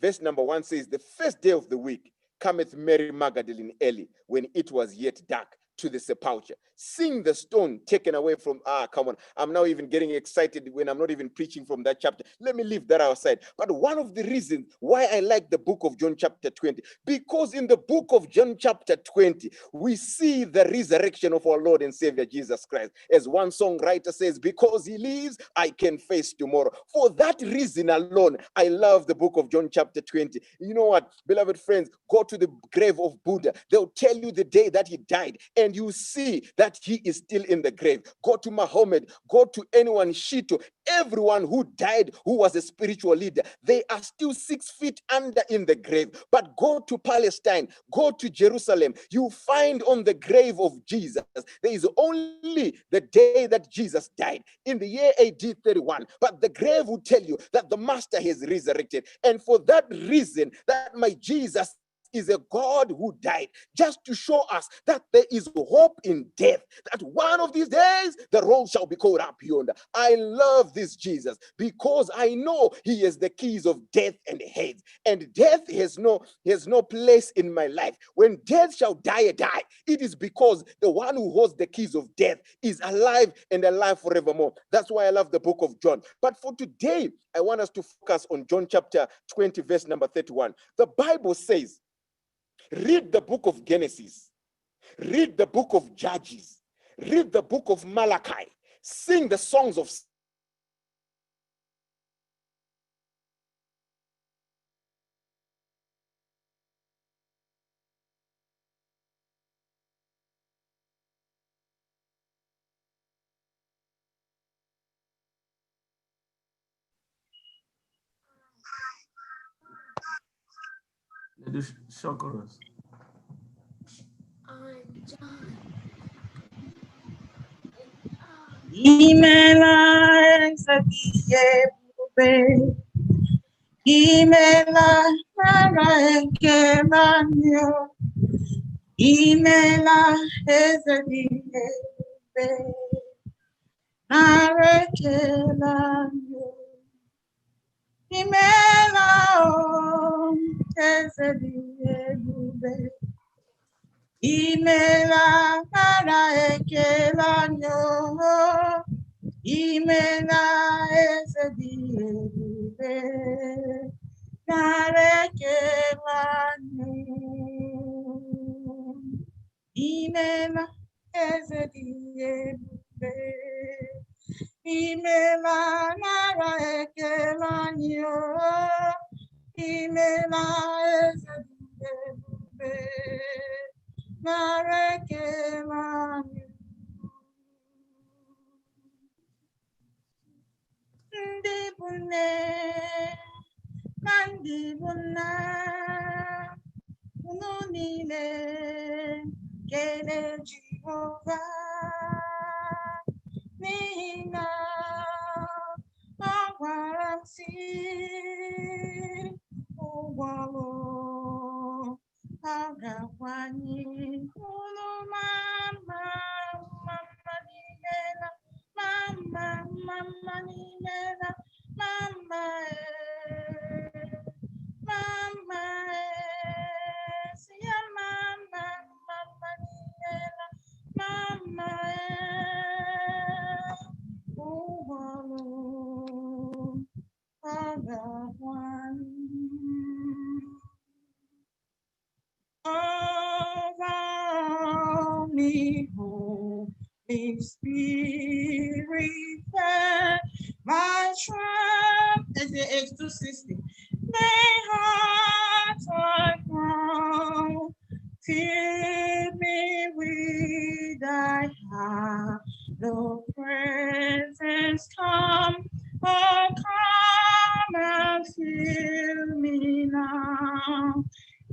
verse number 1 says, the first day of the week cometh Mary Magdalene early, when it was yet dark, to the sepulchre, seeing the stone taken away from, come on, I'm now even getting excited when I'm not even preaching from that chapter. Let me leave that outside. But one of the reasons why I like the book of John chapter 20, because in the book of John chapter 20, we see the resurrection of our Lord and Savior Jesus Christ. As one songwriter says, because he lives, I can face tomorrow. For that reason alone, I love the book of John chapter 20. You know what, beloved friends, go to the grave of Buddha. They'll tell you the day that he died, and you see that he is still in the grave. Go to Muhammad, go to anyone, Shito, everyone who died, who was a spiritual leader, they are still 6 feet under in the grave. But go to Palestine, go to Jerusalem, you find on the grave of Jesus, there is only the day that Jesus died, in the year AD 31. But the grave will tell you that the Master has resurrected. And for that reason, that my Jesus is a God who died, just to show us that there is hope in death, that one of these days the roll shall be called up yonder. I love this Jesus because I know he has the keys of death and Hades, and death has no place in my life. When death shall die, it is because the one who holds the keys of death is alive and alive forevermore. That's why I love the book of John. But for today, I want us to focus on John chapter 20, verse number 31. The Bible says, read the book of Genesis, read the book of Judges, read the book of Malachi, sing the songs of Shock us. Imela esabiye bube. Imela nara ekelanyo. Imela esabiye bube. Nara ekelanyo. Imela o esabiye bube. Imela nara ekelanyo. Imela esabiye narekelanu. Imela esabiye imela narekelanu. Imela esabiye narekelanu. Ndibune, mandibuna, ununile, kele Jehovah, nina, agwaramsi, ugwalo, agakwani, unu mama, mama nimela, mama nimela, mama me, Holy Spirit, that my strength is the X260. My heart I crown, fill me with thy heart, the presence come, oh come and fill me now,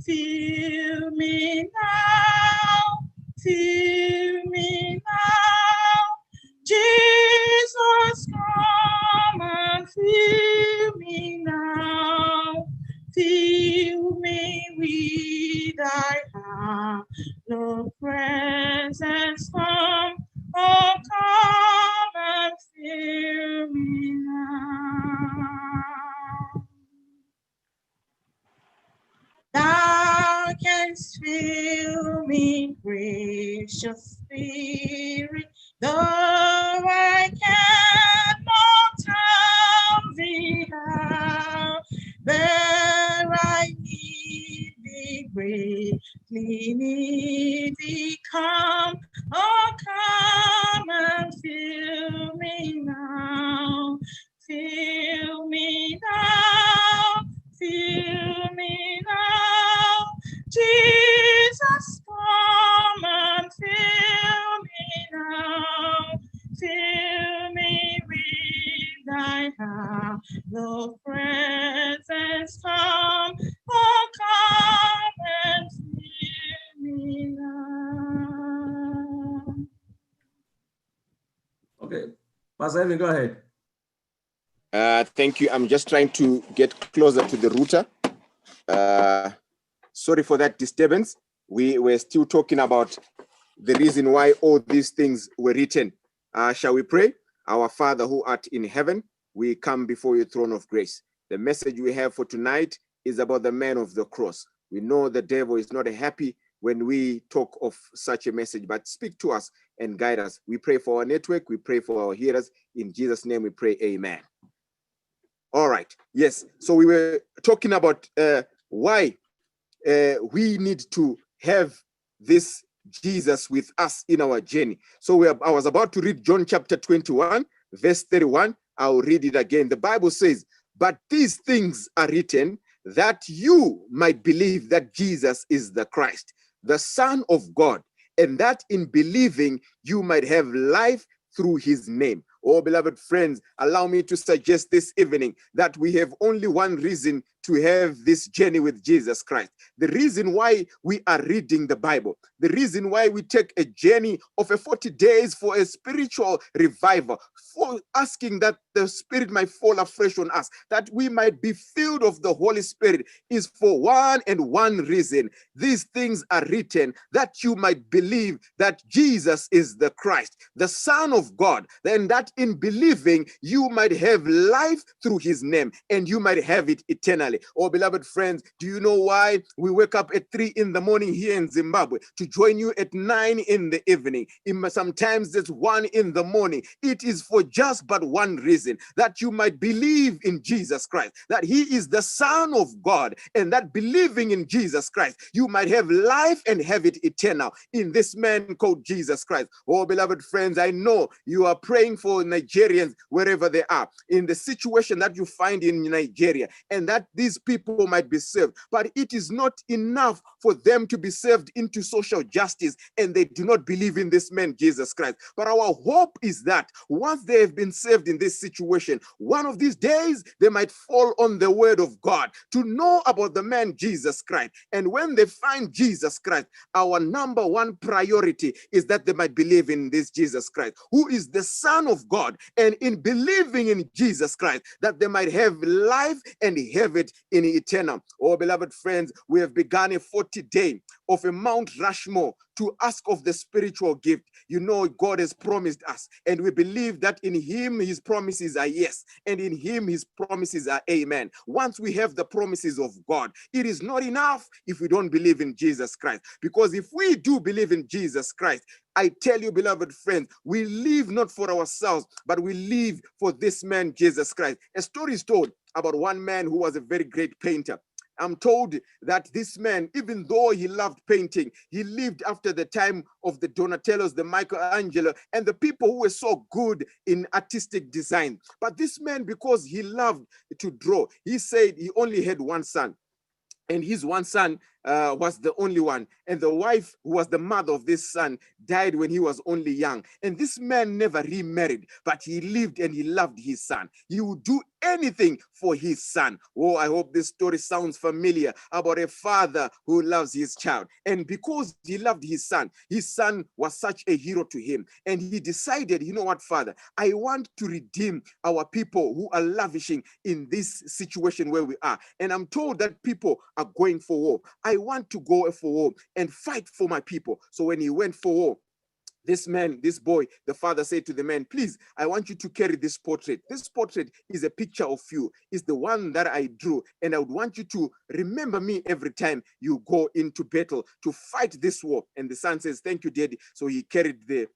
fill me now, fill me now, Jesus come and fill me now, fill me with thy heart, the presence come, oh come and fill me now. Thou canst fill me, gracious Spirit, though I cannot tell thee how, there I need thee, greatly need thee, come, oh come and fill me now, fill me now, fill me now, Jesus, come and fill me now, fill me with thy heart, the presence come, oh come and fill me now. Okay, Pastor Evan, go ahead. Thank you. I'm just trying to get closer to the router. Sorry for that disturbance. We were still talking about the reason why all these things were written. Shall we pray? Our Father who art in heaven, we come before your throne of grace. The message we have for tonight is about the man of the cross. We know the devil is not happy when we talk of such a message, but speak to us and guide us. We pray for our network. We pray for our hearers. In Jesus' name we pray, amen. All right. Yes. So we were talking about why we need to have this Jesus with us in our journey. So I was about to read John chapter 21, verse 31. I'll read it again. The Bible says, but these things are written that you might believe that Jesus is the Christ, the Son of God, and that in believing you might have life through his name. Oh, beloved friends, allow me to suggest this evening that we have only one reason to have this journey with Jesus Christ. The reason why we are reading the Bible, the reason why we take a journey of a 40 days for a spiritual revival, for asking that the Spirit might fall afresh on us, that we might be filled of the Holy Spirit, is for one and one reason. These things are written that you might believe that Jesus is the Christ, the Son of God, and that in believing you might have life through his name and you might have it eternally. Oh, beloved friends, do you know why we wake up at 3 in the morning here in Zimbabwe to join you at 9 in the evening? Sometimes it's 1 in the morning. It is for just but one reason, that you might believe in Jesus Christ, that he is the Son of God, and that believing in Jesus Christ, you might have life and have it eternal in this man called Jesus Christ. Oh, beloved friends, I know you are praying for Nigerians wherever they are, in the situation that you find in Nigeria, and that these people might be saved. But it is not enough for them to be saved into social justice and they do not believe in this man, Jesus Christ. But our hope is that once they have been saved in this situation, one of these days they might fall on the word of God to know about the man, Jesus Christ. And when they find Jesus Christ, our number one priority is that they might believe in this Jesus Christ, who is the Son of God, and in believing in Jesus Christ, that they might have life and have it in eternal. Oh, beloved friends, we have begun a 40-day of a Mount Rushmore to ask of the spiritual gift. You know, God has promised us, and we believe that in him his promises are yes, and in him his promises are amen. Once we have the promises of God, it is not enough if we don't believe in Jesus Christ, because if we do believe in Jesus Christ, I tell you, beloved friends, we live not for ourselves, but we live for this man, Jesus Christ. A story is told about one man who was a very great painter. I'm told that this man, even though he loved painting, he lived after the time of the Donatellos, the Michelangelo, and the people who were so good in artistic design. But this man, because he loved to draw, he said he only had one son. And his one son was the only one. And the wife, who was the mother of this son, died when he was only young. And this man never remarried, but he lived and he loved his son. He would do anything for his son. Oh, I hope this story sounds familiar about a father who loves his child. And because he loved his son was such a hero to him. And he decided, you know what, Father, I want to redeem our people who are lavishing in this situation where we are. And I'm told that people are going for war. I want to go for war and fight for my people. So when he went for war, this man, this boy, the father said to the man, please, I want you to carry this portrait. This portrait is a picture of you. It's the one that I drew. And I would want you to remember me every time you go into battle to fight this war. And the son says, thank you, Daddy. So he carried the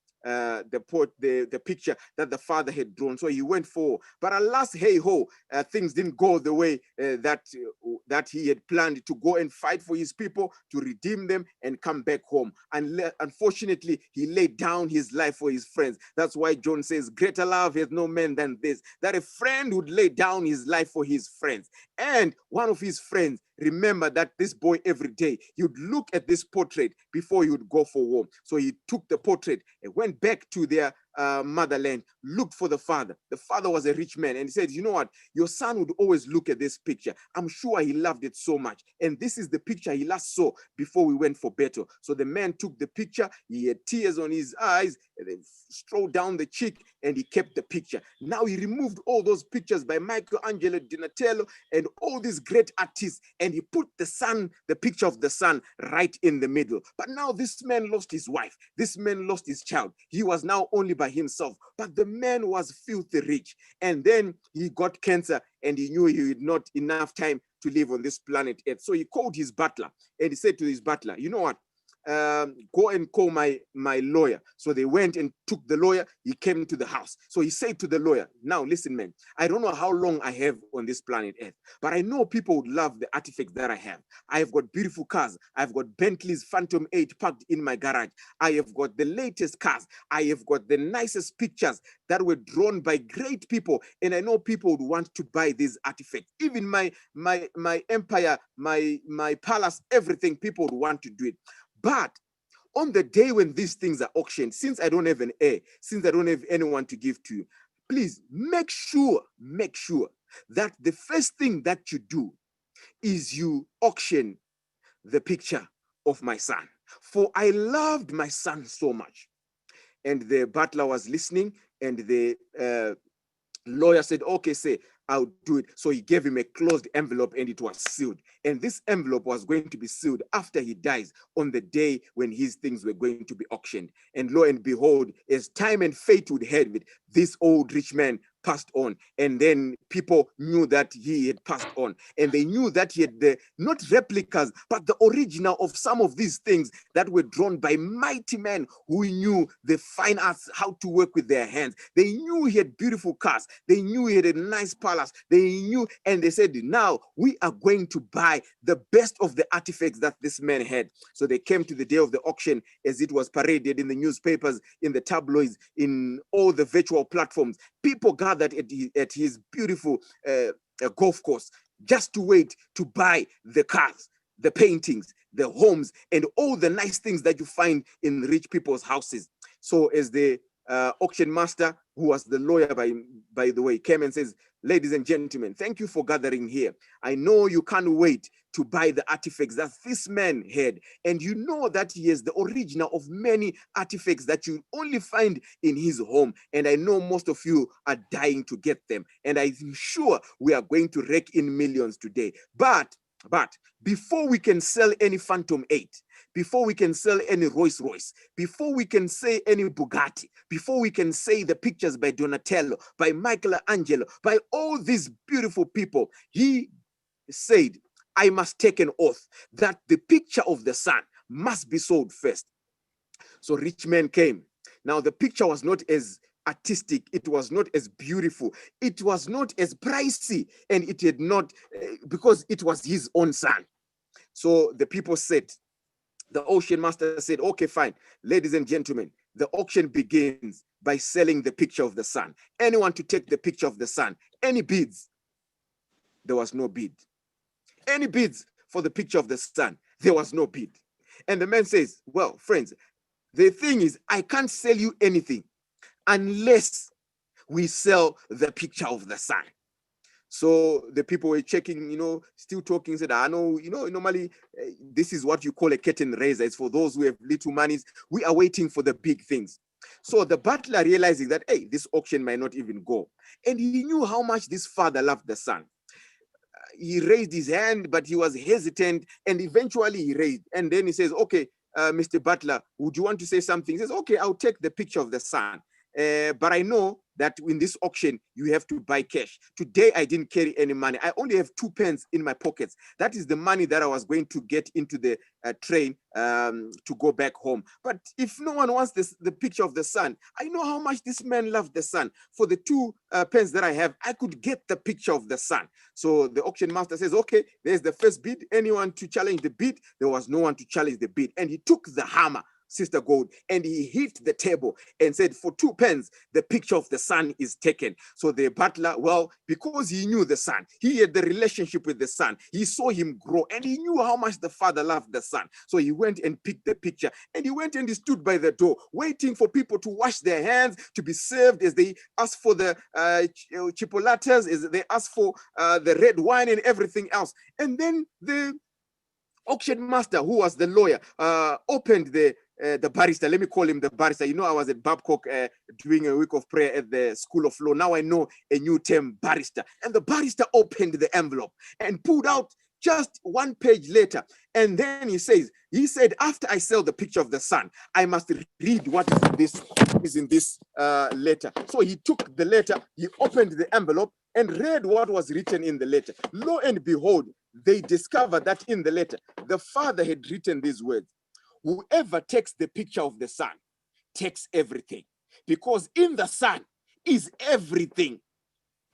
picture that the father had drawn. So he went for, but alas, hey ho, things didn't go the way that he had planned, to go and fight for his people, to redeem them and come back home. And unfortunately, he laid down his life for his friends. That's why John says, greater love has no man than this, that a friend would lay down his life for his friends. And one of his friends, remember that this boy every day, you'd look at this portrait before you'd go for war. So he took the portrait and went back to their motherland, looked for the father. The father was a rich man, and he said, you know what, your son would always look at this picture. I'm sure he loved it so much. And this is the picture he last saw before we went for battle. So the man took the picture, he had tears on his eyes, and then strolled down the cheek, and he kept the picture. Now he removed all those pictures by Michelangelo, Donatello, and all these great artists, and he put the picture of the son right in the middle. But now this man lost his wife. This man lost his child. He was now only by himself, but the man was filthy rich. And then he got cancer, and he knew he had not enough time to live on this planet Earth. So he called his butler, and he said to his butler, you know what, go and call my lawyer. So they went and took the lawyer. He came to the house. So he said to the lawyer, now listen, man, I don't know how long I have on this planet Earth, but I know people would love the artifacts that I have. I have got beautiful cars. I've got Bentley's Phantom 8 parked in my garage. I have got the latest cars. I have got the nicest pictures that were drawn by great people. And I know people would want to buy these artifacts. Even my empire, my palace, everything, people would want to do it. But on the day when these things are auctioned, since I don't have an heir, since I don't have anyone to give to you, please make sure that the first thing that you do is you auction the picture of my son. For I loved my son so much. And the butler was listening, and the lawyer said, okay, say, I'll do it. So he gave him a closed envelope, and it was sealed. And this envelope was going to be sealed after he dies, on the day when his things were going to be auctioned. And lo and behold, as time and fate would have it, this old rich man passed on. And then people knew that he had passed on. And they knew that he had not replicas, but the original of some of these things that were drawn by mighty men who knew the fine arts, how to work with their hands. They knew he had beautiful cars. They knew he had a nice palace. They knew, and they said, now we are going to buy the best of the artifacts that this man had. So they came to the day of the auction, as it was paraded in the newspapers, in the tabloids, in all the virtual platforms. People gathered at his beautiful golf course just to wait to buy the cars, the paintings, the homes, and all the nice things that you find in rich people's houses. So as the auction master, who was the lawyer by the way, came and says, ladies and gentlemen, thank you for gathering here. I know you can't wait to buy the artifacts that this man had. And you know that he is the original of many artifacts that you only find in his home. And I know most of you are dying to get them. And I'm sure we are going to rake in millions today. But before we can sell any Phantom 8, before we can sell any Rolls Royce, before we can say any Bugatti, before we can say the pictures by Donatello, by Michelangelo, by all these beautiful people, he said, I must take an oath that the picture of the son must be sold first. So rich men came. Now the picture was not as artistic, it was not as beautiful, it was not as pricey, and it had not, because it was his own son. So the people said, the auction master said, okay, fine, ladies and gentlemen, the auction begins by selling the picture of the son. Anyone to take the picture of the son? Any bids? There was no bid. Any bids for the picture of the son? There was no bid. And the man says, well, friends, the thing is, I can't sell you anything unless we sell the picture of the son. So the people were checking, still talking, said, I know, normally this is what you call a curtain raiser. It's for those who have little monies. We are waiting for the big things. So the butler, realizing that, hey, this auction might not even go. And he knew how much this father loved the son. He raised his hand, but he was hesitant, and eventually he raised. And then he says, okay, Mr. Butler, would you want to say something? He says, okay, I'll take the picture of the son. But I know that in this auction, you have to buy cash. Today, I didn't carry any money. I only have 2 pence in my pockets. That is the money that I was going to get into the train to go back home. But if no one wants the picture of the son, I know how much this man loved the son. For the 2 pence that I have, I could get the picture of the son. So the auction master says, okay, there's the first bid. Anyone to challenge the bid? There was no one to challenge the bid. And he took the hammer, Sister Gold, and he hit the table and said, for 2 pence, the picture of the son is taken. So the butler, well, because he knew the son, he had the relationship with the son, he saw him grow, and he knew how much the father loved the son. So he went and picked the picture, and he went and he stood by the door, waiting for people to wash their hands, to be served as they asked for the chipolatas, as they asked for the red wine and everything else. And then the auction master, who was the lawyer, opened the barrister. Let me call him the barrister. I was at Babcock doing a week of prayer at the School of Law. Now I know a new term, barrister. And the barrister opened the envelope and pulled out just 1 page later. And then he said, after I sell the picture of the son, I must read what is in this letter. So he took the letter, he opened the envelope and read what was written in the letter. Lo and behold, they discovered that in the letter, the father had written these words: whoever takes the picture of the son takes everything, because in the son is everything.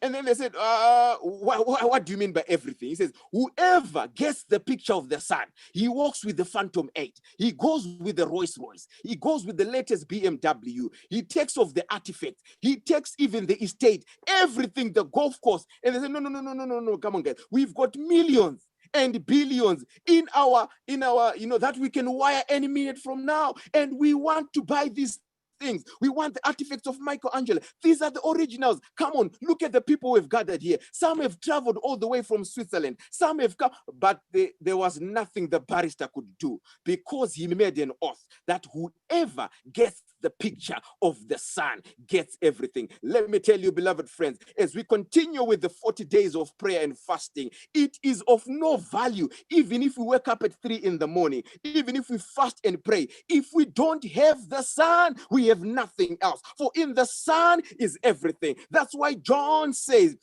And then they said, what do you mean by everything? He says, whoever gets the picture of the son, he walks with the Phantom 8. He goes with the Rolls Royce. He goes with the latest BMW. He takes off the artifacts. He takes even the estate, everything, the golf course. And they said, no, come on, guys. We've got millions and billions in our, that we can wire any minute from now. And we want to buy these things. We want the artifacts of Michelangelo. These are the originals. Come on, look at the people we've gathered here. Some have traveled all the way from Switzerland. Some have come, but there was nothing the barrister could do, because he made an oath that whoever gets the picture of the son gets everything. Let me tell you, beloved friends, as we continue with the 40 days of prayer and fasting, it is of no value, even if we wake up at 3 in the morning, even if we fast and pray. If we don't have the son, we have nothing else. For in the son is everything. That's why John says,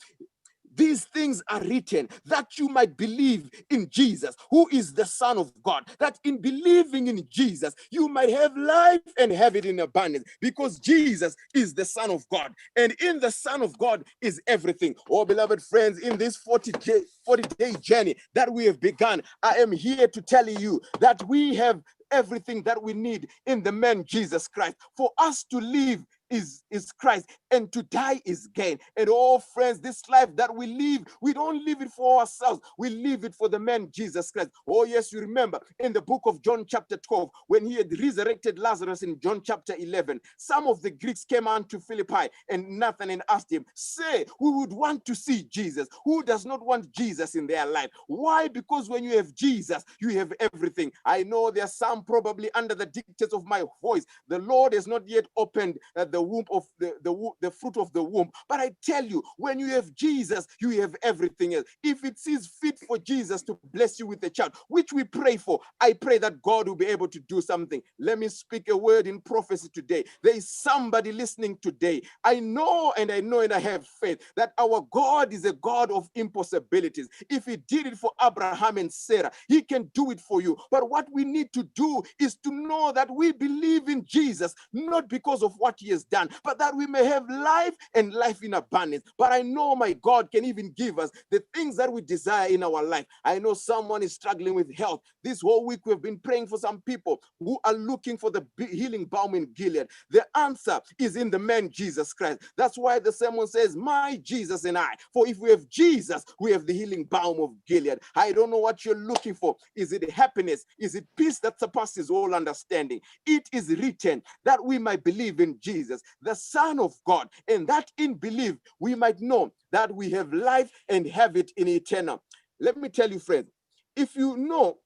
these things are written that you might believe in Jesus, who is the Son of God, that in believing in Jesus, you might have life and have it in abundance, because Jesus is the Son of God, and in the Son of God is everything. Oh, beloved friends, in this 40-day journey that we have begun, I am here to tell you that we have everything that we need in the man Jesus Christ. For us to live is Christ, and to die is gain. And oh, friends, this life that we live, we don't live it for ourselves, we live it for the man Jesus Christ. Oh yes, you remember in the book of John chapter 12, when he had resurrected Lazarus in John chapter 11, some of the Greeks came on to Philippi and Nathan and asked him, say, we would want to see Jesus. Who does not want Jesus in their life? Why? Because when you have Jesus, you have everything. I know there are some probably under the dictates of my voice. The Lord has not yet opened the womb of the fruit of the womb. But I tell you, when you have Jesus, you have everything else. If it seems fit for Jesus to bless you with a child, which we pray for, I pray that God will be able to do something. Let me speak a word in prophecy today. There is somebody listening today. I know and I have faith that our God is a God of impossibilities. If he did it for Abraham and Sarah, he can do it for you. But what we need to do is to know that we believe in Jesus, not because of what he has done, but that we may have life and life in abundance. But I know my God can even give us the things that we desire in our life. I know someone is struggling with health. This whole week we've been praying for some people who are looking for the healing balm in Gilead. The answer is in the man Jesus Christ. That's why the sermon says, my Jesus and I. For if we have Jesus, we have the healing balm of Gilead. I don't know what you're looking for. Is it happiness? Is it peace that surpasses all understanding? It is written that we might believe in Jesus, the Son of God, and that in belief we might know that we have life and have it in eternal. Let me tell you, friends, if you know,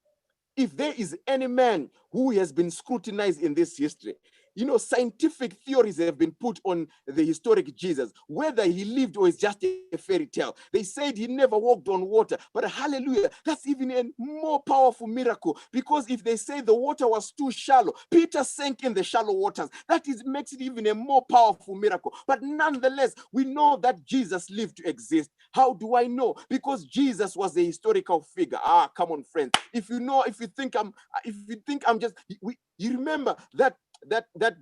if there is any man who has been scrutinized in this history, you know, scientific theories have been put on the historic Jesus, whether he lived or is just a fairy tale. They said he never walked on water, but hallelujah, that's even a more powerful miracle, because if they say the water was too shallow, Peter sank in the shallow waters. That makes it even a more powerful miracle. But nonetheless, we know that Jesus lived to exist. How do I know? Because Jesus was a historical figure. Ah, come on, friends. If you think I'm just, you remember that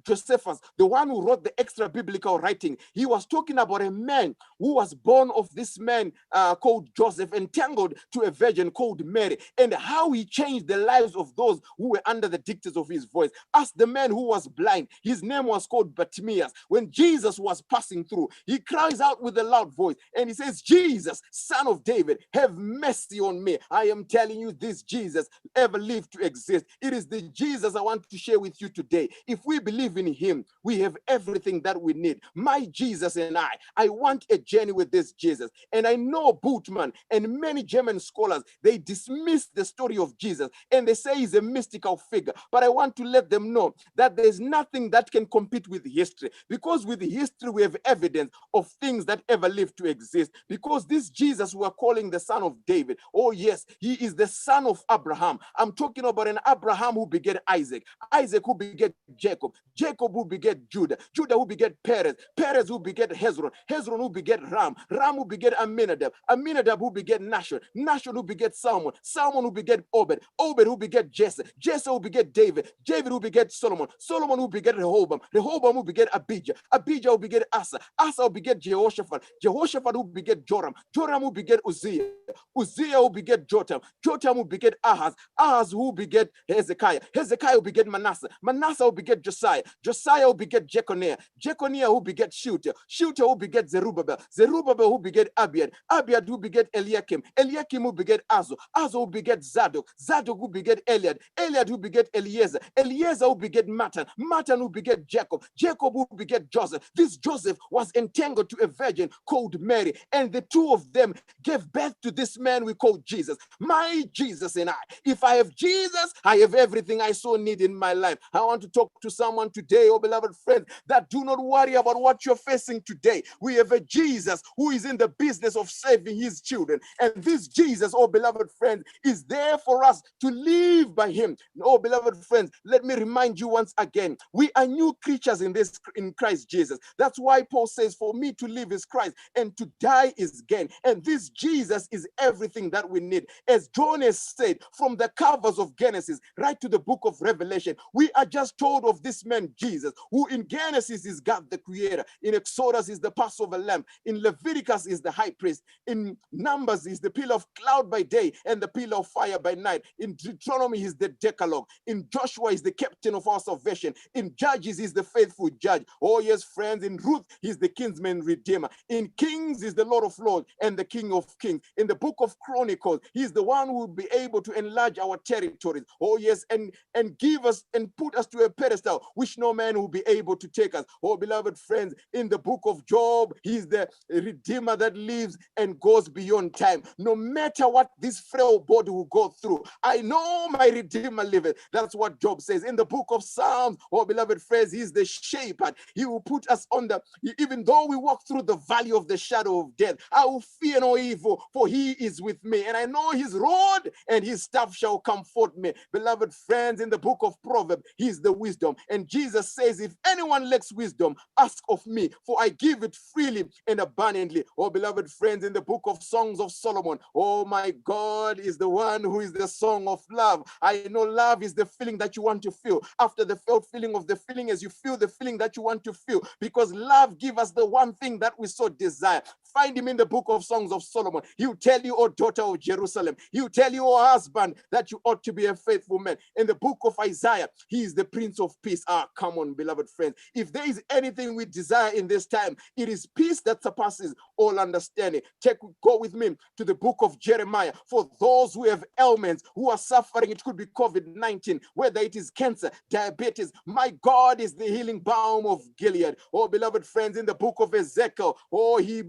Josephus, the one who wrote the extra biblical writing, he was talking about a man who was born of this man called Joseph, entangled to a virgin called Mary, and how he changed the lives of those who were under the dictates of his voice. Ask the man who was blind, his name was called Bartimaeus. When Jesus was passing through, he cries out with a loud voice and he says, Jesus, Son of David, have mercy on me. I am telling you, this Jesus ever lived to exist. It is the Jesus I want to share with you today. If we believe in him, we have everything that we need. My Jesus and I want a journey with this Jesus. And I know Bultmann and many German scholars, they dismiss the story of Jesus and they say he's a mystical figure. But I want to let them know that there's nothing that can compete with history, because with history we have evidence of things that ever lived to exist. Because this Jesus we are calling the Son of David, oh yes, he is the son of Abraham. I'm talking about an Abraham who begat Isaac, Isaac who begat Jacob, Jacob who begat Judah, Judah who begat Perez, Perez who begat Hezron, Hezron who begat Ram, Ram who begat Aminadab, Aminadab who begat Nashon, Nashon who begat Salmon, Salmon who begat Obed, Obed who begat Jesse, Jesse who begat David, David who begat Solomon, Solomon who begat Rehoboam, Rehoboam who begat Abijah, Abijah who begat Asa, Asa who begat Jehoshaphat, Jehoshaphat who begat Joram, Joram who begat Uzziah, Uzziah who begat Jotam, Jotam who begat Ahaz, Ahaz who begat Hezekiah, Hezekiah who begat Manasseh, Manasseh who begat Josiah, Josiah who begat Jeconiah, Jeconiah who begat Shooter, Shooter who begat Zerubbabel, Zerubbabel who begat Abiad, Abiad who begat Eliakim, Eliakim who begat Azo, Azo who begat Zadok, Zadok who begat Eliad, Eliad who begat Eliezer, Eliezer who begat Matan, Matan who begat Jacob, Jacob who begat Joseph. This Joseph was entangled to a virgin called Mary, and the two of them gave birth to this man we call Jesus. My Jesus and I. If I have Jesus, I have everything I so need in my life. I want to talk to someone today, oh beloved friend, that do not worry about what you're facing today. We have a Jesus who is in the business of saving his children. And this Jesus, oh beloved friend, is there for us to live by him. Oh beloved friends, let me remind you once again, we are new creatures in Christ Jesus. That's why Paul says, for me to live is Christ and to die is gain. And this Jesus is everything that we need. As John has said, from the covers of Genesis right to the book of Revelation, we are just told of this man Jesus, who in Genesis is God the creator, in Exodus is the Passover lamb, in Leviticus is the high priest, in Numbers is the pillar of cloud by day and the pillar of fire by night, in Deuteronomy is the Decalogue, in Joshua is the captain of our salvation, in Judges is the faithful judge. Oh yes, friends, in Ruth he's the kinsman redeemer, in Kings is the Lord of lords and the King of kings, in the book of Chronicles he's the one who will be able to enlarge our territories. Oh yes, and give us and put us to a pedestal which no man will be able to take us. Oh beloved friends, in the book of Job he's the redeemer that lives and goes beyond time. No matter what this frail body will go through, I know my redeemer liveth. That's what Job says. In the book of Psalms, oh beloved friends, he's the shepherd. He will put us on the, even though we walk through the valley of the shadow of death, I will fear no evil, for he is with me. And I know his rod and his staff shall comfort me. Beloved friends, in the book of Proverbs, he's the wisdom wisdom. And Jesus says, if anyone lacks wisdom, ask of me, for I give it freely and abundantly. Oh, beloved friends, in the book of Songs of Solomon, oh my God is the one who is the song of love. I know love is the feeling that you want to feel. After the felt feeling of the feeling, as you feel the feeling that you want to feel, because love gives us the one thing that we so desire. Find him in the book of Songs of Solomon. He'll tell you, oh daughter of Jerusalem. He'll tell you, oh husband, that you ought to be a faithful man. In the book of Isaiah, he is the Prince of Peace. Ah, come on, beloved friends. If there is anything we desire in this time, it is peace that surpasses all understanding. Go with me to the book of Jeremiah. For those who have ailments, who are suffering, it could be COVID-19, whether it is cancer, diabetes, my God is the healing balm of Gilead. Oh, beloved friends, in the book of Ezekiel, oh, he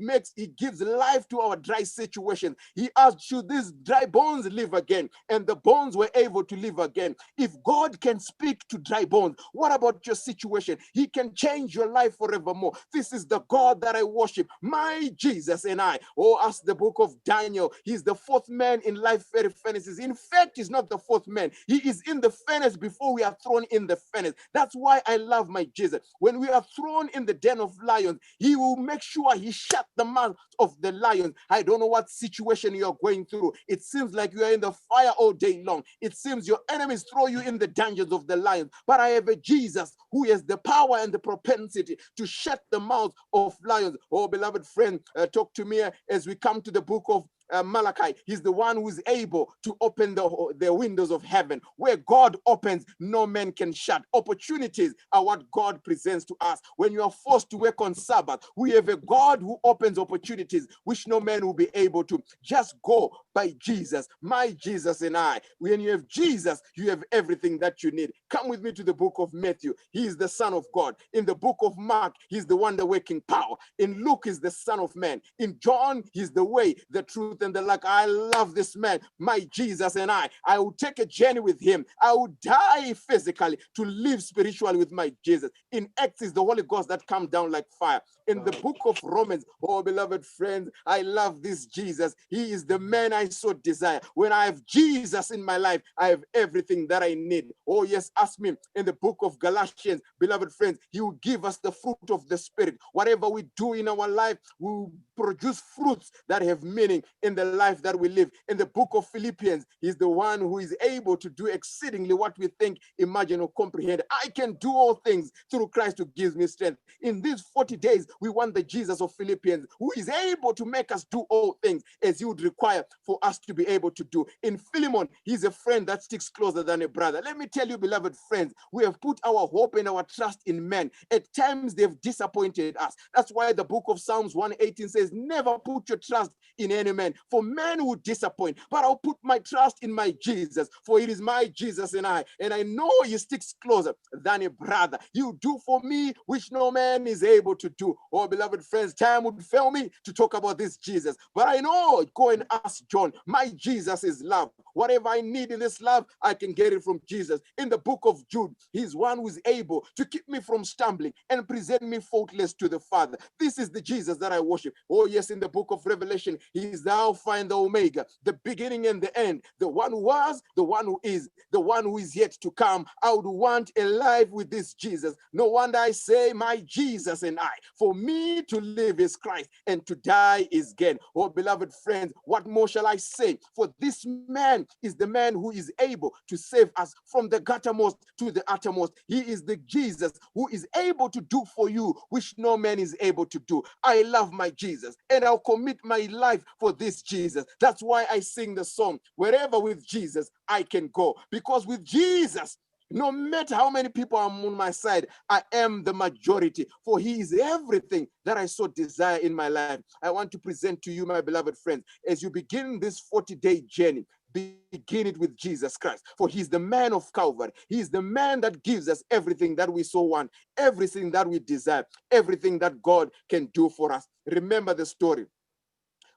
gives life to our dry situation. He asked, should these dry bones live again? And the bones were able to live again. If God can speak to dry bones, what about your situation? He can change your life forevermore. This is the God that I worship, my Jesus and I. Oh, ask the book of Daniel. He's the fourth man in life furnaces. In fact, he's not the fourth man. He is in the furnace before we are thrown in the furnace. That's why I love my Jesus. When we are thrown in the den of lions, he will make sure he shut the mouth of the lions. I don't know what situation you're going through. It seems like you are in the fire all day long. It seems your enemies throw you in the dungeons of the lions. But I have a Jesus who has the power and the propensity to shut the mouth of lions. Oh, beloved friend, talk to me as we come to the book of Malachi. He's the one who is able to open the windows of heaven. Where God opens, no man can shut. Opportunities are what God presents to us. When you are forced to work on Sabbath, we have a God who opens opportunities which no man will be able to. Just go by Jesus, my Jesus and I. When you have Jesus, you have everything that you need. Come with me to the book of Matthew. He is the Son of God. In the book of Mark, he's the wonder-working power. In Luke, he's the Son of Man. In John, he's the way, the truth, and the life. I love this man, my Jesus and I. I will take a journey with him. I will die physically to live spiritually with my Jesus. In Acts is the Holy Ghost that comes down like fire. In the book of Romans, oh beloved friends, I love this Jesus. He is the man I so desire. When I have Jesus in my life, I have everything that I need. Oh yes, ask me in the book of Galatians, beloved friends, he will give us the fruit of the Spirit. Whatever we do in our life, we will produce fruits that have meaning in the life that we live. In the book of Philippians, he's the one who is able to do exceedingly what we think, imagine, or comprehend. I can do all things through Christ who gives me strength. In these 40 days, we want the Jesus of Philippians, who is able to make us do all things as he would require for us to be able to do. In Philemon, he's a friend that sticks closer than a brother. Let me tell you, beloved friends, we have put our hope and our trust in men. At times, they've disappointed us. That's why the book of Psalms 118 says, never put your trust in any man, for men will disappoint. But I'll put my trust in my Jesus, for it is my Jesus and I know he sticks closer than a brother. You do for me which no man is able to do. Oh, beloved friends, time would fail me to talk about this Jesus, but I know, go and ask John. My Jesus is love. Whatever I need in this love, I can get it from Jesus. In the book of Jude, he's one who is able to keep me from stumbling and present me faultless to the Father. This is the Jesus that I worship. Oh yes, in the book of Revelation, he is the Alpha and the Omega, the beginning and the end, the one who was, the one who is, the one who is yet to come. I would want a life with this Jesus. No wonder I say, my Jesus and I. For me to live is Christ, and to die is gain. Oh, beloved friends, what more shall I say? For this man is the man who is able to save us from the guttermost to the uttermost. He is the Jesus who is able to do for you which no man is able to do. I love my Jesus, and I'll commit my life for this Jesus. That's why I sing the song, wherever with Jesus I can go, because with Jesus, no matter how many people are on my side, I am the majority, for he is everything that I so desire in my life. I want to present to you, my beloved friends, as you begin this 40-day journey, begin it with Jesus Christ, for he's the man of Calvary. He's the man that gives us everything that we so want, everything that we desire, everything that God can do for us. Remember the story.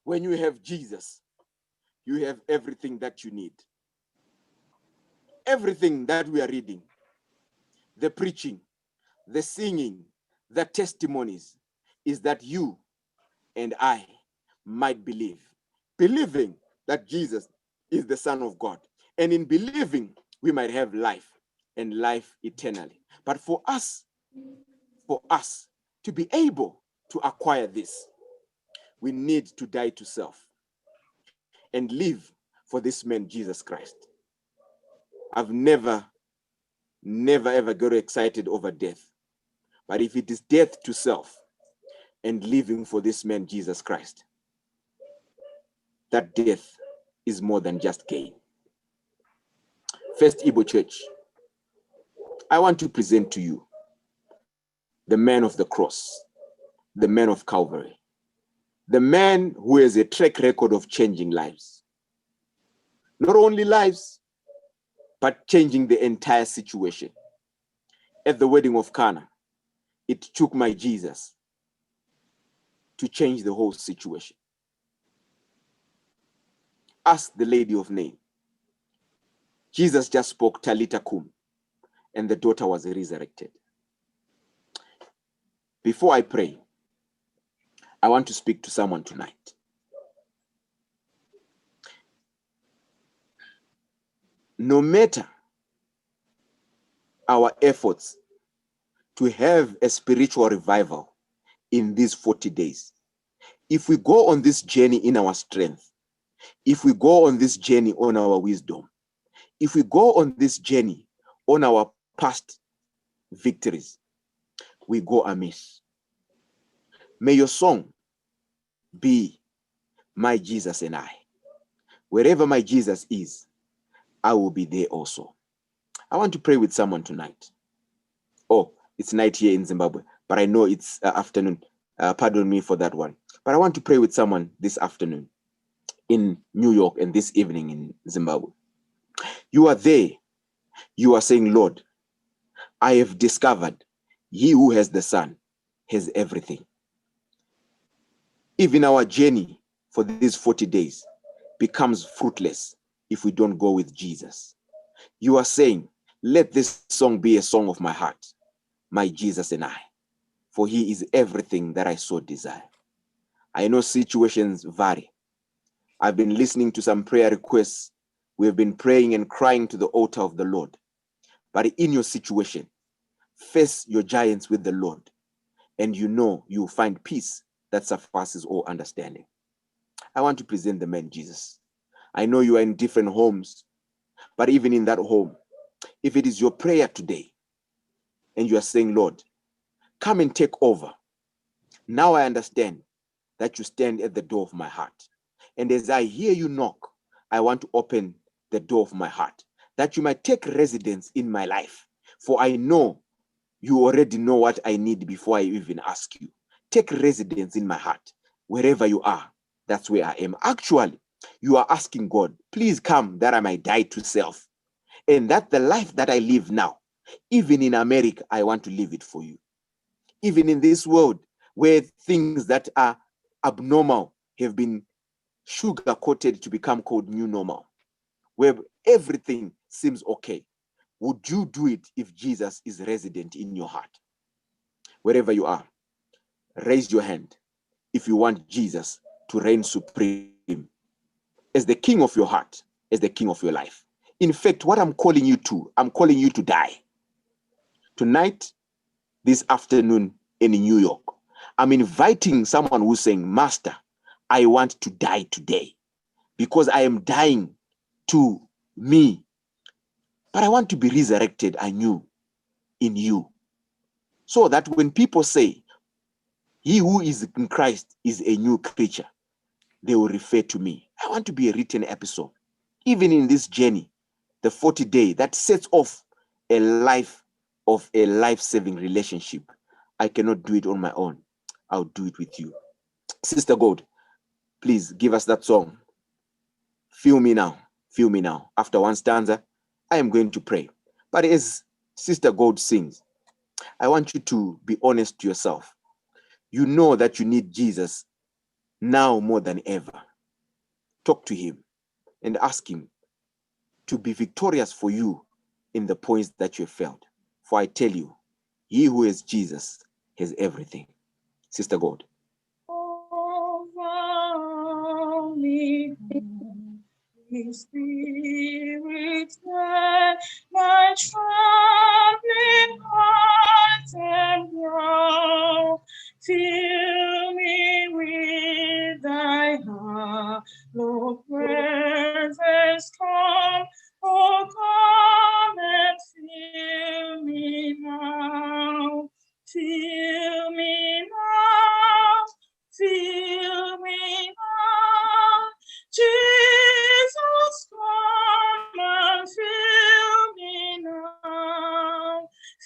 When you have Jesus, you have everything that you need. Everything that we are reading, the preaching, the singing, the testimonies, is that you and I might believe. Believing that Jesus is the Son of God. And in believing, we might have life, and life eternally. But for us to be able to acquire this, we need to die to self and live for this man, Jesus Christ. I've never ever got excited over death. But if it is death to self and living for this man, Jesus Christ, that death is more than just gain. FirstIgbo Church, I want to present to you the man of the cross, the man of Calvary, the man who has a track record of changing lives. Not only lives, but changing the entire situation. At the wedding of Cana, it took my Jesus to change the whole situation. Ask the lady of Nain. Jesus just spoke Talita Kum, and the daughter was resurrected. Before I pray, I want to speak to someone tonight. No matter our efforts to have a spiritual revival in these 40 days, if we go on this journey in our strength, if we go on this journey on our wisdom, if we go on this journey on our past victories, we go amiss. May your song be my Jesus and I. Wherever my Jesus is, I will be there also. I want to pray with someone tonight. Oh, it's night here in Zimbabwe, but I know it's afternoon. Pardon me for that one. But I want to pray with someone this afternoon in New York and this evening in Zimbabwe. You are there. You are saying, Lord, I have discovered he who has the Son has everything. Even our journey for these 40 days becomes fruitless if we don't go with Jesus. You are saying, let this song be a song of my heart, my Jesus and I, for he is everything that I so desire. I know situations vary. I've been listening to some prayer requests. We have been praying and crying to the altar of the Lord. But in your situation, face your giants with the Lord, and you know you'll find peace that surpasses all understanding. I want to present the man Jesus. I know you are in different homes, but even in that home, if it is your prayer today, and you are saying, Lord, come and take over. Now I understand that you stand at the door of my heart. And as I hear you knock, I want to open the door of my heart, that you might take residence in my life. For I know you already know what I need before I even ask you. Take residence in my heart. Wherever you are, that's where I am. Actually, you are asking God, please come that I might die to self. And that the life that I live now, even in America, I want to live it for you. Even in this world where things that are abnormal have been sugar-coated to become called new normal, where everything seems okay, would you do it if Jesus is resident in your heart? Wherever you are, raise your hand if you want Jesus to reign supreme as the king of your heart, as the king of your life. In fact, what I'm calling you to die. Tonight, this afternoon in New York, I'm inviting someone who's saying, Master, I want to die today because I am dying to me, but I want to be resurrected anew in you. So that when people say, he who is in Christ is a new creature, they will refer to me. I want to be a written episode. Even in this journey, the 40 day that sets off a life of a life-saving relationship. I cannot do it on my own. I'll do it with you. Sister God, please give us that song. Feel me now. Feel me now. After one stanza, I am going to pray. But as Sister God sings, I want you to be honest to yourself. You know that you need Jesus now more than ever. Talk to him and ask him to be victorious for you in the points that you have failed. For I tell you, he who has Jesus has everything. Sister God. Over me, His Spirit, my trembling heart.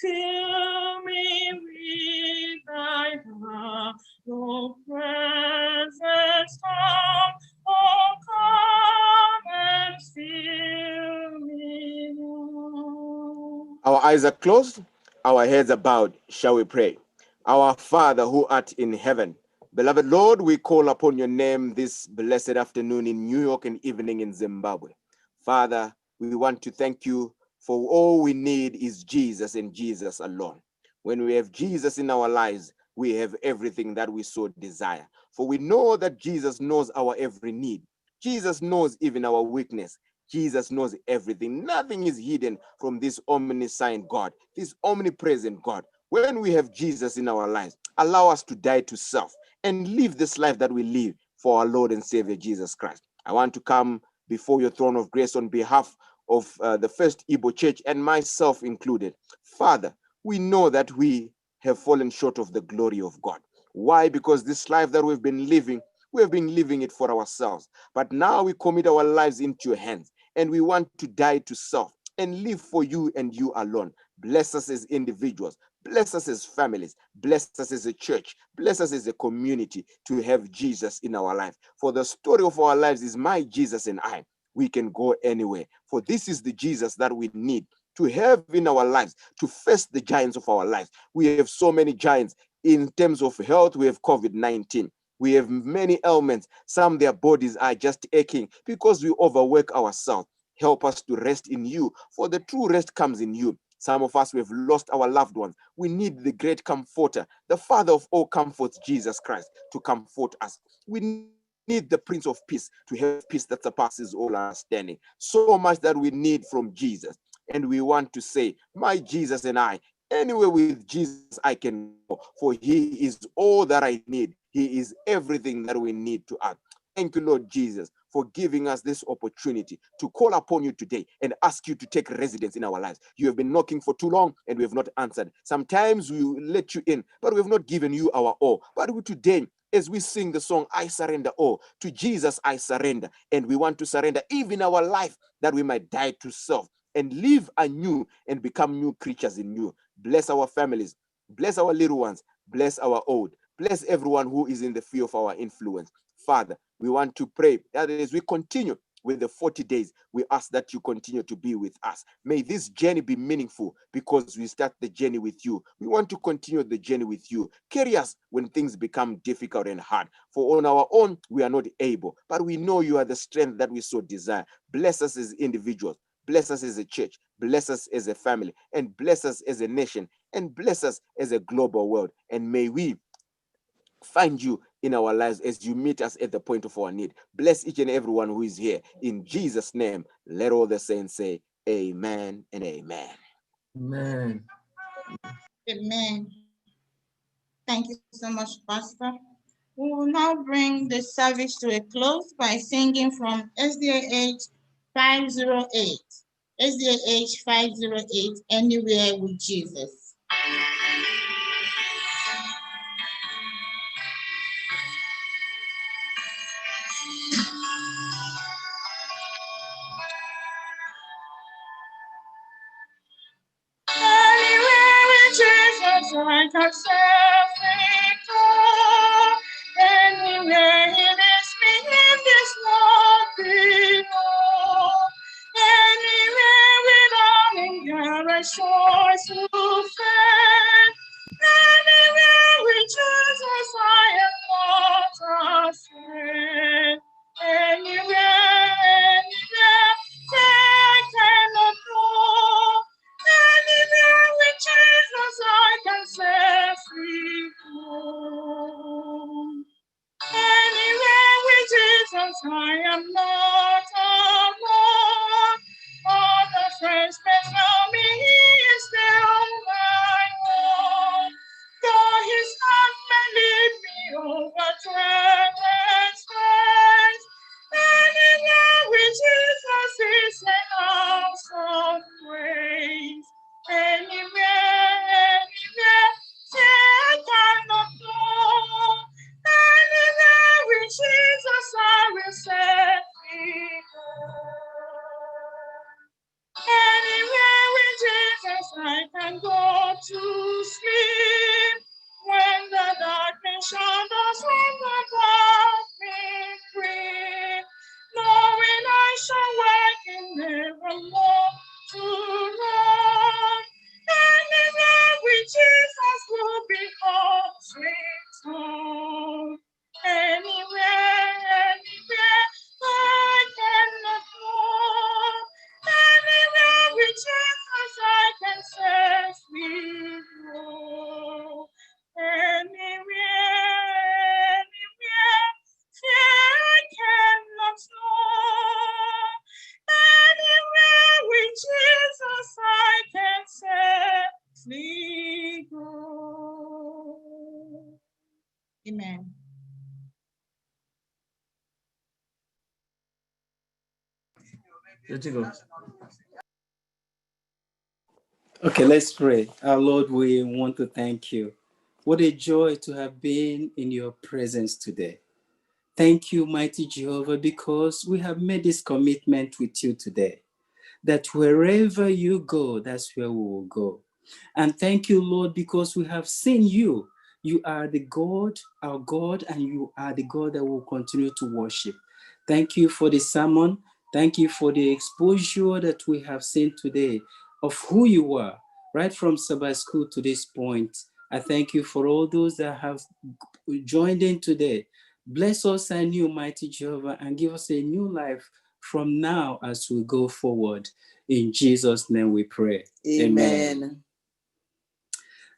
Fill me with thy heart, your presence come. Oh, come and fill me now. Our eyes are closed, our heads are bowed. Shall we pray? Our Father who art in heaven, beloved Lord, we call upon your name this blessed afternoon in New York and evening in Zimbabwe. Father, we want to thank you for all we need is Jesus and Jesus alone. When we have Jesus in our lives, we have everything that we so desire. For we know that Jesus knows our every need. Jesus knows even our weakness. Jesus knows everything. Nothing is hidden from this omniscient God, this omnipresent God. When we have Jesus in our lives, allow us to die to self and live this life that we live for our Lord and Savior Jesus Christ. I want to come before your throne of grace on behalf of the FirstIgbo Church and myself included. Father, we know that we have fallen short of the glory of God. Why? Because this life that we've been living, we have been living it for ourselves. But now we commit our lives into your hands and we want to die to self and live for you and you alone. Bless us as individuals. Bless us as families. Bless us as a church. Bless us as a community to have Jesus in our life. For the story of our lives is my Jesus and I. We can go anywhere. For this is the Jesus that we need to have in our lives, to face the giants of our lives. We have so many giants. In terms of health, we have COVID-19. We have many ailments. Some their bodies are just aching because we overwork ourselves. Help us to rest in you, for the true rest comes in you. Some of us, we have lost our loved ones. We need the great comforter, the Father of all comforts, Jesus Christ, to comfort us. We need the Prince of Peace to have peace that surpasses all understanding. So much that we need from Jesus. And we want to say, my Jesus and I, anywhere with Jesus I can go, for he is all that I need. He is everything that we need to act. Thank you, Lord Jesus, for giving us this opportunity to call upon you today and ask you to take residence in our lives. You have been knocking for too long and we have not answered. Sometimes we let you in, but we have not given you our all. But today, as we sing the song, I surrender all, to Jesus I surrender. And we want to surrender even our life that we might die to self and live anew and become new creatures in you. Bless our families, bless our little ones, bless our old, bless everyone who is in the field of our influence. Father, we want to pray that as we continue with the 40 days, we ask that you continue to be with us. May this journey be meaningful because we start the journey with you. We want to continue the journey with you. Carry us when things become difficult and hard. For on our own, we are not able, but we know you are the strength that we so desire. Bless us as individuals. Bless us as a church. Bless us as a family. And bless us as a nation. And bless us as a global world. And may we find you in our lives as you meet us at the point of our need. Bless each and everyone who is here. In Jesus' name, let all the saints say amen and amen. Amen. Amen. Thank you so much, Pastor. We will now bring the service to a close by singing from SDA 508. SDA 508, Anywhere with Jesus. Anywhere with Jesus, I can safely go. Anywhere he leads me in this world below. Anywhere without anger and shores to fail. Anywhere with Jesus, I am not afraid. Anywhere, anywhere, I cannot go. Anywhere with Jesus, I can safely go. Anywhere with Jesus, I am not alone. All the friends may tell me he is there on my own. Though his hand may lead me over treacherous skies, anywhere with Jesus is a house of praise. Anywhere, anywhere, say I cannot go. Anywhere with Jesus I will set me go. Anywhere with Jesus I can go to sleep when the darkness shadows round about me free, knowing I shall wake in nevermore to run. Anywhere with Jesus will be home, sweet home. Anywhere, anywhere, I cannot go. Anywhere with Jesus I can safely go. Anywhere, anywhere, fear I cannot know. Anywhere with Jesus I can safely go. Amen. Okay, let's pray. Our Lord, we want to thank you. What a joy to have been in your presence today. Thank you, mighty Jehovah, because we have made this commitment with you today, that wherever you go, that's where we will go. And thank you, Lord, because we have seen you. You are the God, our God, and you are the God that will continue to worship. Thank you for the sermon. Thank you for the exposure that we have seen today of who you are, right from Sabbath school to this point. I thank you for all those that have joined in today. Bless us anew, mighty Jehovah, and give us a new life from now as we go forward. In Jesus' name we pray. Amen.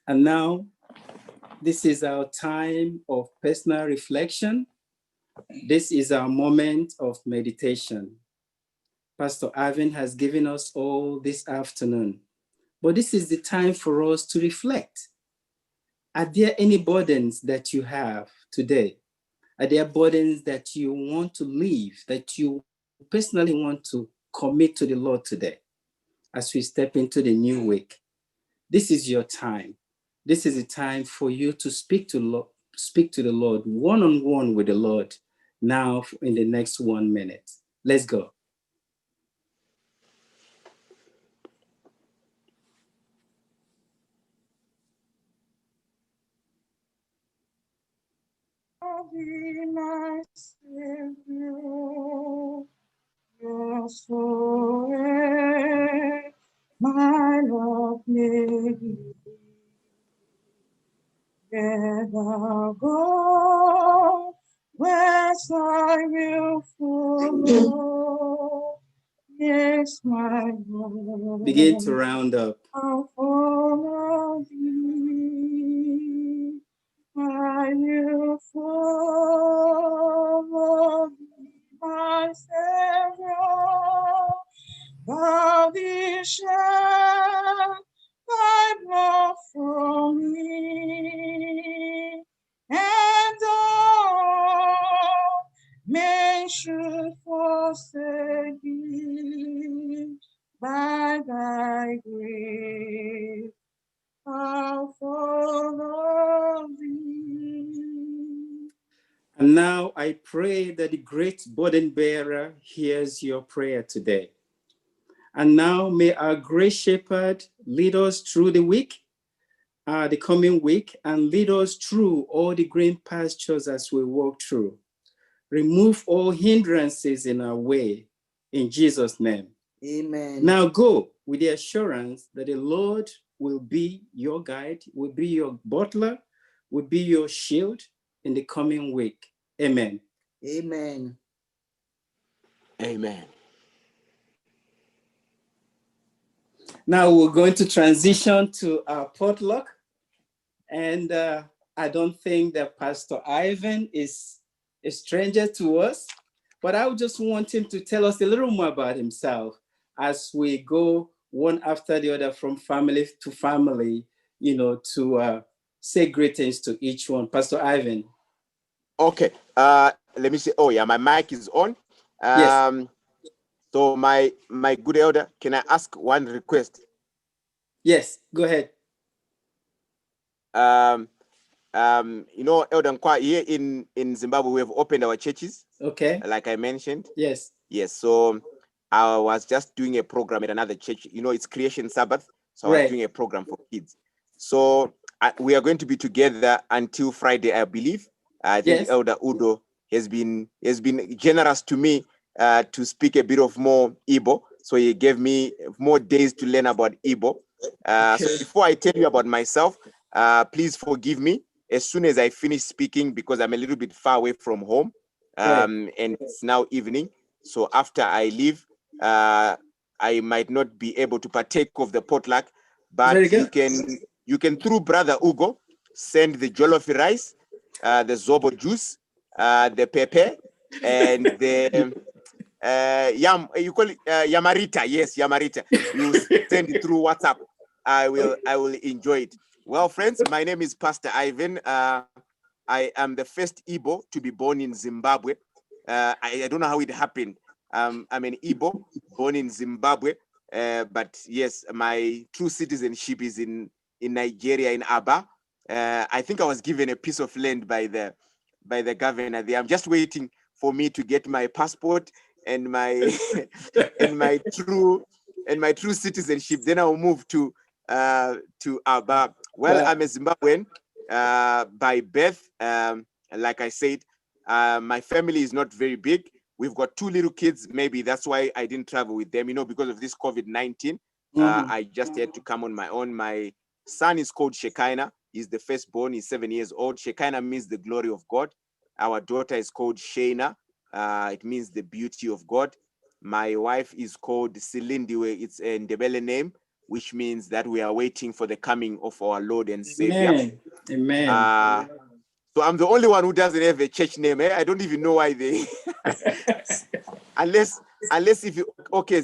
And now, this is our time of personal reflection. This is our moment of meditation. Pastor Ivan has given us all this afternoon, but this is the time for us to reflect. Are there any burdens that you have today? Are there burdens that you want to leave, that you personally want to commit to the Lord today as we step into the new week? This is your time. This is a time for you to speak to the Lord one-on-one with the Lord now in the next 1 minute. Let's go. Be my Savior, your soul, my love may be. Where thou go, west I will follow. Yes, my Lord. Begin to round up. I'll follow thee. I will follow thee, my Savior. Thou didst shed thy blood for me, and all men should forsake thee. By thy grace I'll follow thee. And now I pray that the great burden bearer hears your prayer today. And now may our great shepherd lead us through the week, the coming week, and lead us through all the green pastures as we walk through. Remove all hindrances in our way, in Jesus' name. Amen. Now go with the assurance that the Lord will be your guide, will be your butler, will be your shield in the coming week. Amen. Amen. Amen. Now we're going to transition to our potluck. And I don't think that Pastor Ivan is a stranger to us, but I would just want him to tell us a little more about himself as we go one after the other from family to family, to say greetings to each one. Pastor Ivan. Okay, let me see. Oh yeah, my mic is on. Yes. So my good elder, can I ask one request? Yes, go ahead. Elder Nkwa, here in Zimbabwe, we have opened our churches. Okay. Like I mentioned. Yes. Yes. So I was just doing a program at another church. It's Creation Sabbath. So I was Right. doing a program for kids. So we are going to be together until Friday, I believe. I think Yes. Elder Udo has been generous to me to speak a bit of more Igbo. So he gave me more days to learn about Igbo. So before I tell you about myself, please forgive me as soon as I finish speaking, because I'm a little bit far away from home, and it's now evening. So after I leave, I might not be able to partake of the potluck, but Very you can through Brother Ugo send the jollof rice, the zobo juice, the pepper, and the you call it yamarita. Yes, yamarita. You send it through WhatsApp. I will enjoy it. Well, friends, my name is Pastor Ivan. I am the first Igbo to be born in Zimbabwe. I don't know how it happened. I'm an Igbo born in Zimbabwe, but yes, my true citizenship is in Nigeria, in Aba. I think I was given a piece of land by the governor there. I'm just waiting for me to get my passport and my and my true citizenship. Then I'll move to Aba. Well, Wow. I'm a Zimbabwean by birth. Like I said, my family is not very big. We've got 2 little kids. Maybe that's why I didn't travel with them. Because of this COVID-19, I just had to come on my own. My son is called Shekinah. He's the firstborn. He's 7 years old. Shekinah means the glory of God. Our daughter is called Shaina. It means the beauty of God. My wife is called Silindiwe. It's a Ndebele name, which means that we are waiting for the coming of our Lord and Savior. Amen. So I'm the only one who doesn't have a church name. I don't even know why they, unless if you, okay,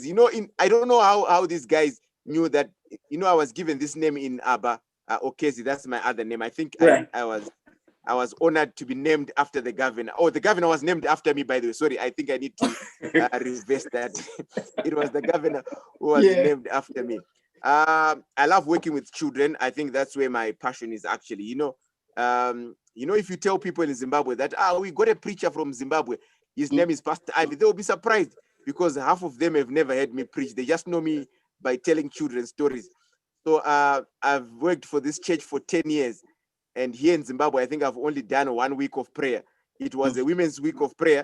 I don't know how these guys knew that, I was given this name in Aba, Okezi, that's my other name. I think I was honored to be named after the governor. Oh, the governor was named after me, by the way. Sorry, I think I need to reverse that. It was the governor who was named after me. I love working with children. I think that's where my passion is actually. If you tell people in Zimbabwe that we got a preacher from Zimbabwe, his name is Pastor Ivy, they will be surprised because half of them have never heard me preach. They just know me by telling children stories. So I've worked for this church for 10 years. And here in Zimbabwe, I think I've only done 1 week of prayer. It was a women's week of prayer.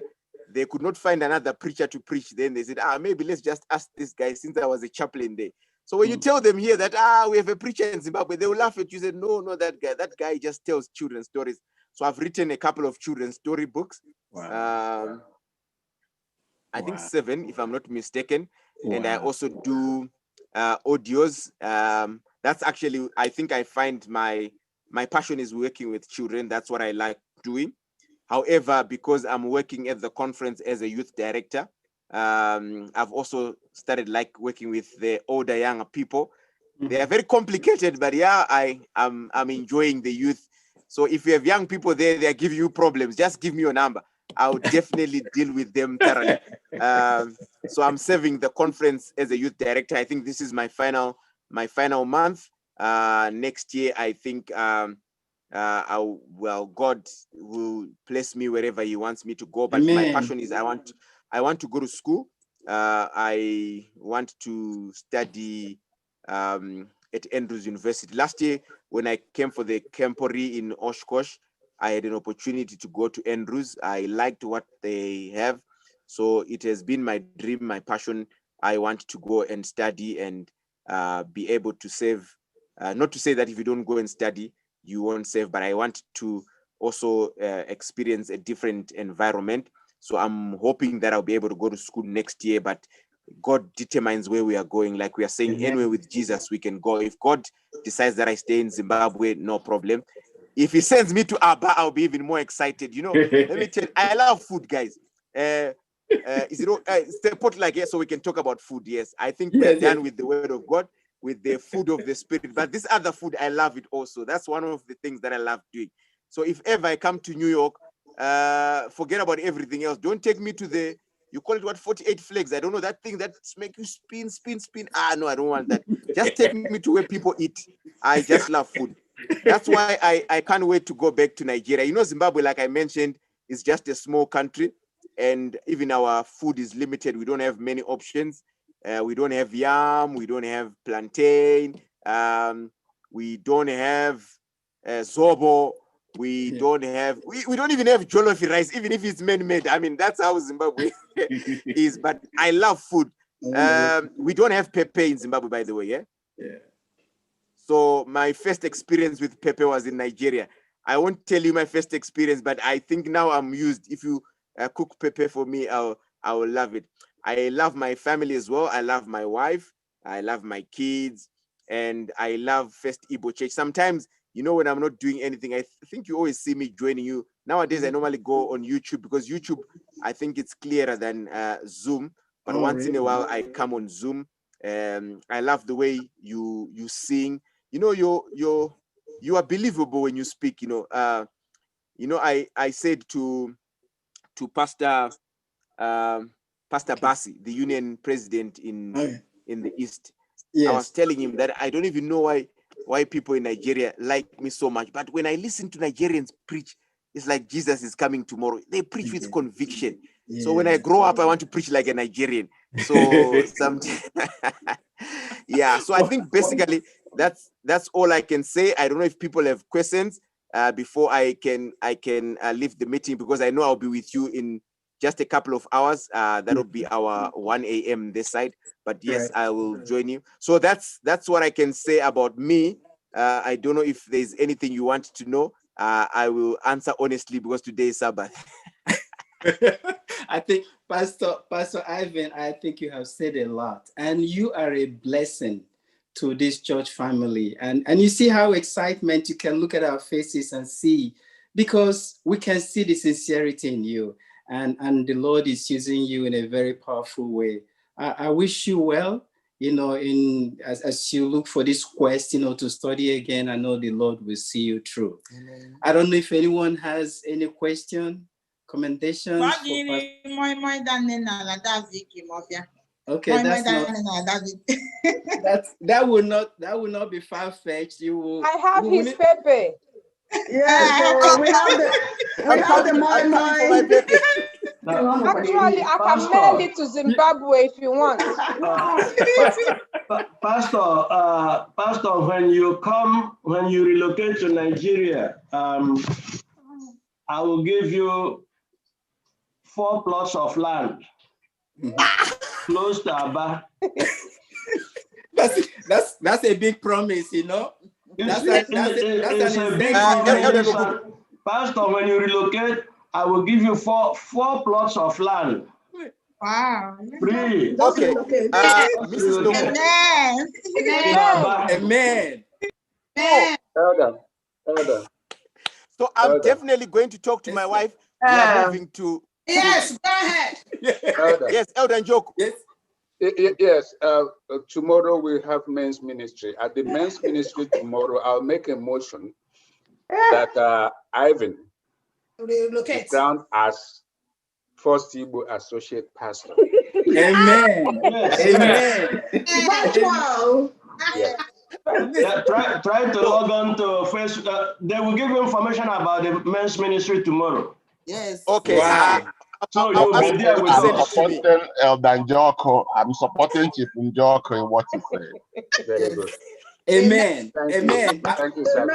They could not find another preacher to preach. Then they said, maybe let's just ask this guy, since I was a chaplain there. So when you tell them here that, we have a preacher in Zimbabwe, they will laugh at you. Say, no, that guy just tells children's stories. So I've written a couple of children's story books. Wow. I think 7, if I'm not mistaken. Wow. And I also do audios. That's actually, I think I find my passion is working with children. That's what I like doing. However, because I'm working at the conference as a youth director, I've also started working with the older, younger people. They are very complicated, but I'm enjoying the youth. So if you have young people there, they are giving you problems, just give me your number. I'll definitely deal with them thoroughly. So I'm serving the conference as a youth director. I think this is my final month. Next year, I think God will place me wherever He wants me to go. But my passion is I want to go to school. I want to study at Andrews University. Last year, when I came for the Kempori in Oshkosh, I had an opportunity to go to Andrews. I liked what they have. So it has been my dream, my passion. I want to go and study and be able to save. Not to say that if you don't go and study, you won't save, but I want to also experience a different environment. So I'm hoping that I'll be able to go to school next year, but God determines where we are going. Like we are saying, anywhere with Jesus, we can go. If God decides that I stay in Zimbabwe, no problem. If He sends me to Aba, I'll be even more excited. Let me tell you, I love food, guys. Is it potluck? Yes, so we can talk about food. Yes, I think we are done with the word of God, with the food of the Spirit. But this other food, I love it also. That's one of the things that I love doing. So if ever I come to New York, forget about everything else. Don't take me to you call it what, 48 flags. I don't know, that thing that make you spin. No, I don't want that. Just take me to where people eat. I just love food. That's why I can't wait to go back to Nigeria. Zimbabwe, like I mentioned, is just a small country. And even our food is limited. We don't have many options. We don't have yam. We don't have plantain. We don't have zobo. We don't have, we don't even have jollof rice, even if it's man-made. I mean, that's how Zimbabwe is, but I love food. We don't have pepe in Zimbabwe, by the way, yeah? Yeah. So my first experience with pepe was in Nigeria. I won't tell you my first experience, but I think now I'm used. If you cook pepe for me, I will love it. I love my family as well. I love my wife. I love my kids. And I love FirstIgbo Church. Sometimes, you know, when I'm not doing anything, I think you always see me joining you. Nowadays, I normally go on YouTube because YouTube, I think it's clearer than Zoom. But once in a while, I come on Zoom. I love the way you sing. You know, you are believable when you speak. You know, I said to Pastor Bassi, the union president in the East. Yes. I was telling him that I don't even know why people in Nigeria like me so much. But when I listen to Nigerians preach, it's like Jesus is coming tomorrow. They preach with conviction. Yeah. So when I grow up, I want to preach like a Nigerian. So yeah. So I think basically that's all I can say. I don't know if people have questions before I can leave the meeting, because I know I'll be with you in just a couple of hours. That'll be our 1 a.m. this side. But yes, I will join you. So that's what I can say about me. I don't know if there's anything you want to know. I will answer honestly because today is Sabbath. I think Pastor Ivan, I think you have said a lot, and you are a blessing to this church family. And you see how excitement you can look at our faces and see, because we can see the sincerity in you, and the Lord is using you in a very powerful way. I wish you well, you know, as you look for this quest, you know, to study again. I know the Lord will see you through. Amen. I don't know if anyone has any question, commendations. Okay, that's not. That will not be far-fetched. You will. I have his paper. Yes, so we have the my Actually, I can mail it to Zimbabwe if you want. Pastor, when you relocate to Nigeria, I will give you 4 plots of land close to Aba. That's a big promise, you know. That's a big promise. Pastor, when you relocate, I will give you four plots of land. Wow. 3. Okay. Mrs. Lomo. Amen. Elder. So I'm definitely going to talk to my wife. We are moving to. Yes, go ahead. Yes, Elder Njoku. Yes. Yes, tomorrow we have men's ministry. At the men's ministry tomorrow, I'll make a motion that Ivan is crowned as FirstIgbo Associate Pastor. Amen. Yes. Amen. Wow. Yes. Try to log on to Facebook. They will give you information about the men's ministry tomorrow. Yes. Okay. Wow. So you'll be there with I'm supporting Elder Njoko. I'm supporting Chief Njoko in what he said. Very good. Amen. Amen. Thank you, sir.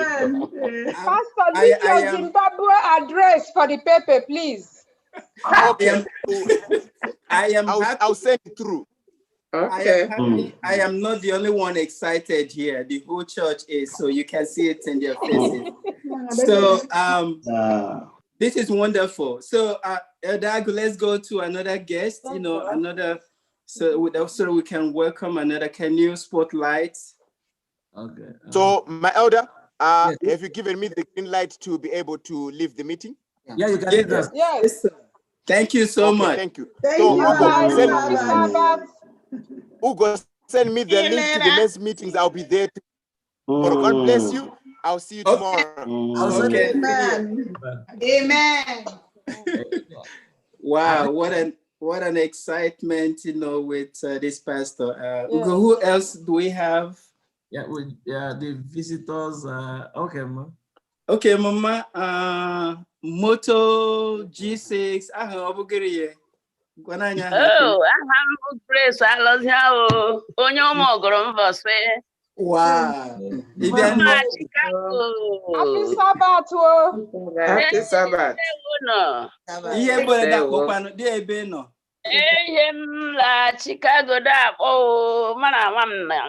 Pastor, leave your Zimbabwe address for the paper, please. Okay. I'll send it through. Okay. I am happy. I am not the only one excited here. The whole church is, so you can see it in their faces. So this is wonderful. So Dago, let's go to another guest, you know, so we can welcome another. Can you spotlight? Okay. So my elder, have you given me the green light to be able to leave the meeting? Yeah, you can leave us. Yes. Thank you so much. Thank you. Thank you. Ugo, send me the link to the men's meetings. I'll be there. God bless you. I'll see you tomorrow. Okay. Amen. Amen. Wow, what an excitement, you know, with this pastor. Ugo, who else do we have? The visitors. Okay, ma. Okay, Mama. Moto G6. Oh, I have grace. I love you. Onye ọmọ ọgọrọ mbọsị Wow. Chicago. Happy Sabbath. Happy Sabbath. Iye bole da kokwa di ebe no. La Chicago da mana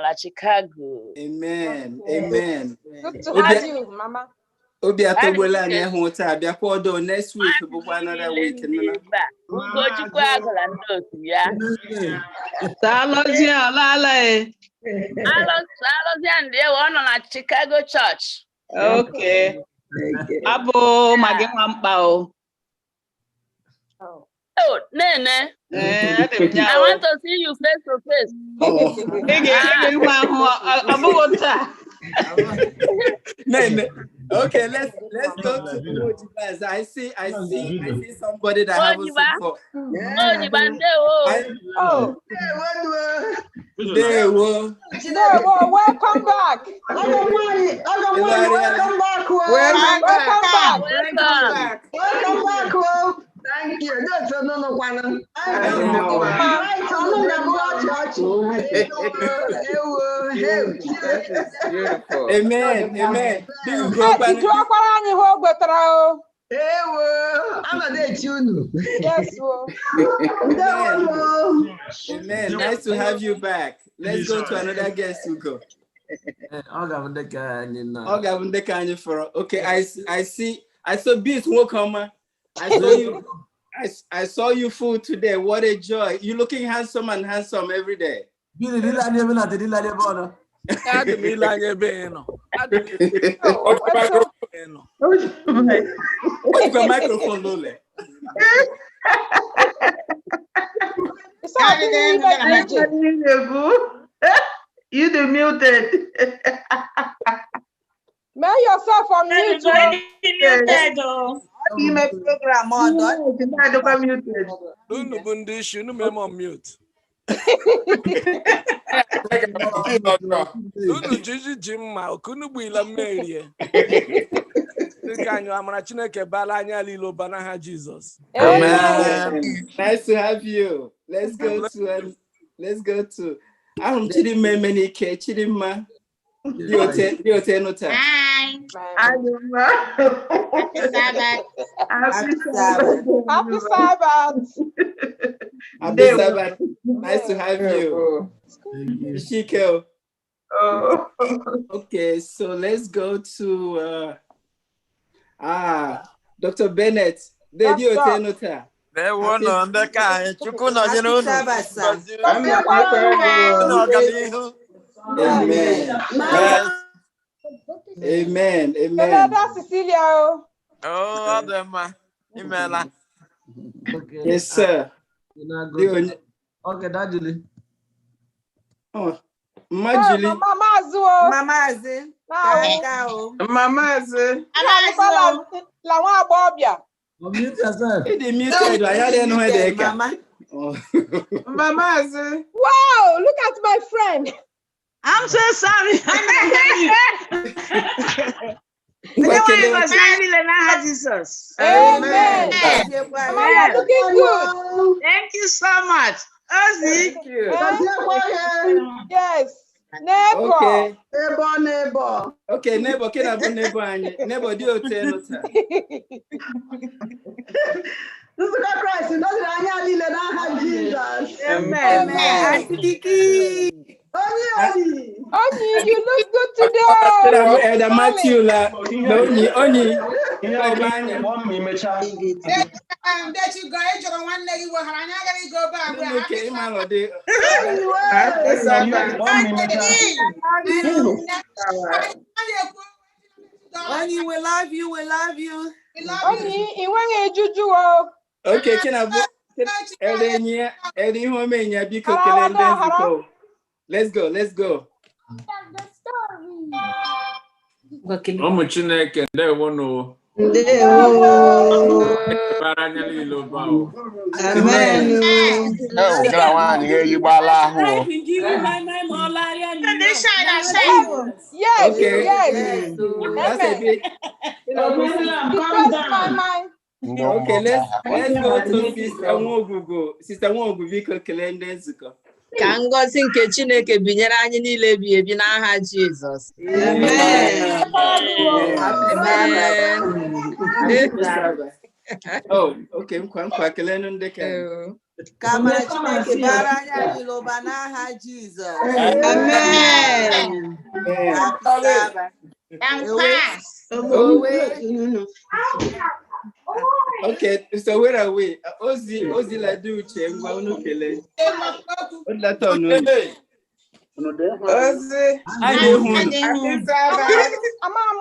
la Chicago. Amen. Amen. Good to have you, Mama. Obi atogbola anya hu ta bia kwa do next week bukwa another week nna. Ugo chukwu agala ndotu ya. Salozia lala. Salozia ndi ewe no na Chicago Church. Okay. Abo magi nwampa o. Oh, Nene. I want to see you face to face. Nene. Okay, let's go to Mojibas. I see somebody that haven't seen before. Welcome back. Welcome back. Thank you. That's another one. Beautiful. Amen. Amen. Yes. Amen. Nice to have you back. Let's go to another guest, Hugo. Okay, I saw Beats Wokoma. I saw you food today. What a joy. You're looking handsome every day. Microphone, Lole. You the muted. Make yourself on mute. You make program on mute. Unu jiji jimma okunu bu ila mmeri. Kanyo amara Chineke bala anya lilo bana Jesus. Amen. Nice to have you. Let's go to Chidimma. Diotenota. Happy Sabbath. Happy Sabbath. Happy Sabbath. Nice to have you. Shiko. Okay, so let's go to Dr. Bennett. Diotenota. They won on the kind. Amen. Cecilia. Oh, Adama. Imela. Yes, sir. Okay, that Julie. Oh, Julie. Mute yourself. Muted. I had no idea. Wow, look at my friend. I'm so sorry. Jesus. Amen. Mama, you're looking good. Thank you so much. Oh, thank you. Yes. Neighbor. Okay. Neighbor. Okay, neighbor. Can I be neighbor? Neighbor, do you tell us? This is Christ. It doesn't have Jesus. Amen. Oni, you look good today. The Matthew, Oni. That you go one leg, you go back. Okay, Malody. Oni, we love you. We love you. Oni, you want to juju. Okay, can I book? Let's go. Omu Chineke ndewo no. Amen. Yes. Okay. Yes. That's a bit. Okay, let's go to Sister Wogugo. Sister Wogugo, Kalendenziko. Ka ngọzi nke Chineke binyere anyị niile ebi ebi n'aha Jizọs. Amen. Amen. Oh, okay. Nkwa kelenu ndị ka. Ka amara Chineke bara anya niile ụba n'aha Jizọs. Amen. Happy Sabbath. And pass. Okay, so where are we? Ozi la di uche ngwa unu kele. Odata onu. Ozi. Happy Sabbath.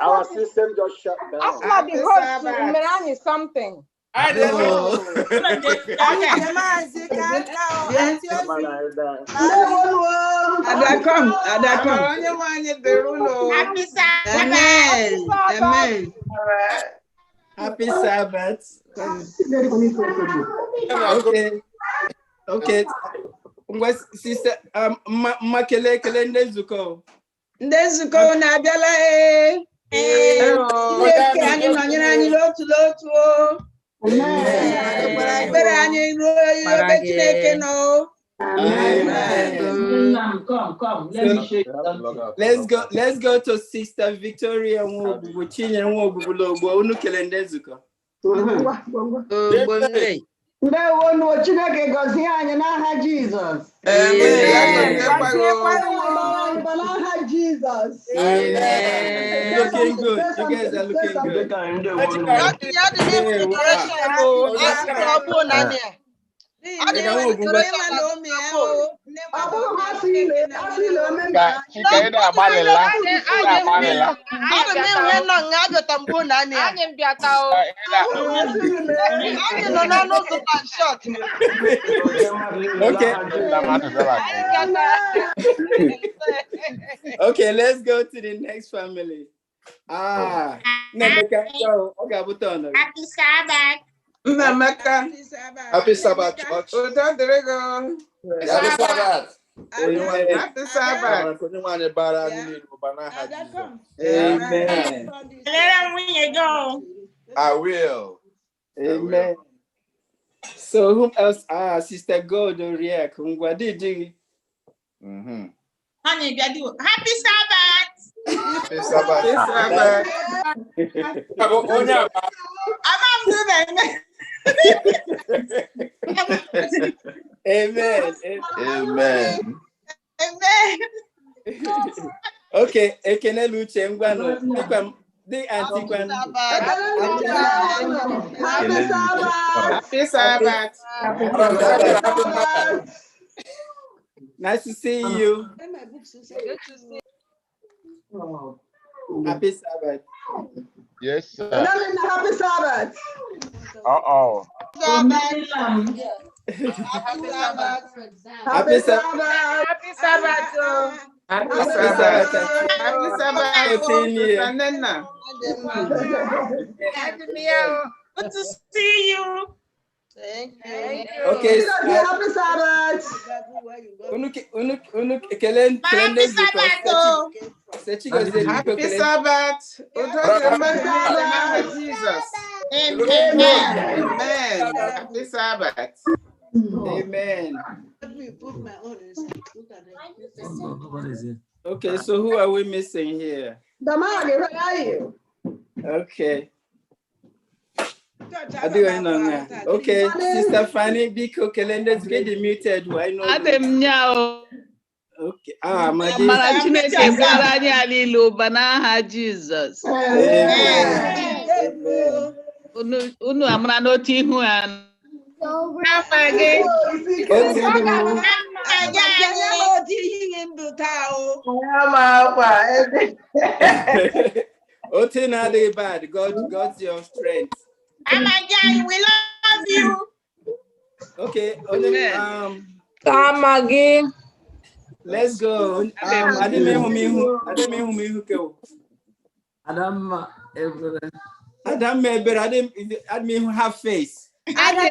Our system just shut down. After the host, Umerani something. I don't know. Happy Sabbath. Amen. Happy Sabbath. Okay. Sister, makele ndezuko. Ndezuko na-abịala Chineke anyị nọnyere anyị n'otu n'otu ekpere anyị ruo ebe Chineke nọ. Let's go to Sister Victoria Nwobubu Chinye Nwobubu Logbo unu kele ndezuko. Ndewo Chineke gọzie anyị n'aha Jizọs. N'aha Jizọs. Looking good. You guys are looking good. Okay, let's go to the next family. Happy Sabbath. Happy Sabbath, church. Happy Sabbath. Happy Sabbath. Amen. Let them win you go. I will. Amen. So whom else? Sister Godoriak. Honey, happy Sabbath. Happy Sabbath. Amen. Amen. Okay, ekene luche ngwano. The antiquan. Happy Sabbath. Nice to see you. Happy Sabbath. Yes, sir. Happy Sabbath. Uh-oh. Happy Sabbath. Happy Sabbath. Happy Sabbath. Happy Sabbath. Happy Sabbath. Good to see you. Thank you. Okay. Happy Sabbath. Happy Sabbath. Jesus. Amen. Happy Sabbath. Amen. Okay, so who are we missing here? Damage, where are you? Okay. Okay, Sister Fanny Biko Calendars get muted. Why not? Adam now. Okay. Maggie. Mara Chineke bara anyị alilu banaha Jesus. Unu amara n'otu ihu ya. Otina de bad. God's your strength. Amagay, we love you. Okay. Come again. Let's go. Adam who have face. Happy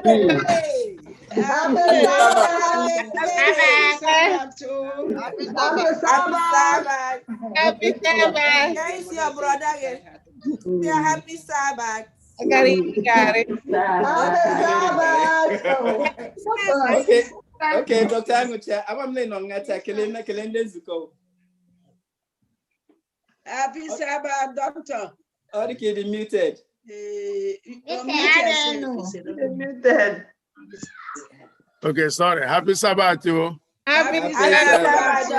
Sabbath. Okay. Okay, Dr. Angucha, I'm laying on Ngata, Kelenda Zuko. Happy Sabbath, Doctor. All the kids muted. Muted. Okay, sorry. Happy Sabbath, you. Happy Sabbath.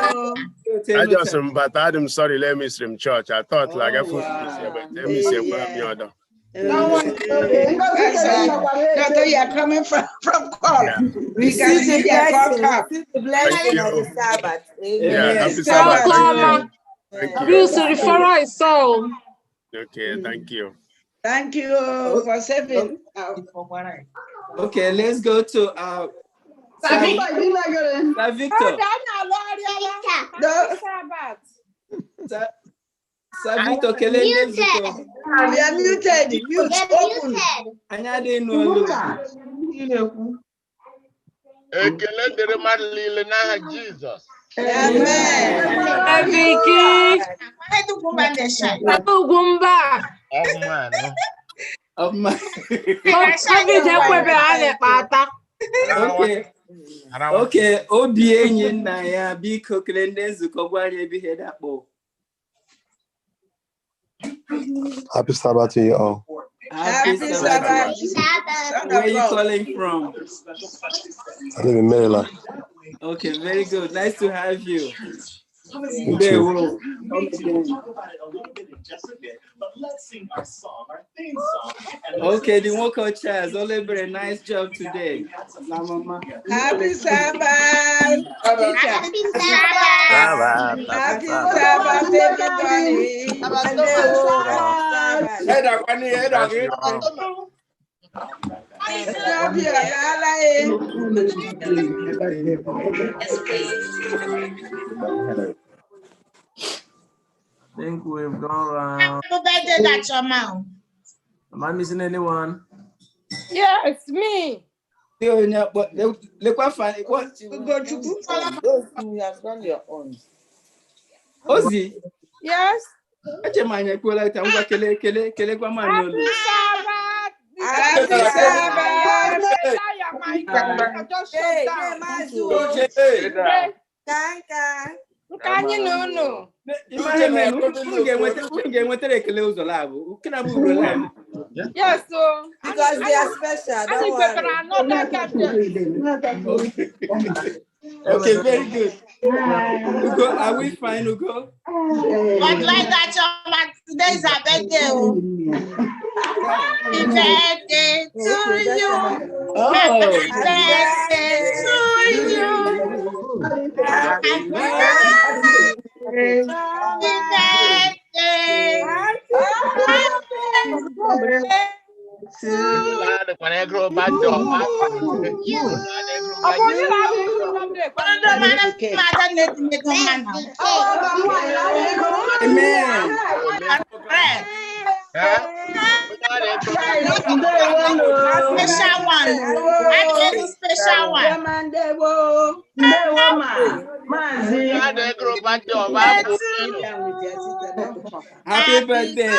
I just but I'm sorry, let me stream church. I thought like I food but let me say me order. Doctor, you are coming from call. We can see the blessing of the Sabbath. Yeah, happy Sabbath. Thank you. Okay, thank you. Thank you for saving. Okay, let's go to Victor. Savito Kelende Zuko. You are muted. Mute. Open. Anya de no. Ekele dere na Jesus. Amen. Vicky. Okay, Obi enyi na ya biko Kelende Zuko gwa ye bi head akpo. Happy Sabbath to you all. Happy Sabbath. Where are you calling from? I live in Maryland. Okay, very good. Nice to have you. You too. Okay, the vocal chairs. Oliver, nice job today. Happy Sabbath. Happy Sabbath. Happy Sabbath, everybody. I think we've gone around. Happy birthday, that's your mom. Am I missing anyone? Yes, me. But look what funny. What? Those who have done your own. Ozzy. Yes. Happy Sabbath. Happy Sabbath. Yes, so because they are special. Don't worry. Okay, very good. Ugo, are we fine, Ugo? But like that, today is our birthday. Happy birthday to you. Happy birthday to you. Happy birthday. Happy birthday. Special one. Special one. Happy birthday.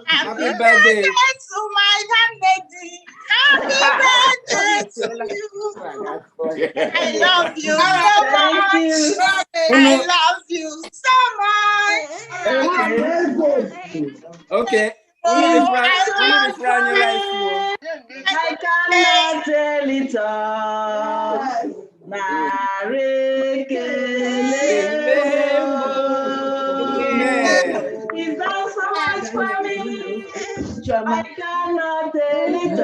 Happy birthday to my lady. Happy birthday to you. I love you so much. I love you so much. Okay. I cannot tell it all. He's done so much for me. I cannot tell it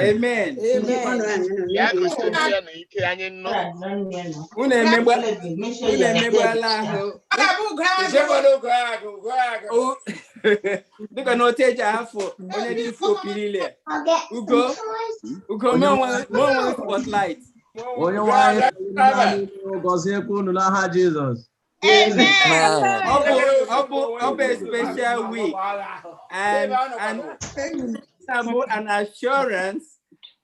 Amen. Dika no teja hafo onye di fo pirile. Ugo mo spotlight. Onye nwanyị gozie kwunu n'aha Jesus. Amen. Obo special week and an assurance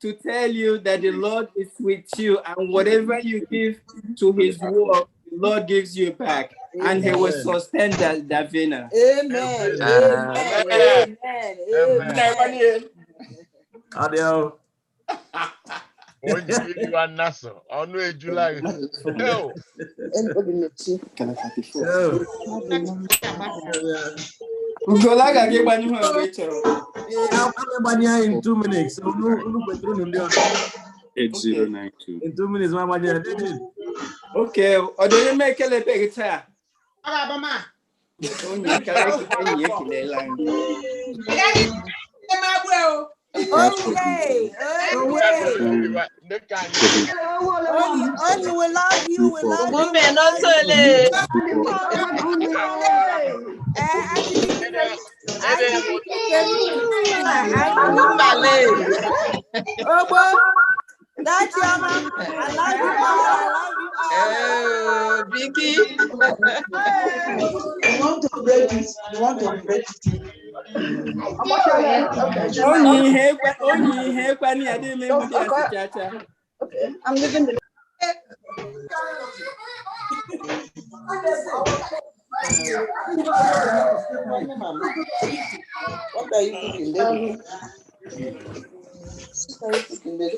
to tell you that the Lord is with you, and whatever you give to His work, the Lord gives you back. And he will sustain Davina. Amen. Amen. Amen. July. Ugolaga get one who Rachel. In 2 minutes. 8092. In 2 minutes, my money. Okay, or do you make a little bit? Alabama. Only we love you. We love you. That's your mom. I love you all. Vicky. You want to break it? Okay, I'm leaving the. What are you cooking, baby? What are you cooking, baby?